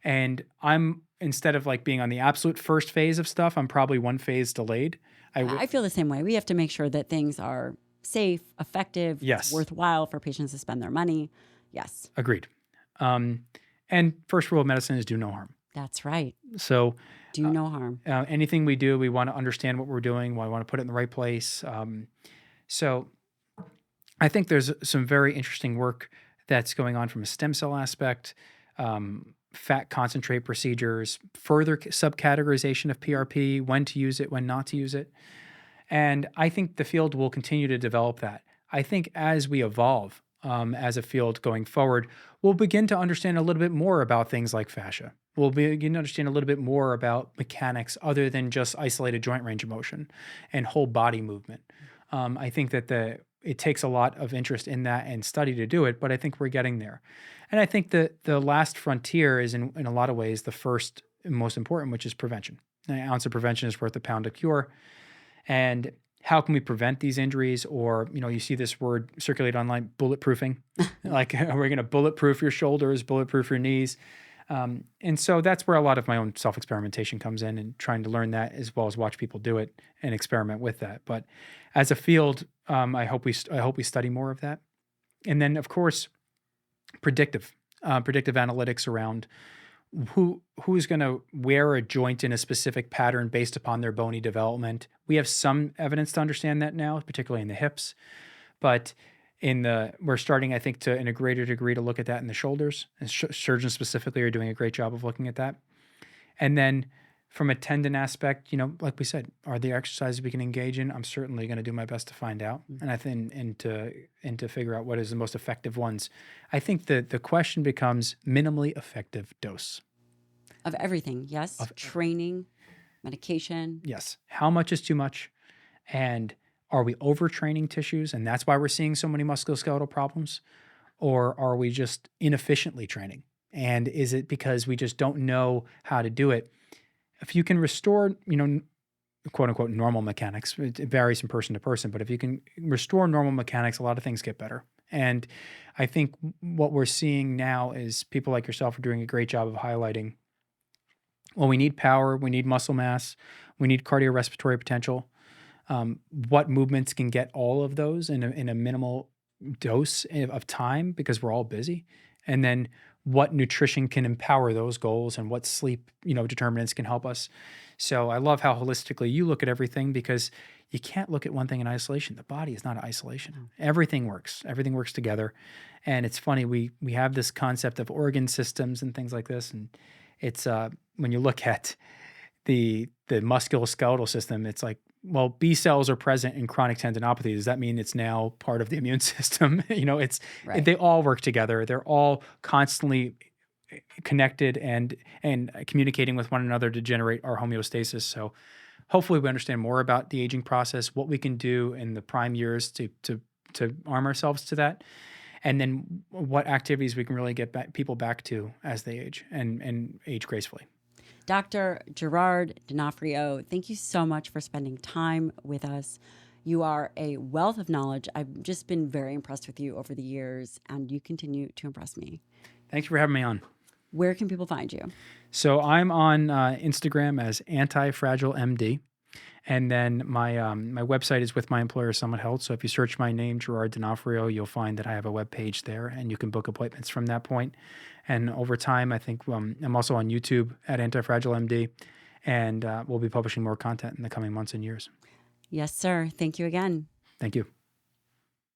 And instead of like being on the absolute first phase of stuff, I'm probably one phase delayed. I feel the same way. We have to make sure that things are safe, effective, yes, worthwhile for patients to spend their money. Yes. Agreed. And first rule of medicine is do no harm. That's right. So do no harm. Anything we do, we want to understand what we're doing. We want to put it in the right place. So I think there's some very interesting work that's going on from a stem cell aspect, fat concentrate procedures, further subcategorization of PRP, when to use it, when not to use it. And I think the field will continue to develop that. I think as we evolve as a field going forward, we'll begin to understand a little bit more about things like fascia. We'll begin to understand a little bit more about mechanics other than just isolated joint range of motion and whole body movement. I think that it takes a lot of interest in that and study to do it, but I think we're getting there. And I think that the last frontier is in a lot of ways the first and most important, which is prevention. An ounce of prevention is worth a pound of cure. And how can we prevent these injuries? Or, you see this word circulate online, bulletproofing. Like, we're going to bulletproof your shoulders, bulletproof your knees. And so that's where a lot of my own self-experimentation comes in, and trying to learn that as well as watch people do it and experiment with that. But as a field, I hope we study more of that. And then, of course, predictive analytics around who's going to wear a joint in a specific pattern based upon their bony development. We have some evidence to understand that now, particularly in the hips, but we're starting, I think, to in a greater degree to look at that in the shoulders, and surgeons specifically are doing a great job of looking at that. And then from a tendon aspect, like we said, are there exercises we can engage in? I'm certainly going to do my best to find out, and I think and to figure out what is the most effective ones. I think that the question becomes minimally effective dose of everything. Yes, of training, medication. Yes, how much is too much, and are we overtraining tissues, and that's why we're seeing so many musculoskeletal problems, or are we just inefficiently training? And is it because we just don't know how to do it? If you can restore, quote unquote, normal mechanics, it varies from person to person, but if you can restore normal mechanics, a lot of things get better. And I think what we're seeing now is people like yourself are doing a great job of highlighting, well, we need power, we need muscle mass, we need cardiorespiratory potential. What movements can get all of those in a minimal dose of time, because we're all busy. And then what nutrition can empower those goals and what sleep, determinants can help us. So I love how holistically you look at everything, because you can't look at one thing in isolation. The body is not an isolation. Everything works. Everything works together. And it's funny, we have this concept of organ systems and things like this. And it's when you look at the musculoskeletal system, it's like, well, B cells are present in chronic tendinopathy. Does that mean it's now part of the immune system? Right. They all work together. They're all constantly connected and communicating with one another to generate our homeostasis. So hopefully we understand more about the aging process, what we can do in the prime years to arm ourselves to that, and then what activities we can really get people back to as they age and age gracefully. Dr. Gerard D'Onofrio, thank you so much for spending time with us. You are a wealth of knowledge. I've just been very impressed with you over the years, and you continue to impress me. Thanks for having me on. Where can people find you? So I'm on Instagram as Anti-fragility. And then my website is with my employer, Summit Health. So if you search my name, Gerard D'Onofrio, you'll find that I have a web page there, and you can book appointments from that point. And over time, I think I'm also on YouTube at Anti-Fragile MD, and we'll be publishing more content in the coming months and years. Yes, sir. Thank you again. Thank you.